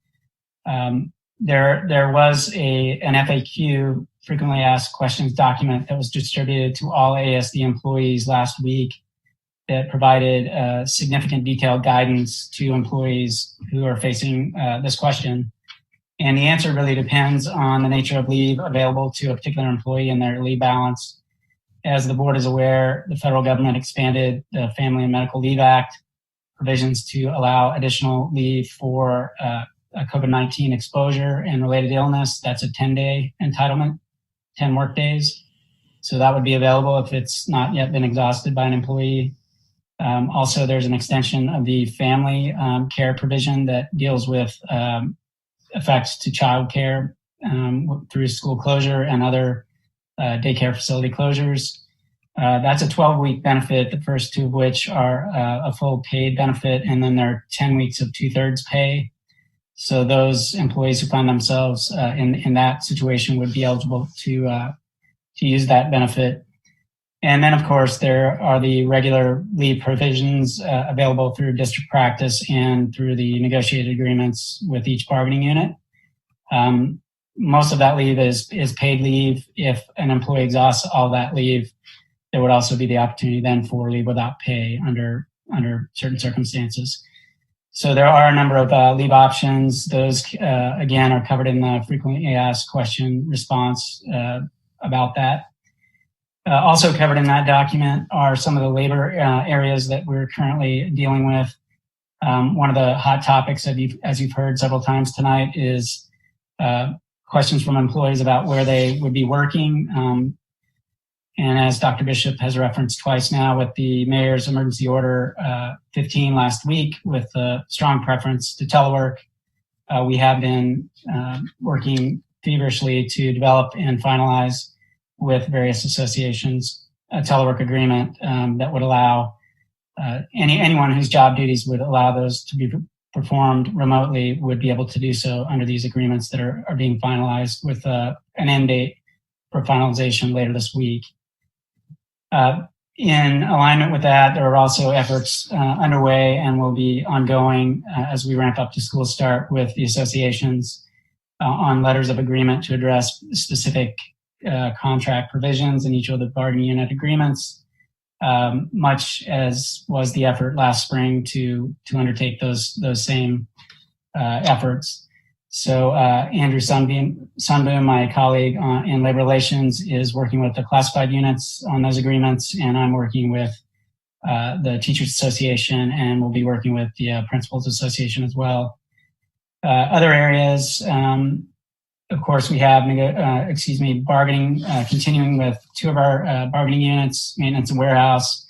There was an FAQ, frequently asked questions document, that was distributed to all ASD employees last week that provided significant detailed guidance to employees who are facing this question. And the answer really depends on the nature of leave available to a particular employee and their leave balance. As the board is aware, the federal government expanded the Family and Medical Leave Act provisions to allow additional leave for a COVID-19 exposure and related illness. That's a 10-day entitlement, 10 work days. So that would be available if it's not yet been exhausted by an employee. Also, there's an extension of the family care provision that deals with effects to child care through school closure and other daycare facility closures. That's a 12-week benefit, the first two of which are a full paid benefit, and then there are 10 weeks of 2/3 pay. So those employees who find themselves in that situation would be eligible to use that benefit. And then, of course, there are the regular leave provisions available through district practice and through the negotiated agreements with each bargaining unit. Most of that leave is paid leave. If an employee exhausts all that leave, there would also be the opportunity then for leave without pay under certain circumstances. So there are a number of leave options. Those, again, are covered in the frequently asked question response about that. Also covered in that document are some of the labor areas that we're currently dealing with. One of the hot topics, as you've heard several times tonight, is questions from employees about where they would be working. And as Dr. Bishop has referenced twice now with the Mayor's Emergency Order 15 last week with a strong preference to telework, we have been working feverishly to develop and finalize with various associations a telework agreement that would allow anyone whose job duties would allow those to be performed remotely would be able to do so under these agreements that are being finalized with an end date for finalization later this week. In alignment with that, there are also efforts underway and will be ongoing as we ramp up to school start with the associations on letters of agreement to address specific contract provisions in each of the bargaining unit agreements, much as was the effort last spring to undertake those same efforts. So Andrew Sunboom, my colleague in labor relations, is working with the classified units on those agreements, and I'm working with the Teachers Association, and we'll be working with the Principals Association as well. Other areas, of course, we have bargaining, continuing with two of our bargaining units, maintenance and warehouse.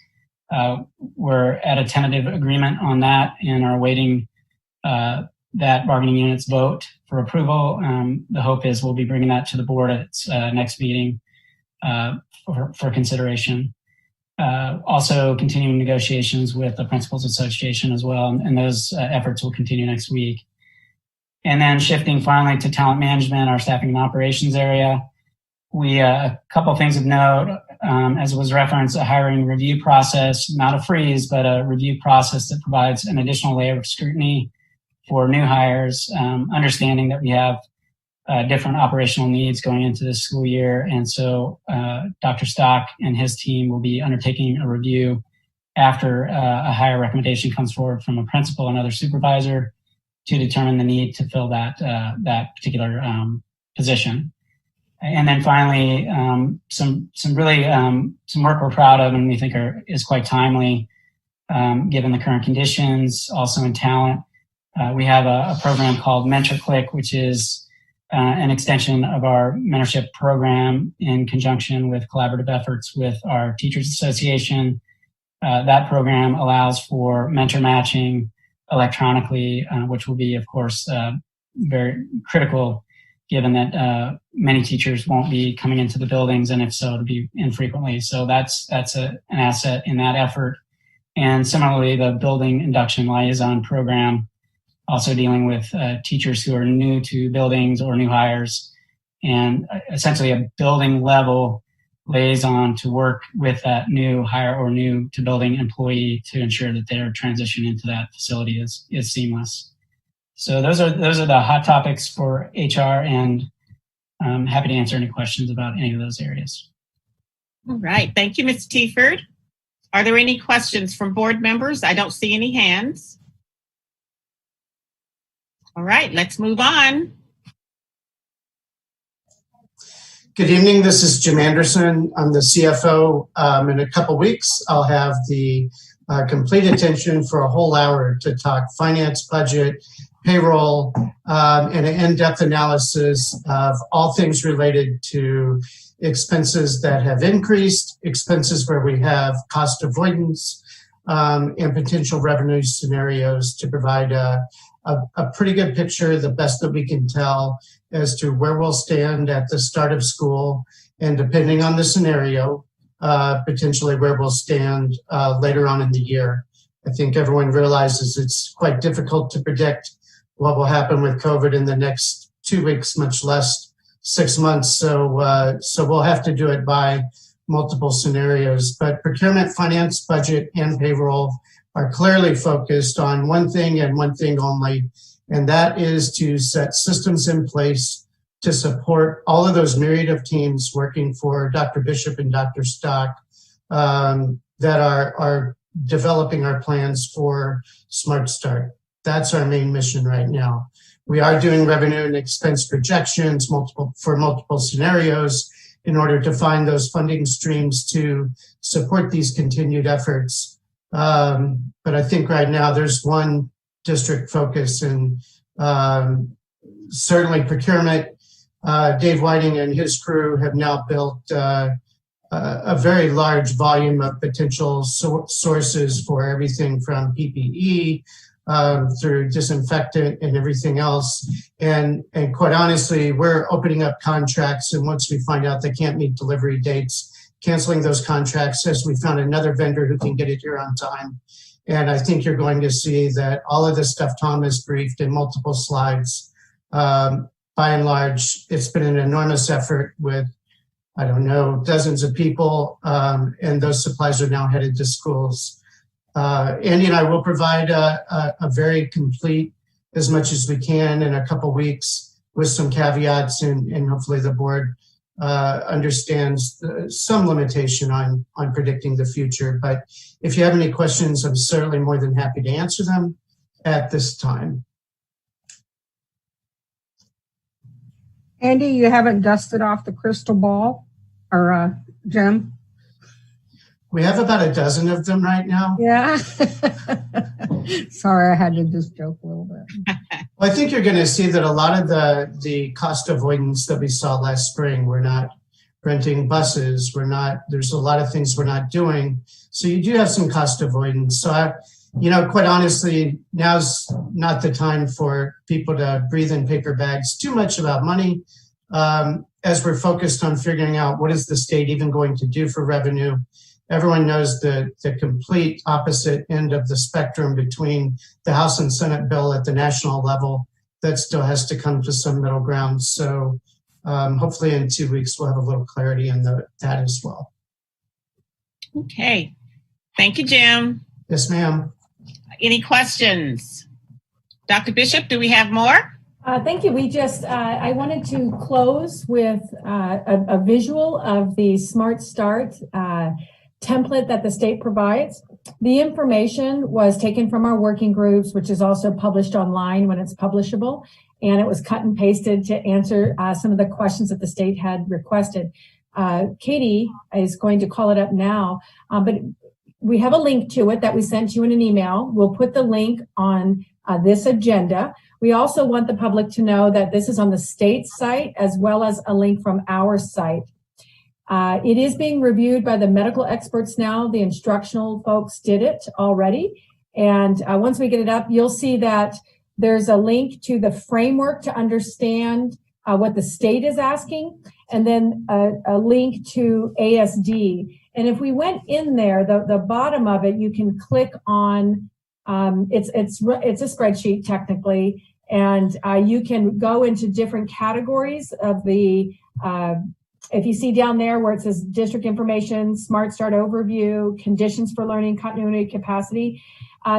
We're at a tentative agreement on that and are awaiting that bargaining unit's vote for approval. The hope is we'll be bringing that to the board at its next meeting for consideration. Also continuing negotiations with the Principals Association as well, and those efforts will continue next week. And then shifting finally to talent management, our staffing and operations area, we a couple of things of note, as was referenced, a hiring review process, not a freeze, but a review process that provides an additional layer of scrutiny for new hires, understanding that we have different operational needs going into this school year. And so Dr. Stock and his team will be undertaking a review after a hire recommendation comes forward from a principal and other supervisor to determine the need to fill that particular position. And then finally, some work we're proud of and we think is quite timely given the current conditions. Also in talent, we have a program called Mentor Click, which is an extension of our mentorship program in conjunction with collaborative efforts with our Teachers Association. That program allows for mentor matching electronically, which will be, of course, very critical given that many teachers won't be coming into the buildings, and if so, to be infrequently. So that's an asset in that effort. And similarly, the Building Induction Liaison Program, also dealing with teachers who are new to buildings or new hires, and essentially a building level liaison to work with that new hire or new to building employee to ensure that their transition into that facility is seamless. So those are the hot topics for HR, and I'm happy to answer any questions about any of those areas. All right. Thank you, Ms. Tieford. Are there any questions from board members? I don't see any hands. All right, let's move on. Good evening. This is Jim Anderson. I'm the CFO. In a couple weeks, I'll have the complete attention for a whole hour to talk finance, budget, payroll, and an in-depth analysis of all things related to expenses that have increased, expenses where we have cost avoidance, and potential revenue scenarios to provide a pretty good picture, the best that we can tell, as to where we'll stand at the start of school, and depending on the scenario, potentially where we'll stand later on in the year. I think everyone realizes it's quite difficult to predict what will happen with COVID in the next 2 weeks, much less 6 months. So we'll have to do it by multiple scenarios. But procurement, finance, budget, and payroll are clearly focused on one thing and one thing only, and that is to set systems in place to support all of those myriad of teams working for Dr. Bishop and Dr. Stock that are developing our plans for Smart Start. That's our main mission right now. We are doing revenue and expense projections for multiple scenarios in order to find those funding streams to support these continued efforts. But I think right now there's one district focus, and certainly procurement. Dave Whiting and his crew have now built a very large volume of potential sources for everything from PPE through disinfectant and everything else. And quite honestly, we're opening up contracts, and once we find out they can't meet delivery dates, canceling those contracts as we found another vendor who can get it here on time. And I think you're going to see that all of the stuff Tom has briefed in multiple slides, by and large, it's been an enormous effort with, I don't know, dozens of people, and those supplies are now headed to schools. Andy and I will provide a very complete, as much as we can in a couple weeks, with some caveats, and hopefully the board understands some limitation on predicting the future. But if you have any questions, I'm certainly more than happy to answer them at this time. Andy, you haven't dusted off the crystal ball, or Jim? We have about a dozen of them right now. Yeah. Sorry, I had to just joke a little bit. Well, I think you're going to see that a lot of the cost avoidance that we saw last spring, we're not renting buses, there's a lot of things we're not doing. So you do have some cost avoidance. So, quite honestly, now's not the time for people to breathe in paper bags too much about money, as we're focused on figuring out what is the state even going to do for revenue, everyone knows the complete opposite end of the spectrum between the House and Senate bill at the national level that still has to come to some middle ground. So hopefully in 2 weeks, we'll have a little clarity in that as well. Okay. Thank you, Jim. Yes, ma'am. Any questions? Dr. Bishop, do we have more? Thank you. I wanted to close with a visual of the Smart Start template that the state provides. The information was taken from our working groups, which is also published online when it's publishable, and it was cut and pasted to answer some of the questions that the state had requested. Katie is going to call it up now, but we have a link to it that we sent you in an email. We'll put the link on this agenda. We also want the public to know that this is on the state site as well as a link from our site. It is being reviewed by the medical experts now. The instructional folks did it already. And once we get it up, you'll see that there's a link to the framework to understand what the state is asking, and then a link to ASD. And if we went in there, the bottom of it, you can click on, it's a spreadsheet technically, and you can go into different categories of the, if you see down there where it says district information, Smart Start overview, conditions for learning, continuity, capacity,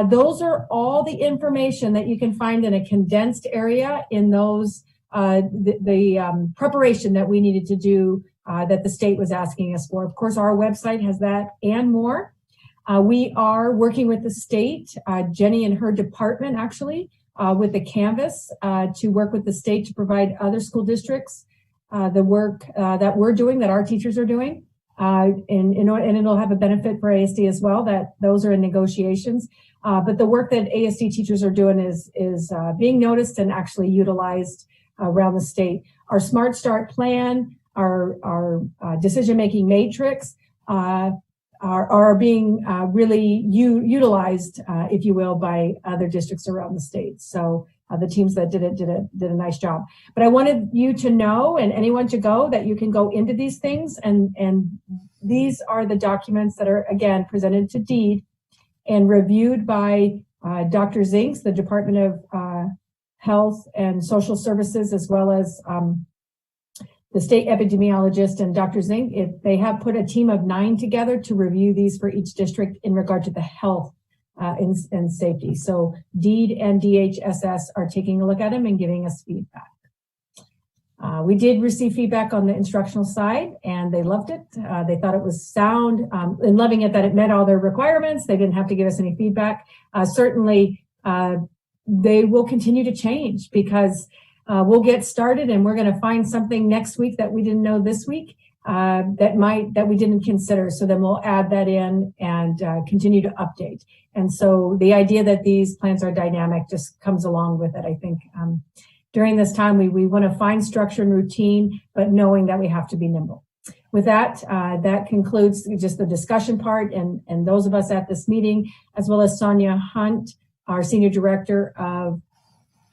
those are all the information that you can find in a condensed area in those, the preparation that we needed to do that the state was asking us for. Of course, our website has that and more. We are working with the state, Jenny and her department actually, with the Canvas to work with the state to provide other school districts the work that we're doing, that our teachers are doing. And it'll have a benefit for ASD as well, that those are in negotiations. But the work that ASD teachers are doing is being noticed and actually utilized around the state. Our Smart Start plan, our decision-making matrix are being really utilized, if you will, by other districts around the state. So the teams that did it did a nice job. But I wanted you to know, and anyone to go, that you can go into these things, and these are the documents that are, again, presented to DEED and reviewed by Dr. Zinks, the Department of Health and Social Services, as well as the state epidemiologist and Dr. Zink. They have put a team of 9 together to review these for each district in regard to the health and safety. So DEED and DHSS are taking a look at them and giving us feedback. We did receive feedback on the instructional side, and they loved it. They thought it was sound, and loving it that it met all their requirements. They didn't have to give us any feedback. Certainly, they will continue to change because we'll get started and we're going to find something next week that we didn't know this week that we didn't consider. So then we'll add that in and continue to update. And so the idea that these plans are dynamic just comes along with it. I think during this time, we want to find structure and routine, but knowing that we have to be nimble. With that, that concludes just the discussion part, and those of us at this meeting, as well as Sonia Hunt, our Senior Director of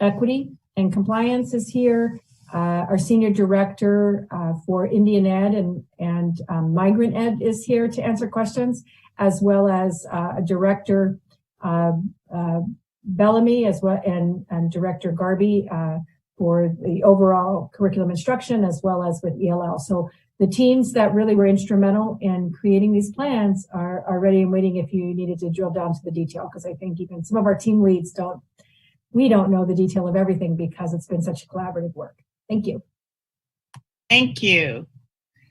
Equity and Compliance is here. Our Senior Director for Indian Ed and Migrant Ed is here to answer questions, as well as Director Bellamy as well, and Director Garby for the overall curriculum instruction, as well as with ELL. So the teams that really were instrumental in creating these plans are ready and waiting if you needed to drill down to the detail, because I think even some of our team leads don't know the detail of everything because it's been such collaborative work. Thank you. Thank you.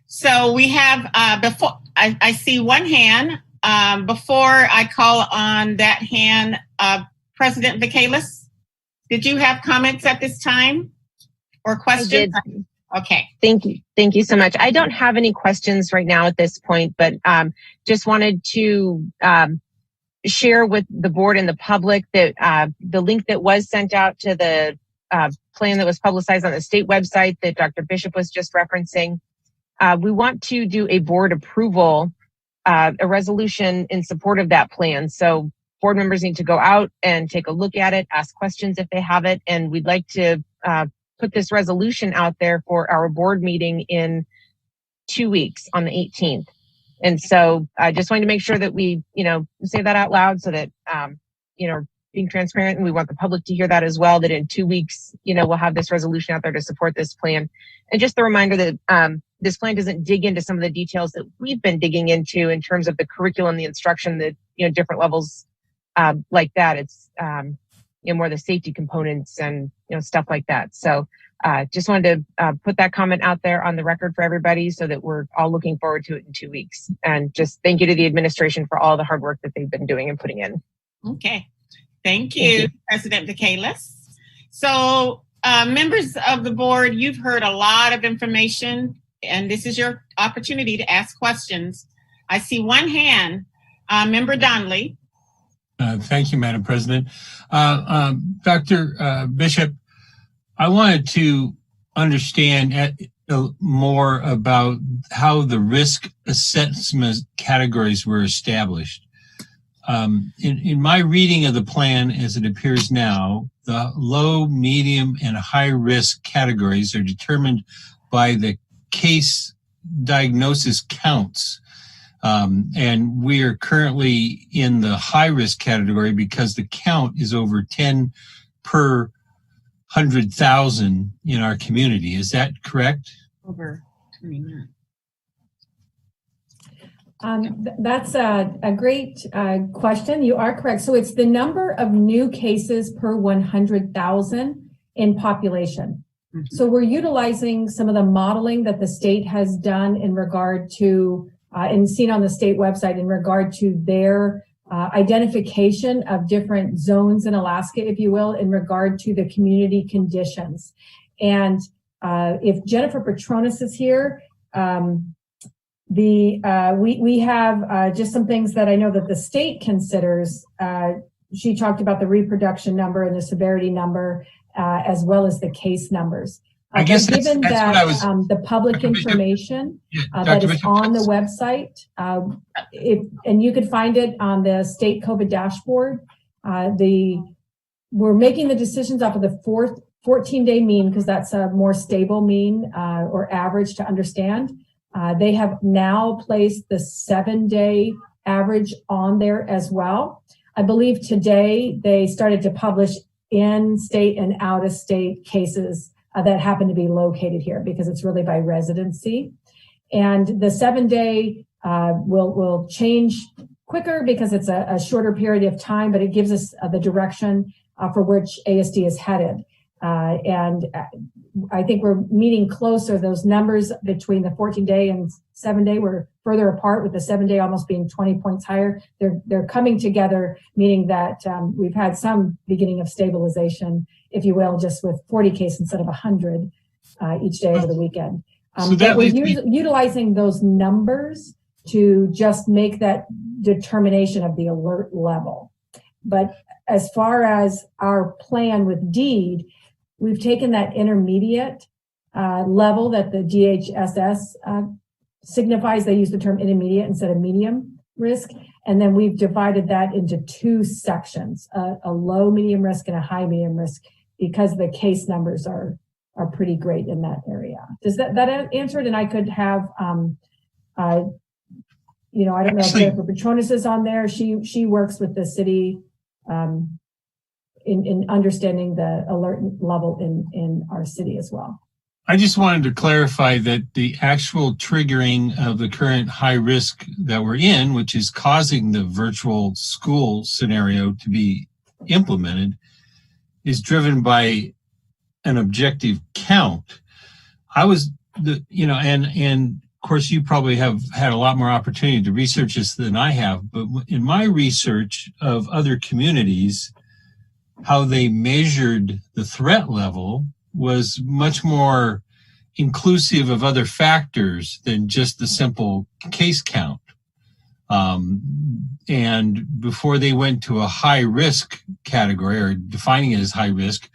So we have, before I see one hand, before I call on that hand, President Michaelis, did you have comments at this time or questions? I did. Okay. Thank you. Thank you so much. I don't have any questions right now at this point, but just wanted to share with the board and the public that the link that was sent out to the plan that was publicized on the state website that Dr. Bishop was just referencing, we want to do a board approval, a resolution in support of that plan. So board members need to go out and take a look at it, ask questions if they have it, and we'd like to put this resolution out there for our board meeting in 2 weeks on the 18th. And so I just wanted to make sure that we, say that out loud so that, being transparent, and we want the public to hear that as well, that in 2 weeks, we'll have this resolution out there to support this plan. And just the reminder that this plan doesn't dig into some of the details that we've been digging into in terms of the curriculum, the instruction, the, different levels like that. It's, more the safety components and, stuff like that. So just wanted to put that comment out there on the record for everybody so that we're all looking forward to it in 2 weeks. And just thank you to the administration for all the hard work that they've been doing and putting in. Okay. Thank you, President Michaelis. So members of the board, you've heard a lot of information, and this is your opportunity to ask questions. I see one hand, Member Donnelly. Thank you, Madam President. Dr. Bishop, I wanted to understand more about how the risk assessment categories were established. In my reading of the plan as it appears now, the low, medium, and high risk categories are determined by the case diagnosis counts. And we are currently in the high risk category because the count is over 10 per 100,000 in our community. Is that correct? Over 29. That's a great question. You are correct. So it's the number of new cases per 100,000 in population. Mm-hmm. So we're utilizing some of the modeling that the state has done in regard to, and seen on the state website in regard to their identification of different zones in Alaska, if you will, in regard to the community conditions. And if Jennifer Petronis is here, we have just some things that I know that the state considers. She talked about the reproduction number and the severity number, as well as the case numbers. I guess given that's that what I was, the public information that is on the website, and you could find it on the state COVID dashboard. We're making the decisions off of the 14-day mean because that's a more stable mean or average to understand. They have now placed the 7-day average on there as well. I believe today they started to publish in-state and out-of-state cases that happen to be located here because it's really by residency. And the 7-day will change quicker because it's a shorter period of time, but it gives us the direction for which ASD is headed. And I think we're meeting closer. Those numbers between the 14-day and 7-day were further apart, with the 7-day almost being 20 points higher. They're coming together, meaning that we've had some beginning of stabilization, if you will, just with 40 cases instead of 100 each day over the weekend. But we're utilizing those numbers to just make that determination of the alert level. But as far as our plan with DEED, we've taken that intermediate level that the DHSS signifies. They use the term intermediate instead of medium risk. And then we've divided that into 2 sections, a low medium risk and a high medium risk, because the case numbers are pretty great in that area. Does that answer it? And I could have, I don't know if Jennifer Petronis is on there. She works with the city in understanding the alert level in our city as well. I just wanted to clarify that the actual triggering of the current high risk that we're in, which is causing the virtual school scenario to be implemented, is driven by an objective count. And of course, you probably have had a lot more opportunity to research this than I have, but in my research of other communities, how they measured the threat level was much more inclusive of other factors than just the simple case count. And before they went to a high risk category or defining it as high risk,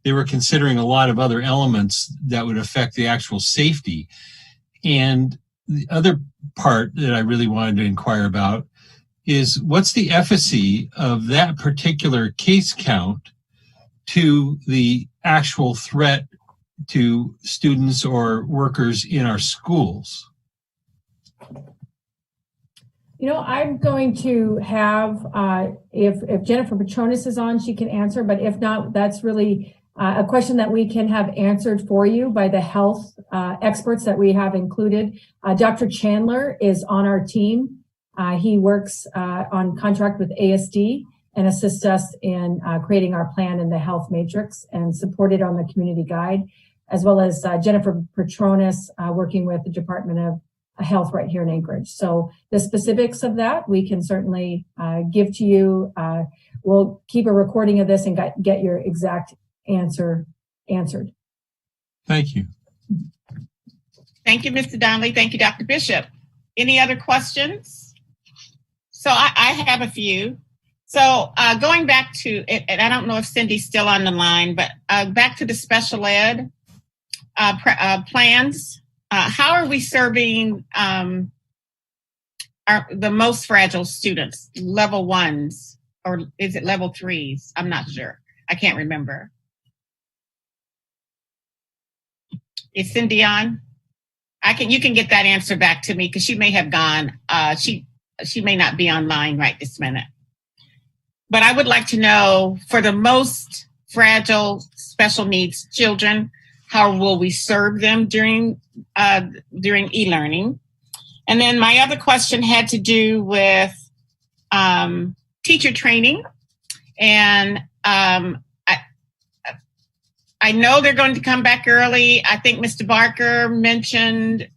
they were considering a lot of other elements that would affect the actual safety. And the other part that I really wanted to inquire about is what's the efficacy of that particular case count to the actual threat to students or workers in our schools? I'm going to have, if Jennifer Petronis is on, she can answer, but if not, that's really a question that we can have answered for you by the health experts that we have included. Dr. Chandler is on our team. He works on contract with ASD and assists us in creating our plan in the health matrix and supported on the community guide, as well as Jennifer Petronis working with the Department of Health right here in Anchorage. So the specifics of that we can certainly give to you. We'll keep a recording of this and get your exact answer answered. Thank you. Thank you, Mr. Donnelly. Thank you, Dr. Bishop. Any other questions? So I have a few. So going back to, and I don't know if Cindy's still on the line, but back to the special ed plans. How are we serving the most fragile students, level ones, or is it level threes? I'm not sure. I can't remember. Is Cindy on? You can get that answer back to me because she may have gone. She may not be online right this minute. But I would like to know, for the most fragile special needs children, how will we serve them during e-learning? And then my other question had to do with teacher training. And I know they're going to come back early. I think Mr. Barker mentioned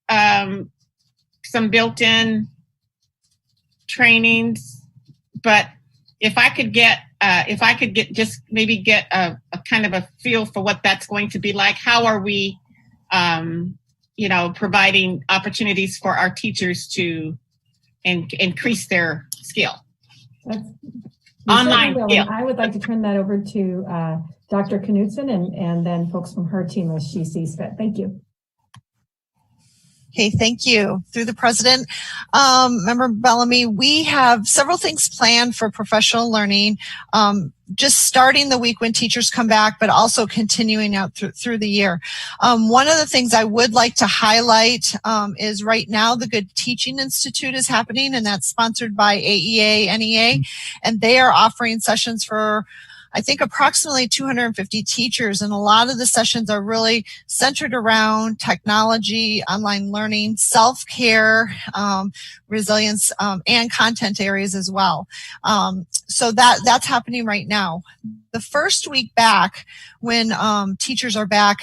some built-in trainings, but if I could get a kind of a feel for what that's going to be like, how are we, providing opportunities for our teachers to increase their skill? Online skill. I would like to turn that over to Dr. Knudsen and then folks from her team as she sees fit. Thank you. Okay, thank you. Through the president, Member Bellamy, we have several things planned for professional learning, just starting the week when teachers come back, but also continuing out through the year. One of the things I would like to highlight is right now the Good Teaching Institute is happening, and that's sponsored by AEA, NEA, and they are offering sessions for I think approximately 250 teachers, and a lot of the sessions are really centered around technology, online learning, self-care, resilience, and content areas as well. So that's happening right now. The first week back, when teachers are back,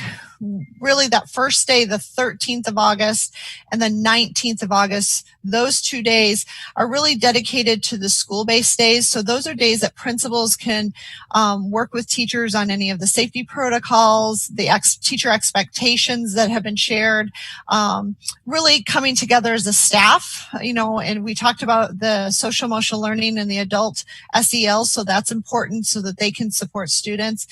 really that first day, the 13th of August and the 19th of August, those 2 days are really dedicated to the school-based days. So those are days that principals can work with teachers on any of the safety protocols, the teacher expectations that have been shared, really coming together as a staff, and we talked about the social emotional learning and the adult SEL, so that's important so that they can support students.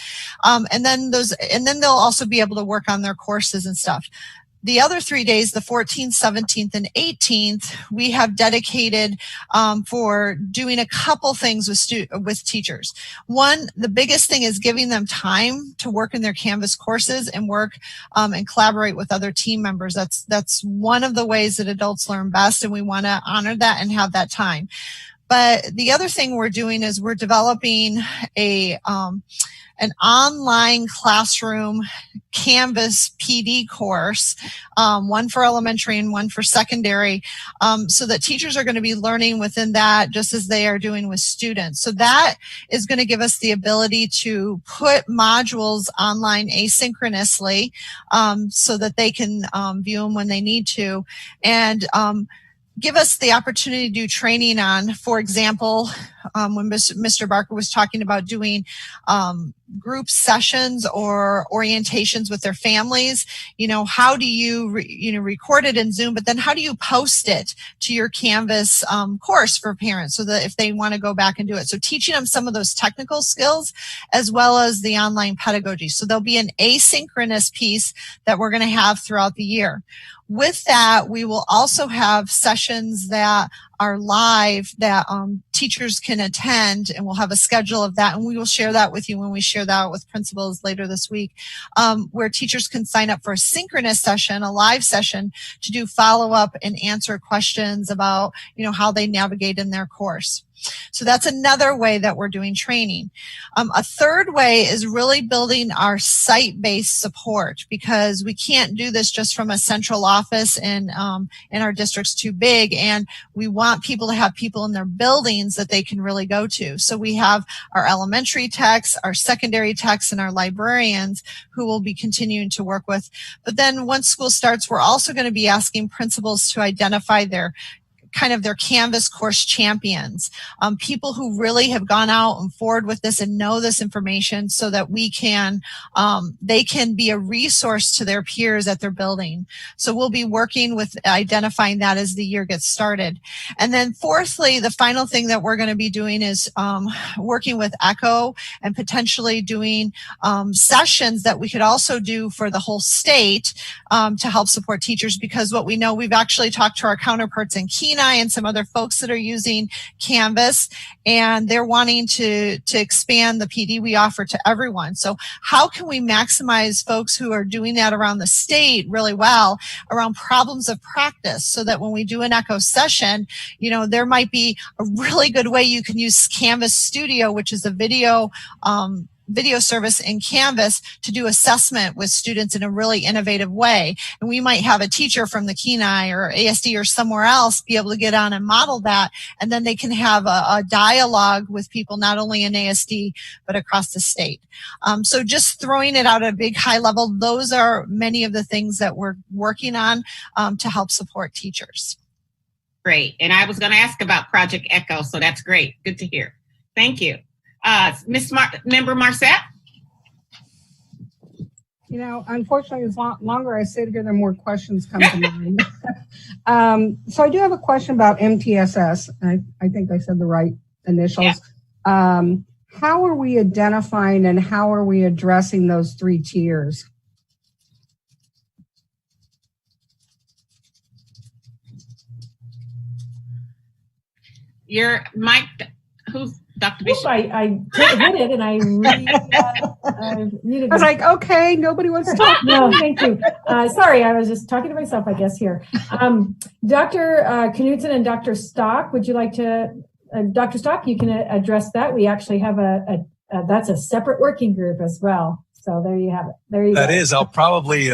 And then they'll also be able to work on their courses and stuff. The other 3 days, the 14th, 17th, and 18th, we have dedicated for doing a couple things with teachers. One, the biggest thing is giving them time to work in their Canvas courses and work and collaborate with other team members. That's one of the ways that adults learn best, and we want to honor that and have that time. But the other thing we're doing is we're developing an online classroom Canvas PD course, one for elementary and one for secondary, so that teachers are going to be learning within that just as they are doing with students. So that is going to give us the ability to put modules online asynchronously, so that they can view them when they need to, and give us the opportunity to do training on, for example, when Mr. Barker was talking about doing group sessions or orientations with their families, how do you, record it in Zoom, but then how do you post it to your Canvas course for parents so that if they want to go back and do it? So teaching them some of those technical skills as well as the online pedagogy. So there'll be an asynchronous piece that we're going to have throughout the year. With that, we will also have sessions that live that teachers can attend, and we'll have a schedule of that, and we will share that with you when we share that with principals later this week, where teachers can sign up for a synchronous session, a live session, to do follow-up and answer questions about, how they navigate in their course. So that's another way that we're doing training. A third way is really building our site-based support, because we can't do this just from a central office, and our district's too big, and we want people to have people in their buildings that they can really go to. So we have our elementary techs, our secondary techs, and our librarians who will be continuing to work with. But then once school starts, we're also going to be asking principals to identify their Canvas course champions, people who really have gone out and forward with this and know this information, so that they can be a resource to their peers at their building. So we'll be working with identifying that as the year gets started. And then fourthly, the final thing that we're going to be doing is working with ECHO and potentially doing sessions that we could also do for the whole state to help support teachers, because what we know, we've actually talked to our counterparts in Kenai and some other folks that are using Canvas, and they're wanting to expand the PD we offer to everyone. So how can we maximize folks who are doing that around the state really well around problems of practice, so that when we do an ECHO session, there might be a really good way you can use Canvas Studio, which is a video service in Canvas, to do assessment with students in a really innovative way. And we might have a teacher from the Kenai or ASD or somewhere else be able to get on and model that, and then they can have a dialogue with people not only in ASD but across the state. So just throwing it out at a big high level, those are many of the things that we're working on to help support teachers. Great. And I was going to ask about Project Echo, so that's great. Good to hear. Thank you. Member Marcette? Unfortunately, as longer I sit here, the more questions come to mind. So I do have a question about MTSS. I think I said the right initials. Yeah. How are we identifying and how are we addressing those 3 tiers? Your mic, who's Dr. Bishop? I hit it and I muted. I was like, okay, nobody wants to talk. No, thank you. Sorry, I was just talking to myself, I guess, here. Dr. Knudsen and Dr. Stock, would you like to, Dr. Stock, you can address that. We actually have that's a separate working group as well. So there you have it. There you go. That is, I'll probably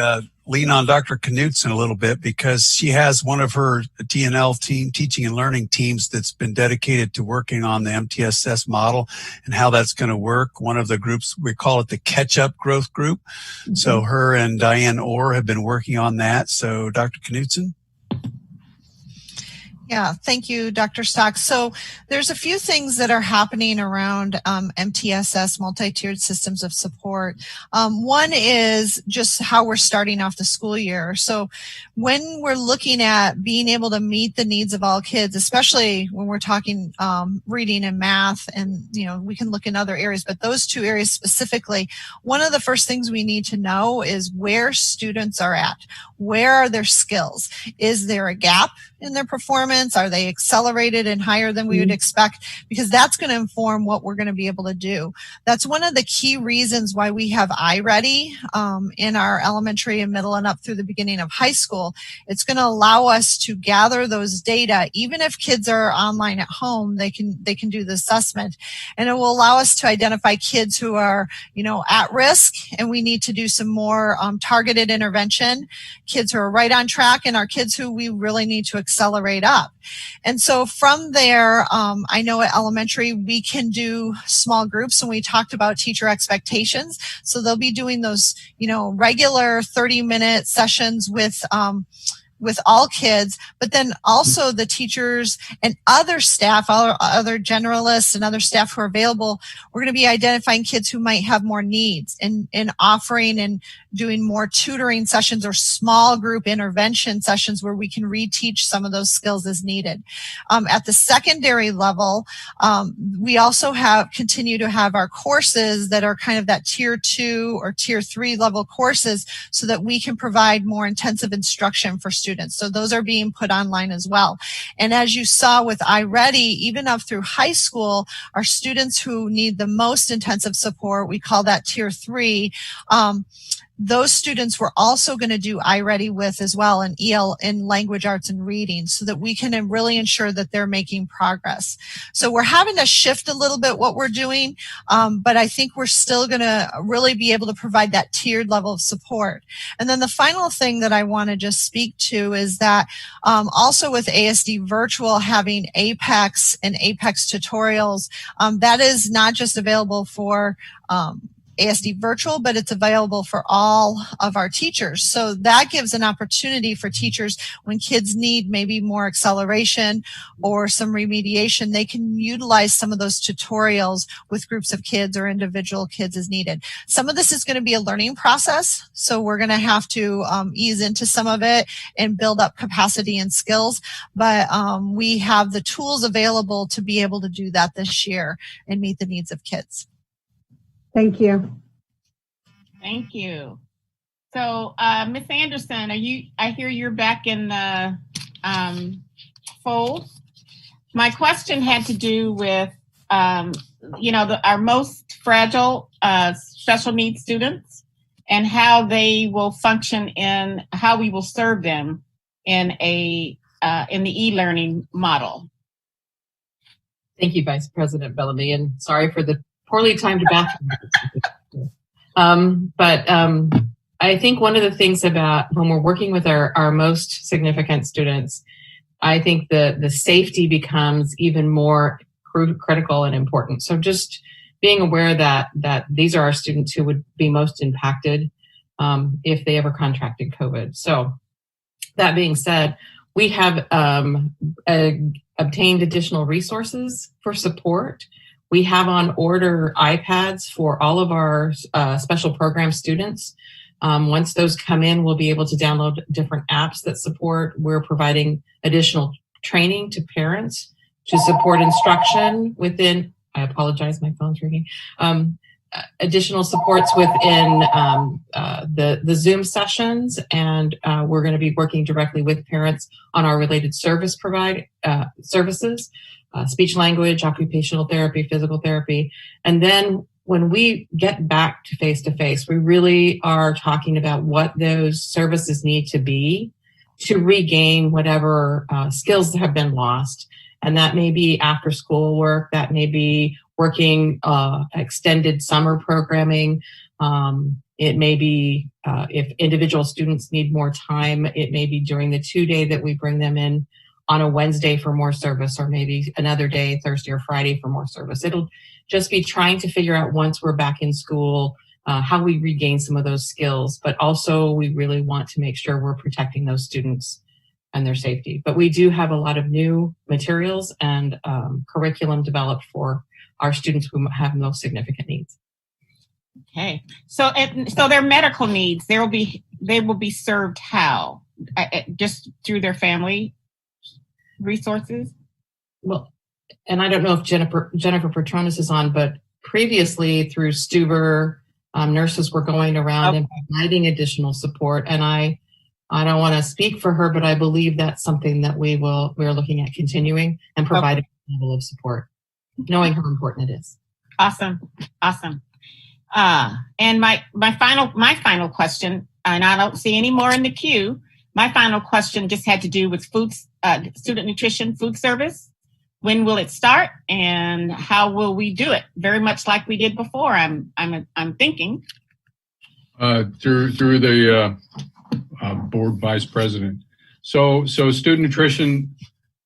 lean on Dr. Knudsen a little bit, because she has one of her TNL team, teaching and learning teams, that's been dedicated to working on the MTSS model and how that's going to work. One of the groups, we call it the catch-up growth group. Mm-hmm. So her and Diane Orr have been working on that. So Dr. Knudsen? Yeah, thank you, Dr. Stock. So there's a few things that are happening around MTSS, multi-tiered systems of support. One is just how we're starting off the school year. So when we're looking at being able to meet the needs of all kids, especially when we're talking reading and math, and we can look in other areas, but those 2 areas specifically, one of the first things we need to know is where students are at. Where are their skills? Is there a gap in their performance? Are they accelerated and higher than we would expect? Because that's going to inform what we're going to be able to do. That's one of the key reasons why we have iReady in our elementary and middle and up through the beginning of high school. It's going to allow us to gather those data. Even if kids are online at home, they can do the assessment, and it will allow us to identify kids who are at risk, and we need to do some more targeted intervention, kids who are right on track, and our kids who we really need to accelerate up. And so from there, I know at elementary, we can do small groups, and we talked about teacher expectations. So they'll be doing those, regular 30-minute sessions with all kids, but then also the teachers and other staff, other generalists and other staff who are available. We're going to be identifying kids who might have more needs and offering and doing more tutoring sessions or small group intervention sessions where we can reteach some of those skills as needed. At the secondary level, we also continue to have our courses that are kind of that tier 2 or tier 3 level courses, so that we can provide more intensive instruction for students students. So those are being put online as well. And as you saw with iReady, even up through high school, our students who need the most intensive support, we call that tier 3, those students we're also going to do iReady with as well in EL, in language arts and reading, so that we can really ensure that they're making progress. So we're having to shift a little bit what we're doing, but I think we're still going to really be able to provide that tiered level of support. And then the final thing that I want to just speak to is that also with ASD Virtual having Apex and Apex tutorials, that is not just available for ASD Virtual, but it's available for all of our teachers. So that gives an opportunity for teachers when kids need maybe more acceleration or some remediation, they can utilize some of those tutorials with groups of kids or individual kids as needed. Some of this is going to be a learning process, so we're going to have to ease into some of it and build up capacity and skills, but we have the tools available to be able to do that this year and meet the needs of kids. Thank you. Thank you. So, Ms. Anderson, I hear you're back in the fold. My question had to do with, our most fragile special needs students and how they will function in how we will serve them in the e-learning model. Thank you, Vice President Bellamy, and sorry for the poorly timed bathroom. I think one of the things about when we're working with our most significant students, I think the safety becomes even more critical and important. So just being aware that these are our students who would be most impacted if they ever contracted COVID. So that being said, we have obtained additional resources for support. We have on order iPads for all of our special program students. Once those come in, we'll be able to download different apps that support. We're providing additional training to parents to support instruction within, I apologize, my phone's ringing, additional supports within the Zoom sessions, and we're going to be working directly with parents on our related services, speech language, occupational therapy, physical therapy. And then when we get back to face-to-face, we really are talking about what those services need to be to regain whatever skills that have been lost. And that may be after school work, that may be working extended summer programming. It may be if individual students need more time, it may be during the 2-day that we bring them in on a Wednesday for more service, or maybe another day, Thursday or Friday, for more service. It'll just be trying to figure out once we're back in school how we regain some of those skills, but also we really want to make sure we're protecting those students and their safety. But we do have a lot of new materials and curriculum developed for our students who have most significant needs. Okay, so their medical needs, they will be served how? Just through their family resources? Well, and I don't know if Jennifer Petronis is on, but previously through Stuber, nurses were going around and providing additional support. And I don't want to speak for her, but I believe that's something that we're looking at continuing and providing a level of support, knowing how important it is. Awesome. And my final question, and I don't see any more in the queue. My final question just had to do with student nutrition food service. When will it start, and how will we do it? Very much like we did before. I'm thinking through the board vice president. So student nutrition,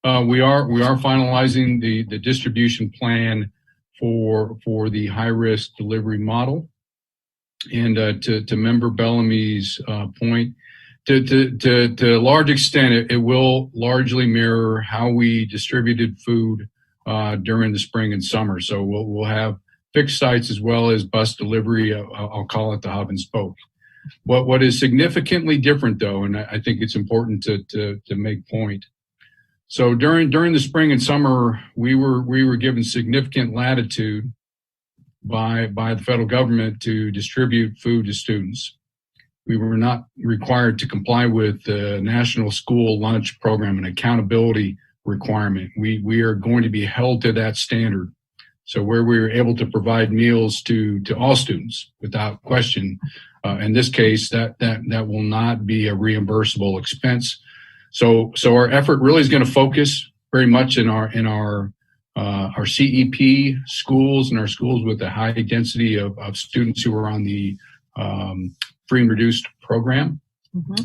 we are finalizing the distribution plan for the high risk delivery model, and to member Bellamy's point. To a large extent, it will largely mirror how we distributed food during the spring and summer. So we'll have fixed sites as well as bus delivery. I'll call it the hub and spoke. What is significantly different, though, and I think it's important to make point. So during the spring and summer, we were given significant latitude by the federal government to distribute food to students. we were not required to comply with the National School Lunch Program and accountability requirement. We are going to be held to that standard. So where we were able to provide meals to all students without question, in this case, that will not be a reimbursable expense. So our effort really is going to focus very much in our CEP schools and our schools with a high density of students who are on the free and reduced program.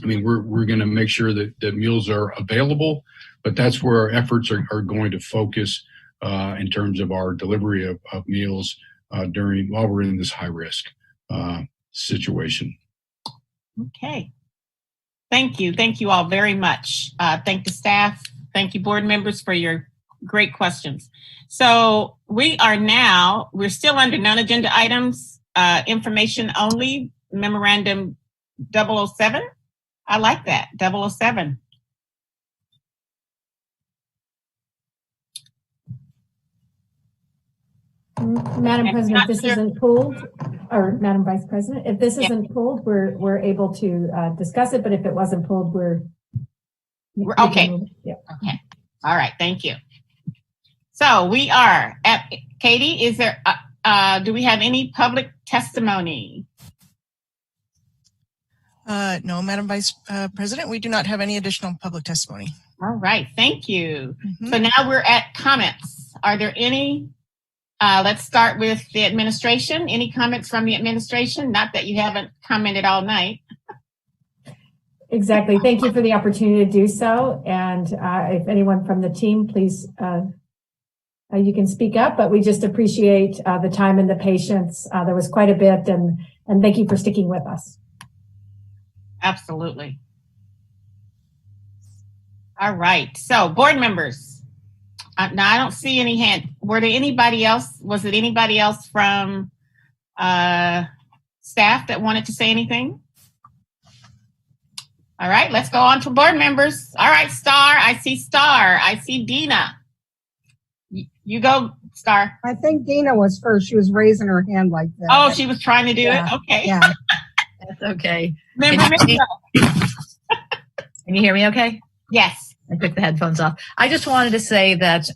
I mean, we're going to make sure that meals are available, but that's where our efforts are going to focus in terms of our delivery of meals while we're in this high risk situation. Okay. Thank you. Thank you all very much. Thank the staff. Thank you, board members, for your great questions. So we're still under non-agenda items, information only, memorandum 007. I like that, 007. Madam President, if this isn't pulled, or Madam Vice President, if this isn't pulled, we're able to discuss it, but if it wasn't pulled, we're okay. Yeah. Okay. All right. Thank you. So we are at Katie. Is there? Do we have any public testimony? No, Madam Vice President, we do not have any additional public testimony. All right. Thank you. So now we're at comments. Are there any? Let's start with the administration. Any comments from the administration? Not that you haven't commented all night. Exactly. Thank you for the opportunity to do so. And if anyone from the team, please, you can speak up, but we just appreciate the time and the patience. There was quite a bit, and thank you for sticking with us. Absolutely. All right. So board members. Now I don't see any hand. Was it anybody else from staff that wanted to say anything? All right, let's go on to board members. All right, Star. I see Dina. You go, Star. I think Dina was first. She was raising her hand like that. Oh, she was trying to do it? Okay. Yeah. That's okay. Can you hear me okay? Yes. I took the headphones off. I just wanted to say that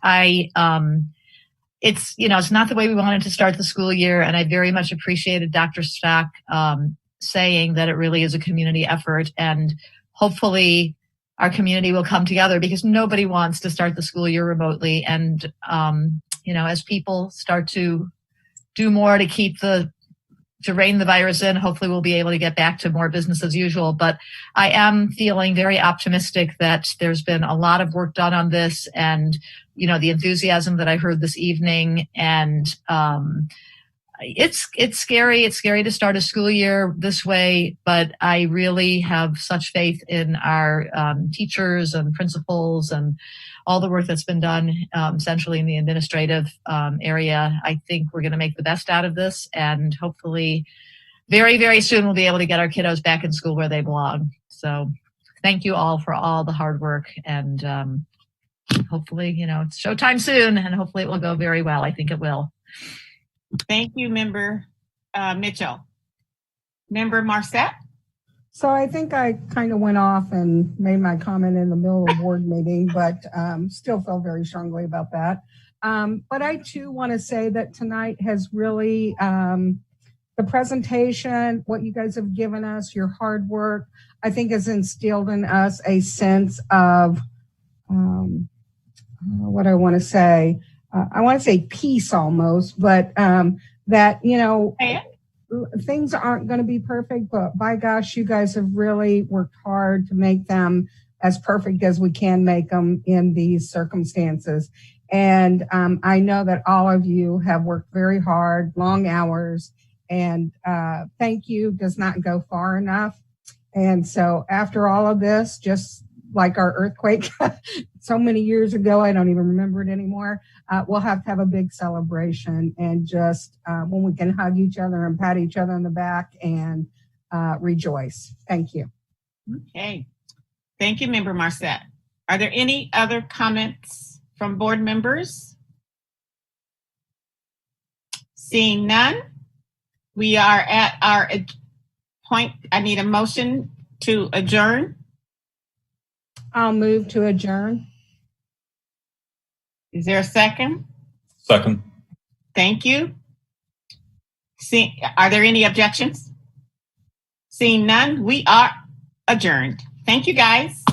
it's not the way we wanted to start the school year. And I very much appreciated Dr. Stock saying that it really is a community effort, and hopefully our community will come together, because nobody wants to start the school year remotely. And, as people start to do more to rein the virus in, hopefully we'll be able to get back to more business as usual. But I am feeling very optimistic that there's been a lot of work done on this, and, the enthusiasm that I heard this evening. And it's scary. It's scary to start a school year this way, but I really have such faith in our teachers and principals and all the work that's been done essentially in the administrative area. I think we're going to make the best out of this, and hopefully very, very soon we'll be able to get our kiddos back in school where they belong. So thank you all for all the hard work, and hopefully, it's showtime soon, and hopefully it will go very well. I think it will. Thank you, Member Mitchell. Member Marcette? So I think I kind of went off and made my comment in the middle of a board meeting, but still feel very strongly about that. But I too want to say that tonight has really, the presentation, what you guys have given us, your hard work, I think has instilled in us a sense of, what I want to say, I want to say peace almost, but that, things aren't going to be perfect, but by gosh, you guys have really worked hard to make them as perfect as we can make them in these circumstances. And I know that all of you have worked very hard, long hours, and thank you does not go far enough. And so after all of this, just like our earthquake so many years ago, I don't even remember it anymore. We'll have to have a big celebration, and just when we can hug each other and pat each other on the back and rejoice. Thank you. Okay. Thank you, Member Marcette. Are there any other comments from board members? Seeing none, we are at our point, I need a motion to adjourn. I'll move to adjourn. Is there a second? Second. Thank you. Are there any objections? Seeing none, we are adjourned. Thank you, guys.